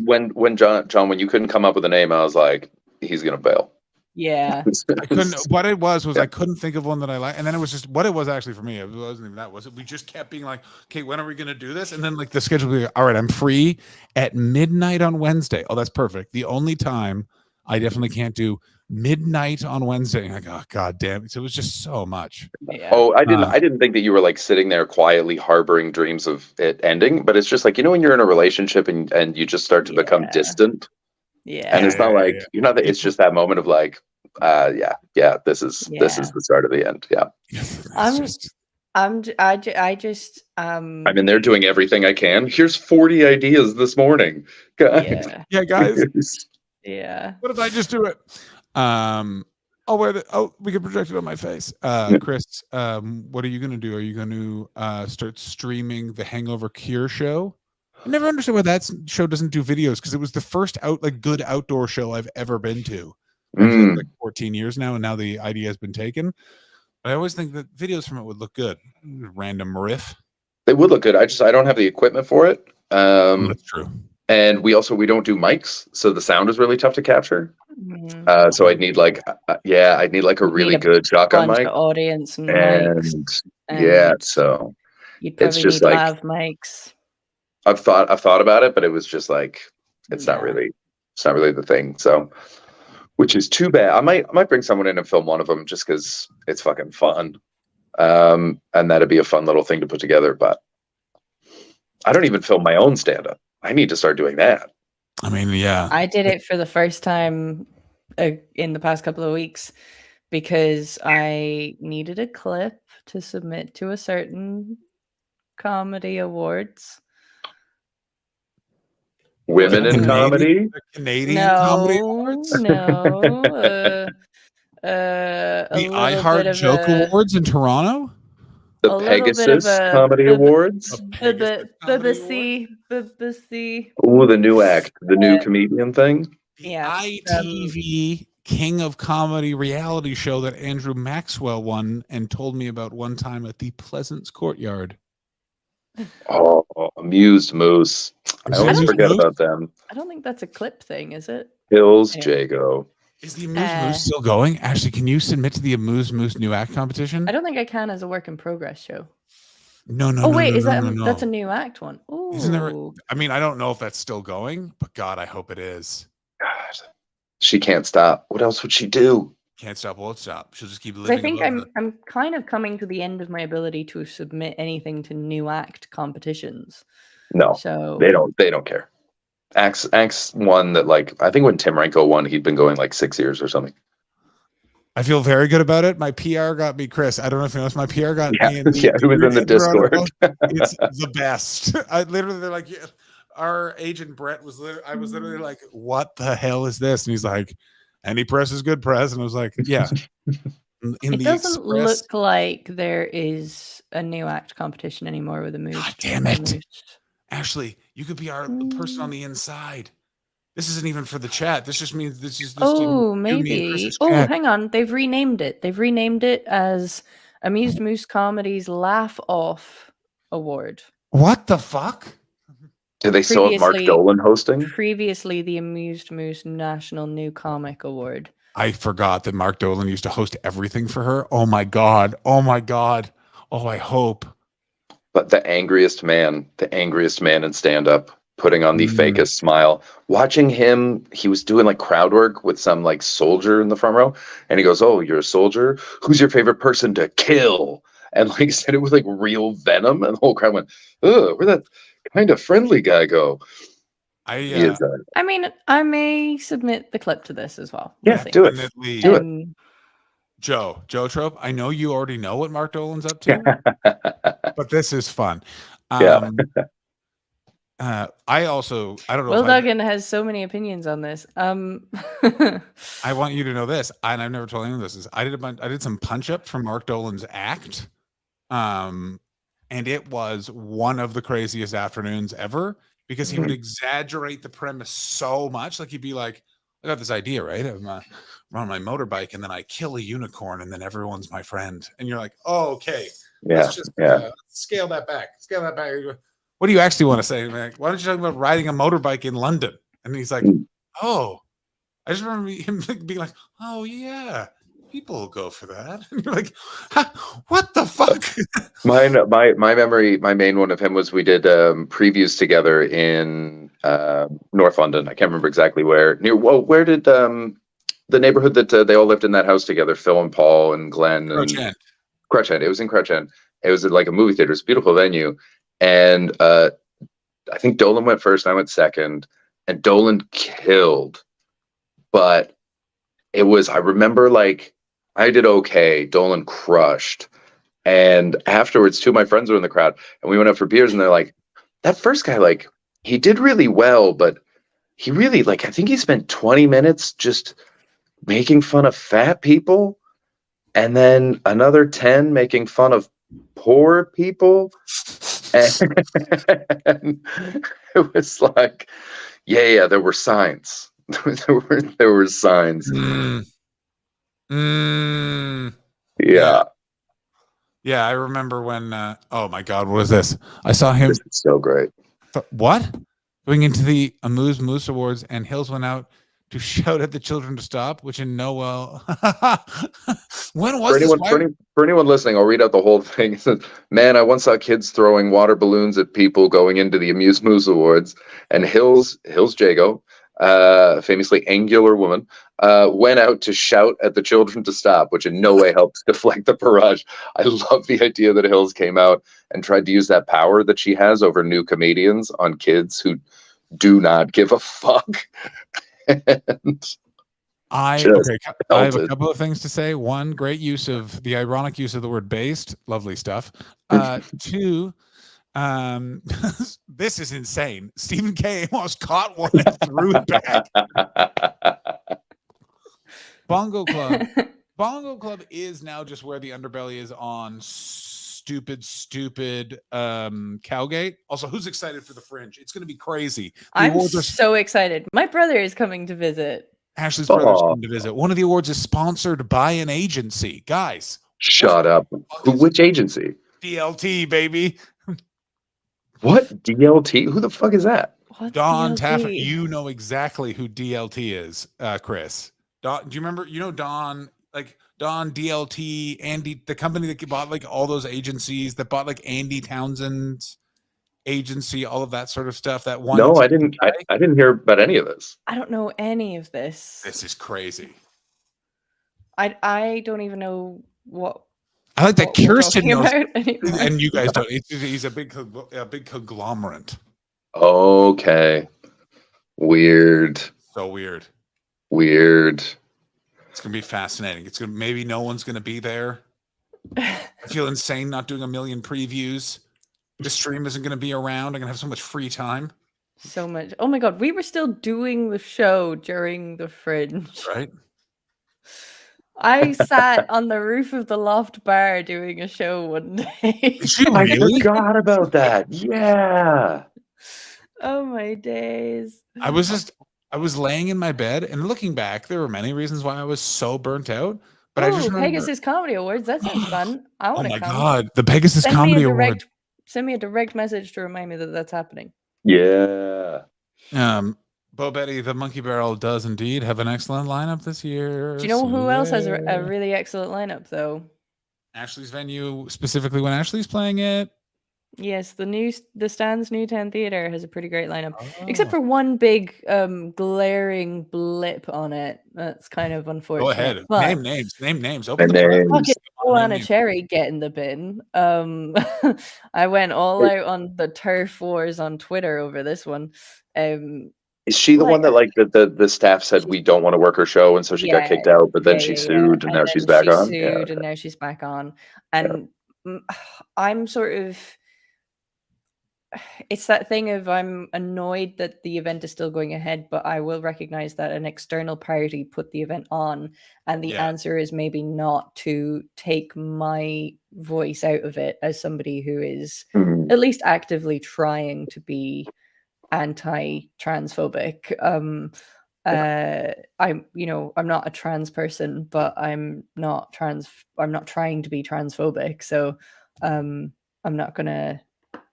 S12: when John, when you couldn't come up with a name, I was like, he's gonna bail.
S3: Yeah.
S15: I couldn't. What it was I couldn't think of one that I liked, and then it was just what it was actually for me. It wasn't even that. Was it? We just kept being like, okay, when are we gonna do this? And then like the schedule would be, all right, I'm free at midnight on Wednesday. Oh, that's perfect. The only time I definitely can't do midnight on Wednesday. Like, oh god damn it. So it was just so much.
S3: Yeah.
S12: Oh, I didn't think that you were like sitting there quietly harboring dreams of it ending, but it's just like, you know, when you're in a relationship and you just start to become distant.
S3: Yeah.
S12: And it's not like you're not it's just that moment of like, this is the start of the end. Yeah.
S3: I'm
S12: in there doing everything I can. Here's 40 ideas this morning. Guys.
S15: Yeah, guys.
S3: Yeah.
S15: What if I just do it? We can project it on my face. Chris, what are you gonna do? Are you going to start streaming the Hangover Cure show? I never understood why that show doesn't do videos, because it was the first good outdoor show I've ever been to. Like 14 years now, and now the idea has been taken. But I always think that videos from it would look good. Random riff.
S12: They would look good. I don't have the equipment for it.
S15: That's true.
S12: And we don't do mics, so the sound is really tough to capture. So I'd need like a really good shotgun mic.
S3: Audience and mics.
S12: So
S3: you'd
S12: it's
S3: probably
S12: just
S3: need
S12: like
S3: lav mics.
S12: I've thought about it, but it was just like it's not really the thing. So, which is too bad. I might bring someone in and film one of them just because it's fucking fun, and that'd be a fun little thing to put together. But I don't even film my own stand-up. I need to start doing that.
S15: I mean, yeah.
S3: I did it for the first time in the past couple of weeks because I needed a clip to submit to a certain comedy awards.
S12: Women in comedy?
S15: Canadian Comedy Awards?
S3: No.
S15: The iHeart Joke Awards in Toronto?
S12: The Pegasus Comedy Awards?
S3: BBC.
S12: Oh, the new act, the new comedian thing?
S3: Yeah.
S15: ITV King of Comedy reality show that Andrew Maxwell won and told me about one time at the Pleasance Courtyard.
S12: Oh, Amused Moose. I always forget about them.
S3: I don't think that's a clip thing, is it?
S12: Hills Jago.
S15: Is the Amuse Moose still going? Ashley, can you submit to the Amuse Moose new act competition?
S3: I don't think I can as a work in progress show.
S15: No, no,
S3: Oh
S15: no,
S3: wait,
S15: no,
S3: is
S15: no,
S3: that
S15: no,
S3: that's a
S15: no.
S3: new act one? Oh,
S15: Isn't there? I mean, I don't know if that's still going, but God, I hope it is.
S12: God, she can't stop. What else would she do?
S15: Can't stop, won't stop. She'll just keep
S3: I
S15: living.
S3: think
S15: above
S3: I'm kind of coming to the end of my ability to submit anything to new act competitions.
S12: No,
S3: So
S12: they don't care. Axe won that, like, I think when Tim Renko won, he'd been going like 6 years or something.
S15: I feel very good about it. My PR got me, Chris. I don't know if you noticed. My PR got me. In
S12: Yeah, it was in the Discord.
S15: It's the best. I literally, they're like, yeah. Our agent Brett was literally. I was literally like, "What the hell is this?" And he's like, "Any press is good press." And I was like, "Yeah."
S3: It doesn't look like there is a new act competition anymore with a Moose.
S15: God damn it, Ashley! You could be our person on the inside. This isn't even for the chat. This just means this is.
S3: Oh, maybe. Oh, hang on. They've renamed it. They've renamed it as Amused Moose Comedy's Laugh Off Award.
S15: What the fuck?
S12: Do they still have Mark Dolan hosting?
S3: Previously, the Amused Moose National New Comic Award.
S15: I forgot that Mark Dolan used to host everything for her. Oh my God. Oh my God. Oh, I hope.
S12: But the angriest man in stand-up, putting on the fakest smile. Watching him, he was doing like crowd work with some like soldier in the front row, and he goes, "Oh, you're a soldier? Who's your favorite person to kill?" And like said it with like real venom, and the whole crowd went, "Ugh, where'd that kind of friendly guy go?"
S3: I mean, I may submit the clip to this as well.
S12: Yeah,
S3: see.
S12: do it. Do it.
S15: Joe Trope, I know you already know what Mark Dolan's up to, but this is fun.
S12: Yeah.
S15: I don't know.
S3: Will
S15: if I-
S3: Duggan has so many opinions on this.
S15: I want you to know this, and I've never told anyone this. Is I did some punch up for Mark Dolan's act, and it was one of the craziest afternoons ever because he would exaggerate the premise so much. Like he'd be like, "I got this idea, right? I'm on my motorbike, and then I kill a unicorn, and then everyone's my friend." And you're like, "Oh, okay, let's just scale that back. Scale that back." What do you actually want to say? Like, why don't you talk about riding a motorbike in London? And he's like, "Oh." I just remember him being like, "Oh yeah, people will go for that." And you're like, "What the fuck?"
S12: My memory, my main one of him was we did previews together in North London. I can't remember exactly where. Where did the neighborhood that they all lived in that house together? Phil and Paul and Glenn and Crouch End. It was in Crouch End. It was like a movie theater. It's a beautiful venue. And I think Dolan went first. I went second, and Dolan killed. But it was, I remember, like, I did okay. Dolan crushed. And afterwards, two of my friends were in the crowd, and we went out for beers, and they're like, "That first guy, like, he did really well, but he really, like, I think he spent 20 minutes just making fun of fat people, and then another 10 making fun of poor people." And it was like, yeah, there were signs. there were signs. Yeah.
S15: Yeah, I remember when. Oh my God, what is this? I saw him.
S12: This is so great.
S15: What? Going into the Amuse Moose Awards, and Hills went out to shout at the children to stop, which in Noel. When was
S12: For anyone listening, I'll read out the whole thing. It says, "Man, I once saw kids throwing water balloons at people going into the Amuse Moose Awards, and Hills Jago, famously angular woman, went out to shout at the children to stop, which in no way helps deflect the barrage." I love the idea that Hills came out and tried to use that power that she has over new comedians on kids who do not give a fuck.
S15: I have a couple of things to say. One, great use of the ironic use of the word based. Lovely stuff. Two, this is insane. Stephen K. almost caught one and threw it back. Bongo Club is now just where the underbelly is on stupid Cowgate. Also, who's excited for the Fringe? It's going to be crazy.
S3: I'm so excited. My brother is coming to visit.
S15: Ashley's brother's coming to visit. One of the awards is sponsored by an agency. Guys,
S12: shut up. Which agency?
S15: DLT, baby.
S12: What? DLT? Who the fuck is that?
S3: What's
S15: Don
S3: DLT?
S15: Taffer. You know exactly who DLT is, Chris. Don, do you remember? You know Don, like Don DLT, Andy, the company that bought like all those agencies that bought like Andy Townsend's agency, all of that sort of stuff. That one.
S12: No, I didn't. I didn't hear about any of this.
S3: I don't know any of this.
S15: This is crazy.
S3: I don't even know what.
S15: I like that
S3: what we're
S15: Kirsten
S3: talking
S15: knows,
S3: about anymore.
S15: and you guys don't. He's a big conglomerate.
S12: Okay. Weird.
S15: So weird.
S12: Weird.
S15: It's gonna be fascinating. It's gonna maybe no one's gonna be there. I feel insane not doing a million previews. The stream isn't gonna be around. I'm gonna have so much free time.
S3: So much. Oh my god, we were still doing the show during the Fringe.
S15: Right.
S3: I sat on the roof of the Loft Bar doing a show one day.
S12: I forgot about that. Yeah.
S3: Oh my days.
S15: I was laying in my bed and looking back, there were many reasons why I was so burnt out. But I just remember,
S3: Pegasus Comedy Awards. That sounds fun. I
S15: oh
S3: want to
S15: my
S3: come.
S15: god, the Pegasus
S3: Send me
S15: Comedy
S3: a
S15: Award.
S3: direct, Send me a direct message to remind me that that's happening.
S12: Yeah.
S15: Bo Betty, the Monkey Barrel does indeed have an excellent lineup this year.
S3: Do you know who else has a
S15: Yeah.
S3: really excellent lineup though?
S15: Ashley's venue, specifically when Ashley's playing it.
S3: Yes, the Stan's Newtown Theatre has a pretty great lineup,
S15: Oh.
S3: except for one big glaring blip on it. That's kind of unfortunate.
S15: Go ahead.
S3: but-
S15: Name names. Name names. Open
S12: Name
S15: the
S12: names.
S3: Fucking Joanna
S15: Name names.
S3: Cherry get in the bin. I went all out on the turf wars on Twitter over this one.
S12: Is she the one that like the staff said we don't want to work her show, and so she got
S3: Yeah,
S12: kicked out, but then
S3: yeah,
S12: she
S3: yeah,
S12: sued, and now
S3: then
S12: she's back
S3: she
S12: on?
S3: Sued,
S12: Yeah.
S3: and now she's back on. And I'm sort of. It's that thing of I'm annoyed that the event is still going ahead, but I will recognize that an external party put the event on, and the
S15: Yeah.
S3: answer is maybe not to take my voice out of it as somebody who is
S12: Mhm.
S3: at least actively trying to be anti-transphobic. I'm not a trans person, but I'm not trying to be transphobic. So I'm not gonna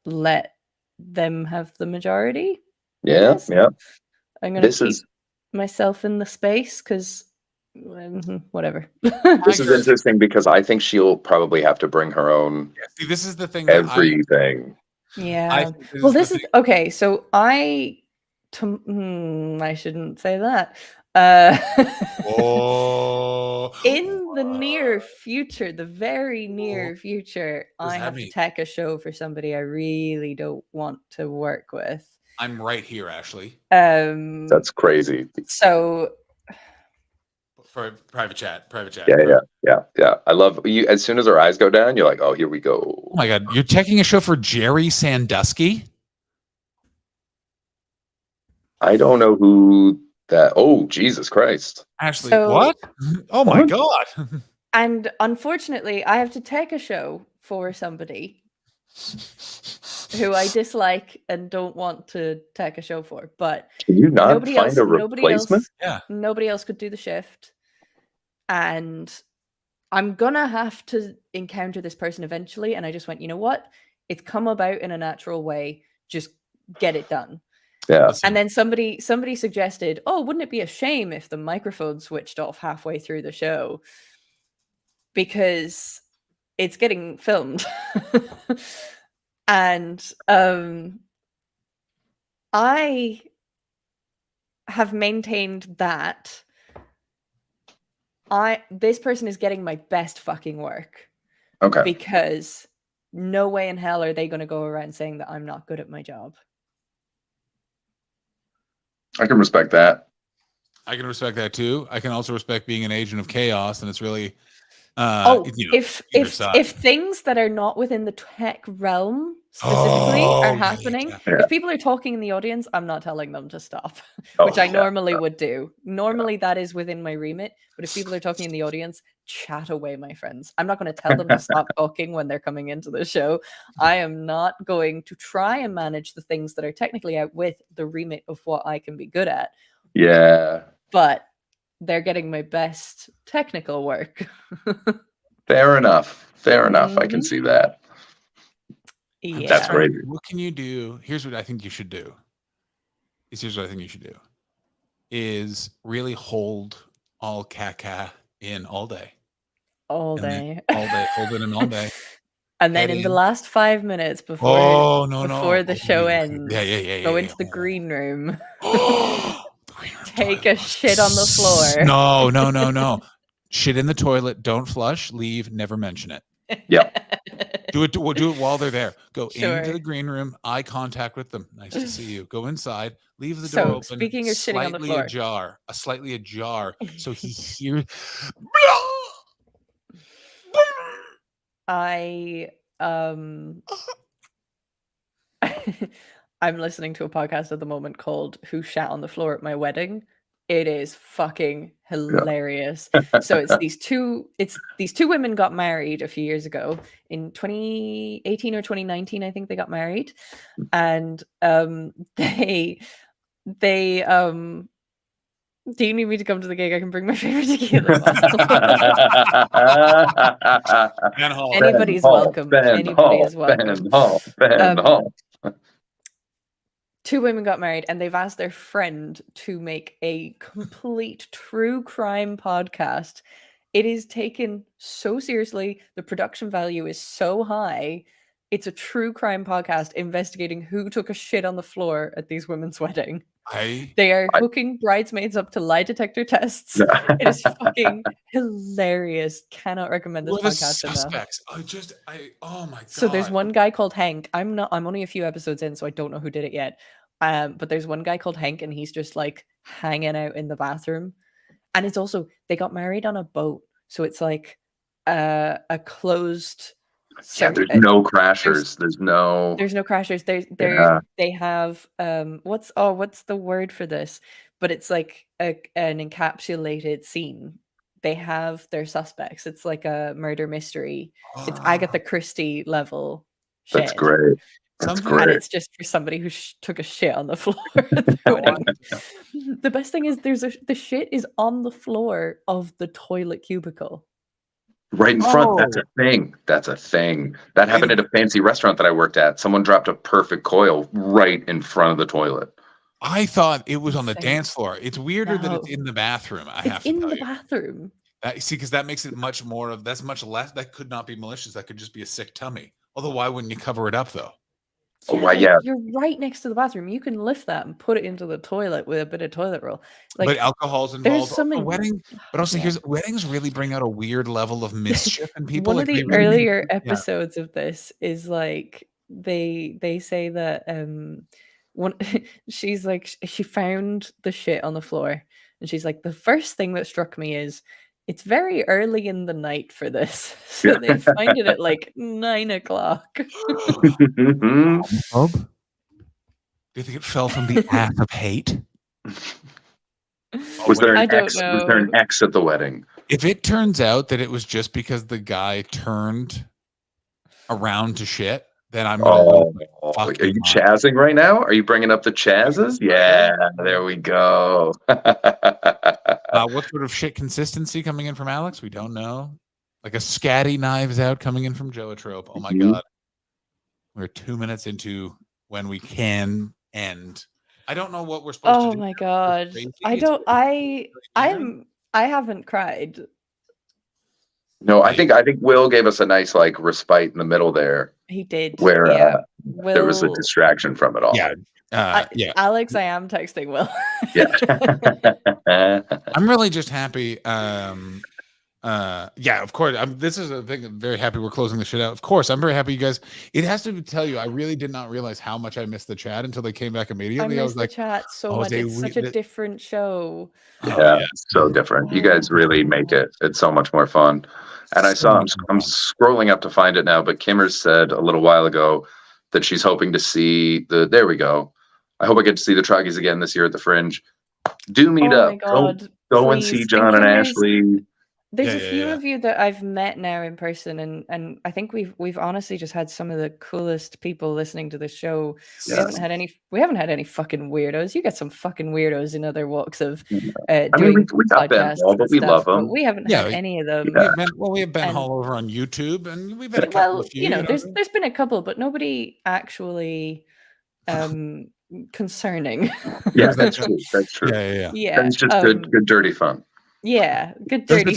S3: let them have the majority. I
S12: Yeah,
S3: guess.
S12: yeah.
S3: I'm gonna
S12: This
S3: keep
S12: is
S3: myself in the space because whatever.
S12: this is interesting because I think she'll probably have to bring her own
S15: See, this is the thing. That
S12: everything.
S3: Yeah.
S15: think this
S3: Well,
S15: is the
S3: this is
S15: thing.
S3: okay. So I shouldn't say that.
S15: Oh.
S3: In the near future, the very near future,
S15: What does
S3: I
S15: that
S3: have to
S15: mean?
S3: tech a show for somebody I really don't want to work with.
S15: I'm right here, Ashley.
S12: That's crazy.
S3: So
S15: For private chat. Private chat.
S12: Yeah. I love you. As soon as her eyes go down, you're like, oh, here we go.
S15: Oh my god, you're checking a show for Jerry Sandusky?
S12: I don't know who that. Oh, Jesus Christ.
S15: Ashley,
S3: So-
S15: what? Oh my
S12: What?
S15: god.
S3: And unfortunately, I have to take a show for somebody who I dislike and don't want to take a show for. But
S12: Can you not
S3: nobody
S12: find
S3: else,
S12: a
S3: nobody
S12: replacement?
S3: else,
S15: Yeah.
S3: nobody else could do the shift. And I'm gonna have to encounter this person eventually. And I just went, you know what? It's come about in a natural way. Just get it done.
S12: Yeah.
S15: Listen,
S3: And then somebody suggested, oh, wouldn't it be a shame if the microphone switched off halfway through the show? Because it's getting filmed. And I have maintained that this person is getting my best fucking work.
S12: Okay.
S3: Because no way in hell are they going to go around saying that I'm not good at my job.
S12: I can respect that.
S15: I can respect that too. I can also respect being an agent of chaos, and it's really
S3: If
S15: either side.
S3: if things that are not within the tech realm specifically are happening,
S12: Yeah.
S3: if people are talking in the audience, I'm not telling them to stop,
S12: Oh,
S3: which I
S12: yeah.
S3: normally would do. Normally that is within my remit, but if people are talking in the audience, chat away, my friends. I'm not going to tell them to stop talking when they're coming into the show. I am not going to try and manage the things that are technically out with the remit of what I can be good at,
S12: Yeah.
S3: but they're getting my best technical work.
S12: Fair enough. Fair enough. I can see that.
S3: Yeah.
S12: That's great.
S15: What can you do? Here's what I think you should do. Here's what I think you should do. Is really hold all caca in all day.
S3: All
S15: And then
S3: day.
S15: all day, hold it in all day.
S3: And then
S15: Head
S3: in the
S15: in.
S3: last 5 minutes before
S15: Oh, no,
S3: before
S15: no.
S3: the
S15: Oh,
S3: show
S15: yeah,
S3: ends,
S15: yeah,
S3: go
S15: yeah.
S3: into the green room,
S15: Oh,
S3: take a shit on the floor.
S15: no. Shit in the toilet. Don't flush. Leave. Never mention it.
S12: Yeah.
S15: Do it while they're there. Go
S3: Sure.
S15: into the green room. Eye contact with them. Nice to see you. Go inside. Leave the
S3: So,
S15: door open.
S3: speaking of shitting on the floor.
S15: Slightly ajar. So he hears.
S3: I'm listening to a podcast at the moment called Who Shat on the Floor at My Wedding. It is fucking hilarious. So it's these two women got married a few years ago in 2018 or 2019, I think they got married. And they do you need me to come to the gig? I can bring my favorite tequila bottle. Anybody's welcome. Anybody is welcome. Two women got married and they've asked their friend to make a complete true crime podcast. It is taken so seriously. The production value is so high. It's a true crime podcast investigating who took a shit on the floor at these women's wedding. They are hooking bridesmaids up to lie detector tests. It is fucking hilarious. Cannot recommend this
S15: What are the
S3: podcast enough.
S15: suspects? Oh my god.
S3: So there's one guy called Hank. I'm only a few episodes in, so I don't know who did it yet. But there's one guy called Hank, and he's just like hanging out in the bathroom. And it's also, they got married on a boat, so it's like a closed.
S12: Yeah, there's no crashers. There's no
S3: crashers. They have what's the word for this? But it's like an encapsulated scene. They have their suspects. It's like a murder mystery. It's Agatha Christie level shit.
S12: That's great. That's
S3: And
S12: great.
S3: it's just for somebody who took a shit on the floor. At the wedding. The best thing is the shit is on the floor of the toilet cubicle.
S12: Right in front. That's a thing. That's a thing. That happened at a fancy restaurant that I worked at. Someone dropped a perfect coil right in front of the toilet.
S15: I thought it was on the dance floor. It's weirder that it's in the bathroom. I have to
S3: in
S15: tell
S3: the
S15: you.
S3: bathroom.
S15: See, because that makes it much more of that's much less. That could not be malicious. That could just be a sick tummy. Although, why wouldn't you cover it up though?
S12: Oh, why? Yeah.
S3: You're right next to the bathroom. You can lift that and put it into the toilet with a bit of toilet roll. Like,
S15: but alcohol's
S3: there's
S15: involved.
S3: some
S15: A wedding, but also here's weddings really bring out a weird level of mischief in people.
S3: One of
S15: like,
S3: the
S15: they really-
S3: earlier
S15: yeah.
S3: episodes of this is like they say that one she's like she found the shit on the floor and she's like, the first thing that struck me is it's very early in the night for this. So they find it at like 9 o'clock.
S15: Do you think it fell from the act of hate?
S12: Was there
S3: I
S12: an
S3: don't
S12: X? Was there an
S3: know.
S12: X at the wedding?
S15: If it turns out that it was just because the guy turned around to shit, then I'm gonna lose my
S12: Are
S15: fucking
S12: you
S15: mind.
S12: chazzing right now? Are you bringing up the chazzes? Yeah, there we go.
S15: What sort of shit consistency coming in from Alex? We don't know. Like a scatty knives out coming in from Joatrope. Oh my god. We're 2 minutes into when we can end. I don't know what we're supposed to
S3: Oh
S15: do.
S3: my god. I haven't cried.
S12: No, I think Will gave us a nice like respite in the middle there,
S3: He did.
S12: where
S3: yeah.
S12: there was a
S3: Will-
S12: distraction from it all.
S15: Yeah.
S3: Alex, I am texting Will.
S15: I'm really just happy. Of course. This is a thing. I'm very happy we're closing the shit out. Of course, I'm very happy you guys. It has to tell you, I really did not realize how much I missed the chat until they came back
S3: I
S15: immediately. I
S3: miss
S15: was
S3: the
S15: like,
S3: chat so
S15: oh,
S3: much.
S15: they
S3: It's such a different show.
S12: Yeah, it's so different. You guys really make it. It's so much more fun. And I saw, I'm scrolling up to find it now, but Kimmer said a little while ago that she's hoping to see there we go. I hope I get to see the Troggies again this year at the Fringe. Do meet
S3: Oh
S12: up.
S3: my God,
S12: Go and
S3: please.
S12: see John and
S3: There's-
S12: Ashley.
S3: There's a few of you that I've met now in person, and I think we've honestly just had some of the coolest people listening to the show. We haven't had any fucking weirdos. You got some fucking weirdos in other walks of doing
S12: we got Ben
S3: podcasts
S12: Hall, but
S3: and
S12: we
S3: stuff,
S12: love
S3: but
S12: them.
S3: we haven't had any of them.
S15: We have Ben
S3: And-
S15: Hall over on YouTube, and we've had a couple
S3: Well,
S15: of few.
S3: there's been a couple, but nobody actually concerning.
S12: Yeah, that's true. That's true.
S15: Yeah.
S3: Yeah,
S12: That's just good dirty fun.
S3: Yeah, good
S15: There was
S3: dirty.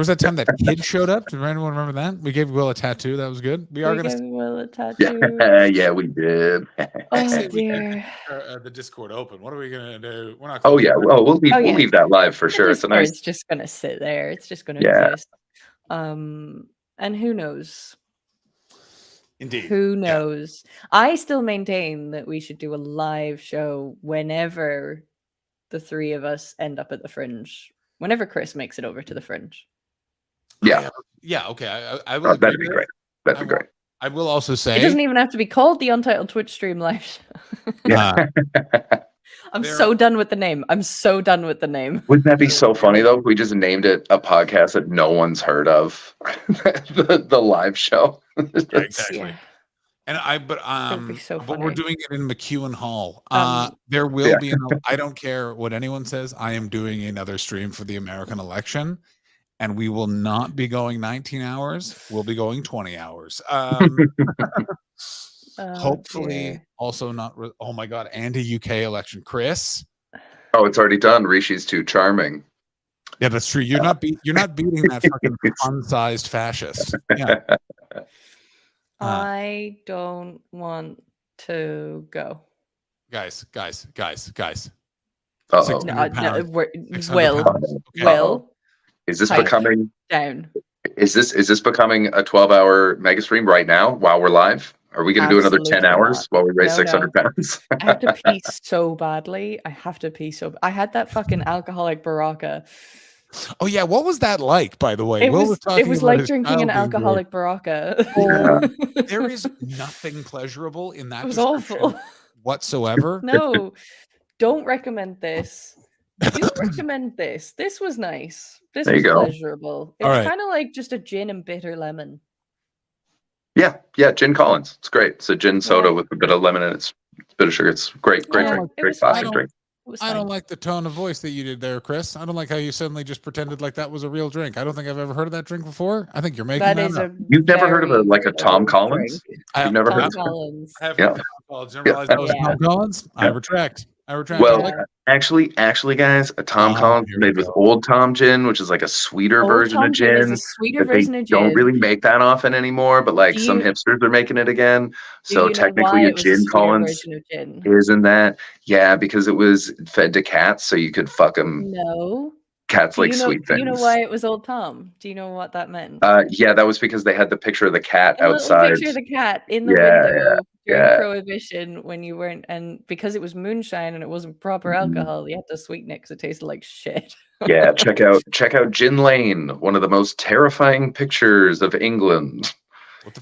S15: that time that kid showed up. Does anyone remember that? We gave Will a tattoo. That was good. We are
S3: We
S15: going
S3: gave
S15: to.
S3: Will a tattoo.
S12: Yeah, we did.
S3: Oh dear.
S15: The Discord open. What are we gonna do? We're not.
S12: Oh yeah, well we'll leave,
S3: Oh,
S12: we'll
S3: yeah.
S12: leave that live for
S3: The
S12: sure. It's a nice.
S3: Discord's just gonna sit there. It's just gonna
S12: Yeah.
S3: exist. And who knows?
S15: Indeed.
S3: Who knows? I still maintain that we should do a live show whenever the three of us end up at the Fringe. Whenever Chris makes it over to the Fringe.
S12: Yeah.
S15: Yeah. Okay. I will.
S12: That'd
S15: agree
S12: be
S15: with
S12: great. That'd be great.
S15: I will also say
S3: It doesn't even have to be called the Untitled Twitch Stream Live Show.
S15: uh,
S3: I'm so done with the name. I'm so done with the name.
S12: Wouldn't that be so funny though? If we just named it a podcast that no one's heard of, the live show.
S15: Yeah, exactly. And but
S3: funny.
S15: we're doing it in McEwen Hall. There will be I don't care what anyone says. I am doing another stream for the American election, and we will not be going 19 hours. We'll be going 20 hours. Hopefully,
S3: dear.
S15: also not. Oh my God, anti-UK election, Chris.
S12: Oh, it's already done. Rishi's too charming.
S15: Yeah, that's true. You're not beating that fucking fun-sized fascist. Yeah.
S3: I don't want to go.
S15: Guys.
S12: Uh-oh.
S15: 600 pounds.
S3: Will.
S15: Okay.
S3: Will.
S12: Is this
S3: Pipe
S12: becoming?
S3: Down.
S12: Is this becoming a 12-hour mega stream right now while we're live? Are we going to do another 10
S3: Absolutely
S12: hours
S3: not.
S12: while we raise
S3: No,
S12: 600 pounds?
S3: I have to pee so badly. I have to pee so. I had that fucking alcoholic Baraka.
S15: Oh yeah, what was that like? By the way,
S3: It
S15: Will
S3: was.
S15: talking
S3: It was
S15: about
S3: like
S15: his
S3: drinking an
S15: child being
S3: alcoholic Baraka.
S15: born. There is nothing pleasurable in that.
S3: It was
S15: description
S3: awful.
S15: whatsoever.
S3: No, don't recommend this. Do recommend this. This was nice. This
S12: There
S3: was
S12: you go.
S3: pleasurable. It's
S12: All right.
S3: kind of like just a gin and bitter lemon.
S12: Yeah, Gin Collins. It's great. It's a gin soda with a bit of lemon and it's a bit of sugar. It's great
S3: Yeah,
S12: drink.
S3: it
S12: Great
S3: was
S12: classic
S3: fine.
S12: drink.
S15: I don't like the tone of voice that you did there, Chris. I don't like how you suddenly just pretended like that was a real drink. I don't think I've ever heard of that drink before. I think you're making
S3: That
S15: that
S3: is
S15: up.
S3: a
S12: You've never heard of
S3: very
S12: a Tom Collins? You've never heard
S3: Tom
S12: of
S3: Collins.
S15: I have
S12: Yeah.
S15: heard of Tom Collins. Didn't realize that was
S3: Yeah.
S15: Tom Collins. I retract.
S12: Well,
S15: I like-
S12: actually, guys, a Tom Collins is made with Old Tom gin, which is like a sweeter
S3: Old
S12: version
S3: Tom
S12: of
S3: gin is
S12: gin.
S3: a sweeter
S12: but they
S3: version of
S12: don't
S3: gin.
S12: really make that often anymore, but like
S3: Do
S12: some
S3: you-
S12: hipsters are making it again.
S3: Do
S12: So
S3: you know
S12: technically,
S3: why
S12: a
S3: it was
S12: Gin
S3: sweeter
S12: Collins
S3: version of gin?
S12: isn't that? Yeah, because it was fed to cats, so you could fuck them.
S3: No.
S12: Cats
S3: Do
S12: like
S3: you know,
S12: sweet
S3: do you know
S12: things.
S3: why it was Old Tom? Do you know what that meant?
S12: Yeah, that was because they had the picture of the cat
S3: A little
S12: outside.
S3: picture of the cat in the
S12: Yeah,
S3: window during
S12: yeah.
S3: Prohibition when you weren't, and because it was moonshine and it wasn't proper alcohol, you had to sweeten it because it tasted like shit.
S12: Yeah, check out Gin Lane, one of the most terrifying pictures of England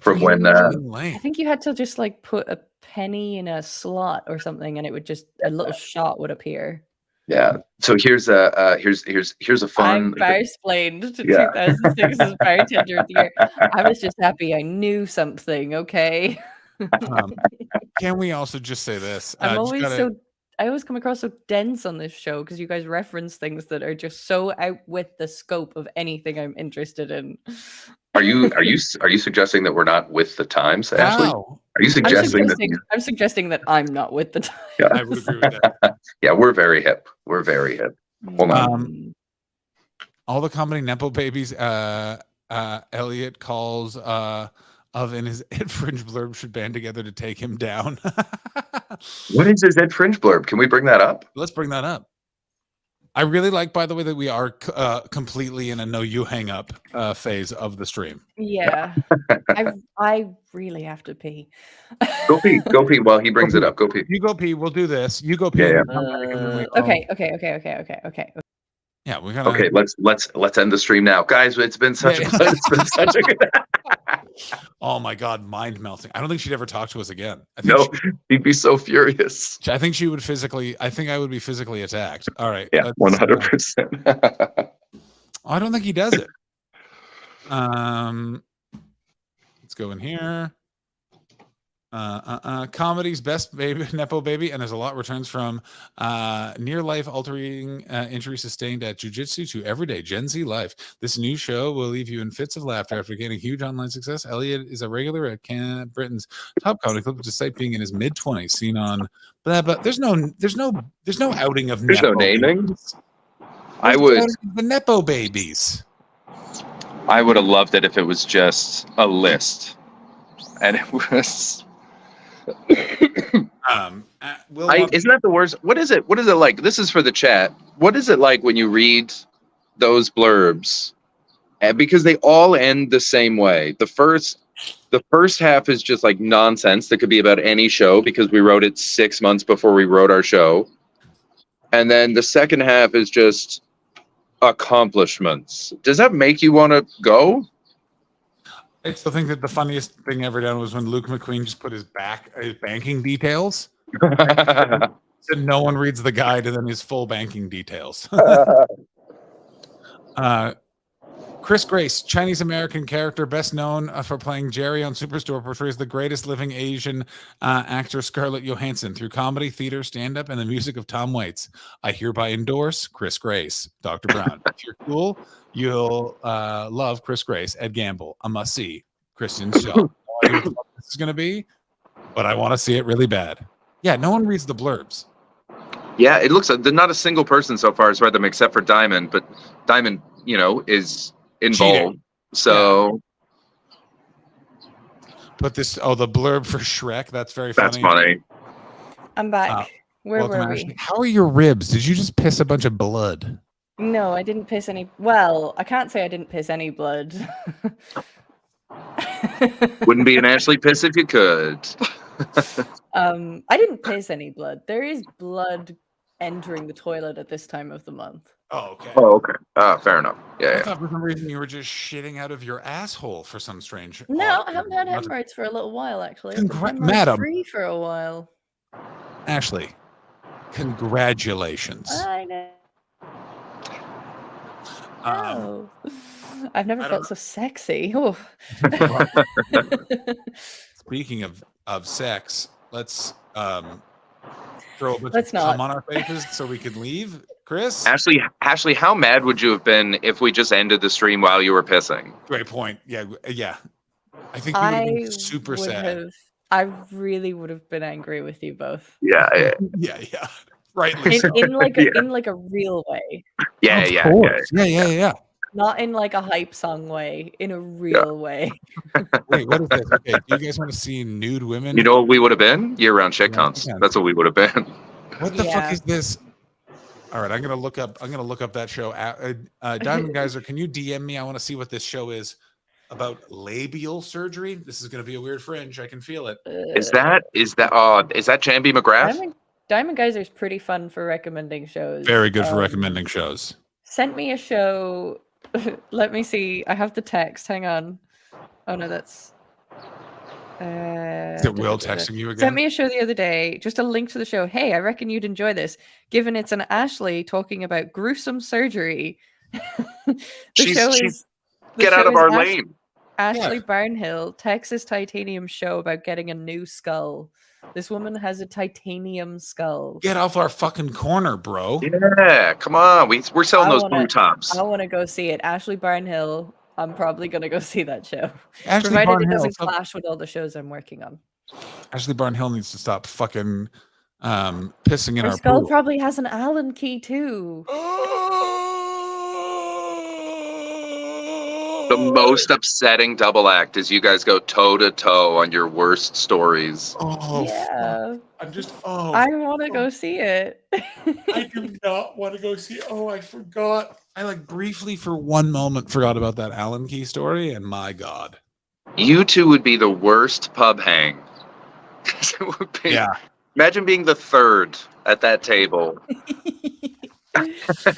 S12: from when.
S3: I think you had to just like put a penny in a slot or something, and it would just a little shot would appear.
S12: Yeah. So here's a
S3: I'm
S12: fun.
S3: bar-splained to
S12: Yeah.
S3: 2006's bartender of the year. I was just happy I knew something. Okay.
S15: Can we also just say this?
S3: I'm
S15: Just
S3: always
S15: gotta-
S3: so. I always come across so dense on this show because you guys reference things that are just so out with the scope of anything I'm interested in.
S12: Are you suggesting that we're not with the times, Ashley?
S15: Wow.
S12: Are you suggesting that?
S3: I'm suggesting that I'm not with the time.
S12: Yeah.
S15: I would agree with that.
S12: Yeah, we're very hip. We're very hip. Hold on.
S15: All the comedy nepo babies. Elliot calls of in his Ed Fringe blurb should band together to take him down.
S12: What is his Ed Fringe blurb? Can we bring that up?
S15: Let's bring that up. I really like, by the way, that we are completely in a no you hang up phase of the stream.
S3: Yeah. I really have to pee.
S12: Go pee while he brings it up. Go pee.
S15: You go pee. We'll do this. You go pee.
S12: Yeah,
S3: Okay.
S15: Yeah, we're gonna.
S12: Okay, let's end the stream now, guys. It's been such it's been such a good.
S15: Oh my God, mind melting. I don't think she'd ever talk to us again. I think
S12: No, he'd be so furious.
S15: I think she would physically. I think I would be physically attacked. All right.
S12: Yeah, 100%.
S15: I don't think he does it. Let's go in here. Comedy's best baby, nepo baby, and there's a lot returns from near life altering injury sustained at jiu-jitsu to everyday Gen Z life. This new show will leave you in fits of laughter after gaining huge online success. Elliot is a regular at Britain's top comedy club, despite being in his mid-20s. Seen on blah, but there's no outing of
S12: There's no
S15: nepo
S12: naming.
S15: babies.
S12: I would.
S15: The Nepo babies.
S12: I would have loved it if it was just a list, and it was. Isn't that the worst? What is it? What is it like? This is for the chat. What is it like when you read those blurbs? And because they all end the same way. The first half is just like nonsense that could be about any show because we wrote it 6 months before we wrote our show, and then the second half is just accomplishments. Does that make you want to go?
S15: I still think that the funniest thing ever done was when Luke McQueen just put his banking details. So no one reads the guide and then his full banking details. Chris Grace, Chinese American character, best known for playing Jerry on Superstore, portrays the greatest living Asian actor Scarlett Johansson through comedy, theater, stand-up, and the music of Tom Waits. I hereby endorse Chris Grace. Dr. Brown, if you're cool, you'll love Chris Grace. Ed Gamble, a must-see. Kristen Shaw. No idea what the fuck this is going to be, but I want to see it really bad. Yeah, no one reads the blurbs.
S12: Yeah, it looks like not a single person so far has read them except for Diamond, but Diamond, is involved.
S15: Cheating.
S12: So
S15: Put this. The blurb for Shrek. That's very funny.
S12: that's funny.
S3: I'm back. Where
S15: Welcome,
S3: were we?
S15: Ashley. How are your ribs? Did you just piss a bunch of blood?
S3: No, I didn't piss any. Well, I can't say I didn't piss any blood.
S12: Wouldn't be an Ashley piss if you could.
S3: I didn't piss any blood. There is blood entering the toilet at this time of the month.
S15: Oh, okay.
S12: Oh, okay. Fair enough.
S15: I
S12: Yeah.
S15: thought for some reason you were just shitting out of your asshole for some strange.
S3: No, I haven't had hemorrhoids for a little while, actually. I've been hemorrhoid
S15: Madam.
S3: free for a while.
S15: Ashley, congratulations.
S3: I know.
S15: Um,
S3: I've never felt so sexy. Oh.
S15: Speaking of sex, let's throw a bunch
S3: Let's
S15: of
S3: not.
S15: cum on our faces so we can leave. Chris?
S12: Ashley, how mad would you have been if we just ended the stream while you were pissing?
S15: Great point. Yeah. I think you would have been super
S3: would
S15: sad.
S3: have- I really would have been angry with you both.
S12: Yeah.
S15: Yeah. Rightly so.
S3: In like a
S12: Yeah.
S3: in like a real way.
S12: Yeah.
S15: Of
S12: Yeah.
S15: course. Yeah.
S3: Not in like a hype song way, in a real way.
S15: Wait, what is this? Okay, do you guys want to see nude women?
S12: You know what we would have been? Year-round shit cunts.
S15: Yeah.
S12: That's what we would have been.
S15: What the
S3: Yeah.
S15: fuck is this? All right, I'm gonna look up that show. Diamond Geyser, can you DM me? I want to see what this show is about. Labial surgery. This is gonna be a weird fringe. I can feel it.
S12: Is that Jambi McGrath?
S3: Diamond Geyser's pretty fun for recommending shows.
S15: Very good for recommending shows.
S3: Sent me a show. Let me see. I have the text. Hang on. Oh no, that's.
S15: Is it Will texting you again?
S3: Sent me a show the other day. Just a link to the show. Hey, I reckon you'd enjoy this. Given it's an Ashley talking about gruesome surgery.
S12: She's get out of our lane.
S3: Ashley Barnhill, Texas Titanium show about getting a new skull. This woman has a titanium skull.
S15: Get off our fucking corner, bro.
S12: Yeah, come on. We're selling those blue tops.
S3: I want to go see it. Ashley Barnhill. I'm probably going to go see that show.
S15: Ashley
S3: Provided it
S15: Barnhill,
S3: doesn't
S15: stop-
S3: clash with all the shows I'm working on.
S15: Ashley Barnhill needs to stop fucking pissing in
S3: Her
S15: our
S3: skull
S15: pool.
S3: probably has an Allen key too.
S12: The most upsetting double act is you guys go toe to toe on your worst stories.
S15: Oh,
S3: Yeah.
S15: I'm just.
S3: I want to go see it.
S15: I do not want to go see. Oh, I forgot. I briefly for one moment forgot about that Allen Key story, and my God.
S12: You two would be the worst pub hang. 'Cause it would be.
S15: Yeah.
S12: Imagine being the third at that table.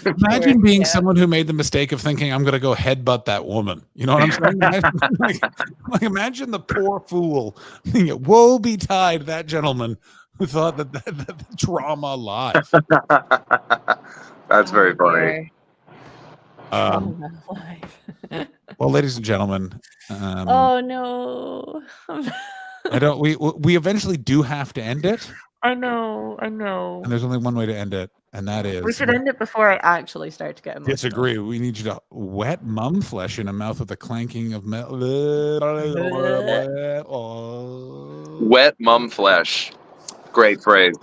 S15: Imagine being someone who made the mistake of thinking I'm going to go headbutt that woman. You know what I'm saying? Imagine the poor fool. Woe betide that gentleman who thought that the trauma live.
S12: That's very funny.
S15: Well, ladies and gentlemen,
S3: Oh no.
S15: I don't. We eventually do have to end it,
S3: I know.
S15: and there's only one way to end it, and that is
S3: We should end it before I actually start to get emotional.
S15: disagree. We need you to wet mum flesh in a mouth with a clanking of metal.
S12: Wet mum flesh. Great phrase.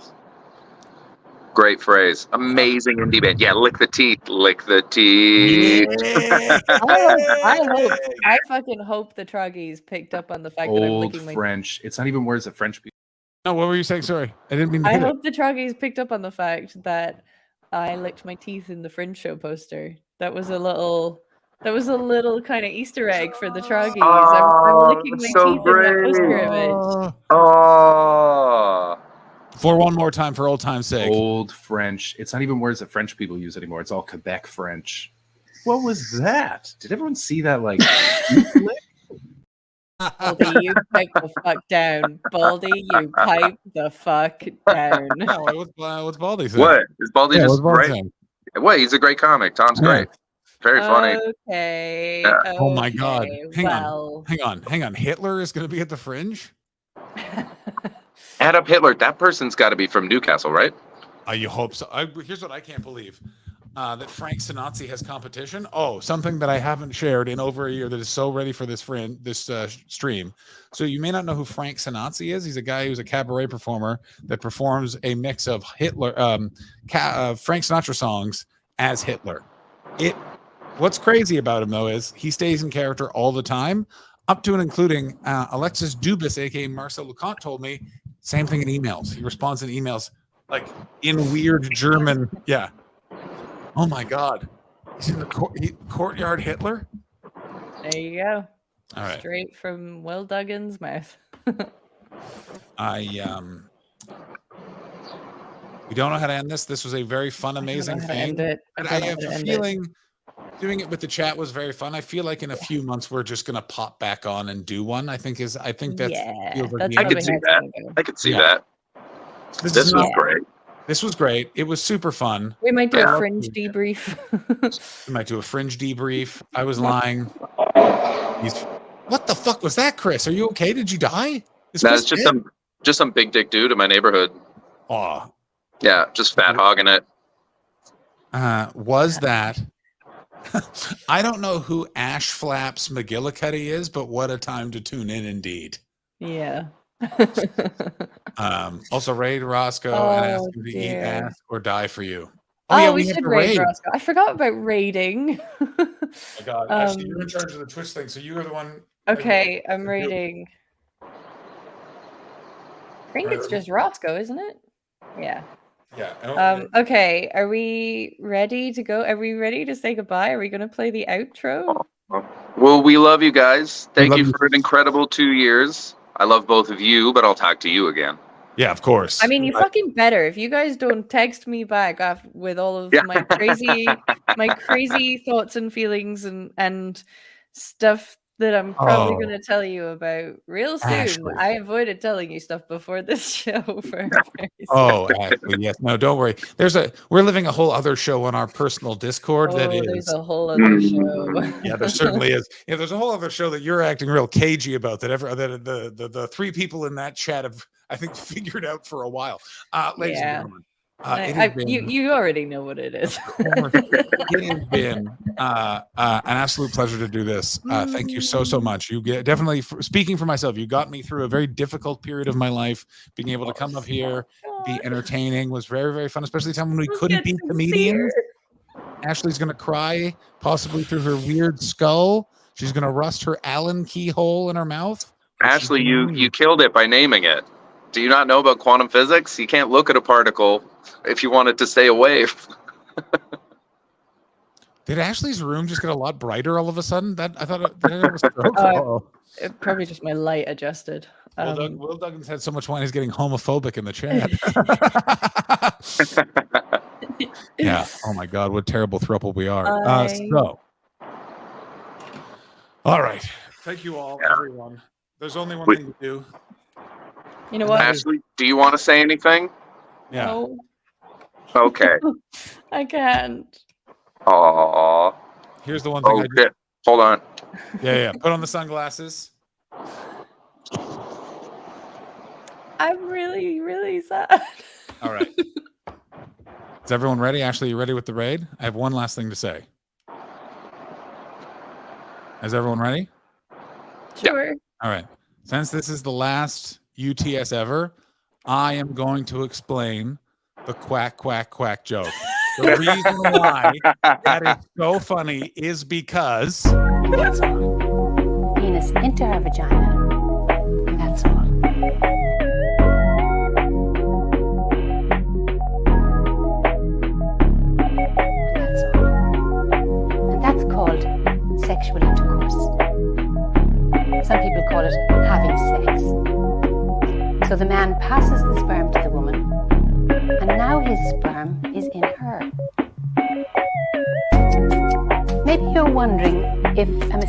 S12: Great phrase. Amazing indie band. Yeah, lick the teeth. Lick the teeth.
S3: I fucking hope the Troggies picked up on the fact that I'm
S4: Old
S3: licking my.
S4: French. It's not even words that French people.
S15: No, what were you saying? Sorry, I didn't mean to
S3: I
S15: hit it.
S3: hope the Troggies picked up on the fact that I licked my teeth in the Fringe Show poster. That was a little kind of Easter egg for the Troggies. I'm licking my
S12: so
S3: teeth in that poster image.
S12: Oh.
S15: For one more time, for old time's sake.
S4: Old French. It's not even words that French people use anymore. It's all Quebec French. What was that? Did everyone see that? Like,
S3: Baldy, you pipe the fuck down. Baldy, you pipe the fuck down.
S15: No, what's Baldy saying?
S12: What? Is Baldy
S15: Yeah,
S12: just
S15: what's Baldy
S12: great?
S15: saying?
S12: Wait, he's a great comic. Tom's
S15: Yeah.
S12: great. Very funny.
S3: Okay.
S12: Yeah.
S15: Oh my God!
S3: okay,
S15: Hang
S3: well.
S15: on. Hitler is going to be at the Fringe.
S12: Adolf Hitler. That person's got to be from Newcastle, right?
S15: You hope so. Here's what I can't believe: that Frank Sinatra has competition. Oh, something that I haven't shared in over a year that is so ready for this stream. So you may not know who Frank Sinatra is. He's a guy who's a cabaret performer that performs a mix of Hitler, Frank Sinatra songs as Hitler. What's crazy about him though is he stays in character all the time, up to and including Alexis Dubis, aka Marcel Leconte, told me same thing in emails. He responds in emails like in weird German. Yeah. Oh my God. He's in the courtyard Hitler.
S3: There you go.
S15: All right.
S3: Straight from Will Duggan's mouth.
S15: We don't know how to end this. This was a very fun, amazing thing. And I have a feeling doing it with the chat was very fun. I feel like in a few months we're just gonna pop back on and do one. I think that's
S12: I could see
S15: the
S12: that. I could see
S15: Yeah.
S12: that. This was great.
S15: This was great. It was super fun.
S3: We might do
S12: Yeah.
S3: a Fringe debrief.
S15: We might do a Fringe debrief. I was lying. What the fuck was that, Chris? Are you okay? Did you die? Is
S12: No,
S15: Chris
S12: it's just
S15: dead?
S12: some big dick dude in my neighborhood.
S15: Aw.
S12: Yeah, just fat hogging it.
S15: Was that? I don't know who Ash Flaps McGillicuddy is, but what a time to tune in indeed.
S3: Yeah.
S15: Also raid Roscoe and ask
S3: Oh,
S15: him to eat
S3: dear.
S15: ass or die for you.
S3: Oh,
S15: yeah,
S3: we
S15: have
S3: should
S15: to
S3: raid Roscoe. I forgot about raiding.
S15: Oh my God, Ashley, you're in
S3: Um,
S15: charge of the Twitch thing, so you are the one.
S3: Okay, I'm raiding. I think it's just Roscoe, isn't it? Yeah.
S15: Yeah.
S3: Okay, are we ready to go? Are we ready to say goodbye? Are we going to play the outro?
S12: Well, we love you guys. Thank you for an incredible 2 years. I love both of you, but I'll talk to you again.
S15: Yeah, of course.
S3: I mean, you fucking better. If you guys don't text me back with all of my crazy thoughts and feelings and stuff that I'm probably
S15: Oh.
S3: going to tell you about real soon.
S15: Ashley.
S3: I avoided telling you stuff before this show for
S15: Oh, Ashley, yes. No, don't worry. We're living a whole other show on our personal Discord that is.
S3: there's a whole other show.
S15: Yeah, there certainly is. Yeah, there's a whole other show that you're acting real cagey about that the three people in that chat have, I think, figured out for a while. Ladies and gentlemen, it has been-
S3: You already know what it is.
S15: it has been an absolute pleasure to do this. Thank you so much. You definitely, speaking for myself, you got me through a very difficult period of my life. Being able to come up here, be entertaining was very, very fun, especially the time when we couldn't be comedians. Ashley's going to cry, possibly through her weird skull. She's going to rust her Allen keyhole in her mouth.
S12: Ashley, you killed it by naming it. Do you not know about quantum physics? You can't look at a particle if you want it to stay a wave.
S15: Did Ashley's room just get a lot brighter all of a sudden? Did I have a stroke?
S3: Probably just my light adjusted.
S15: Will Duggins had so much wine, he's getting homophobic in the chat. Yeah. Oh my God, what terrible throuple we are. All right. Thank you all, everyone. There's only one thing to do.
S3: You know what?
S12: Ashley, do you want to say anything?
S15: Yeah.
S3: No,
S12: Okay.
S3: I can't.
S12: Aww.
S15: Here's the one thing.
S12: Oh, shit. Hold on.
S15: Yeah. Put on the sunglasses.
S3: I'm really, really sad.
S15: All right. Is everyone ready? Ashley, you ready with the raid? I have one last thing to say. Is everyone ready?
S3: Sure.
S15: All right. Since this is the last UTS ever, I am going to explain the quack, quack, quack joke. The reason why that is so funny is because
S17: Penis into her vagina. And that's all. And that's called sexual intercourse. Some people call it having sex. So the man passes the sperm to the woman, and now his sperm is in her. Maybe you're wondering if a mistake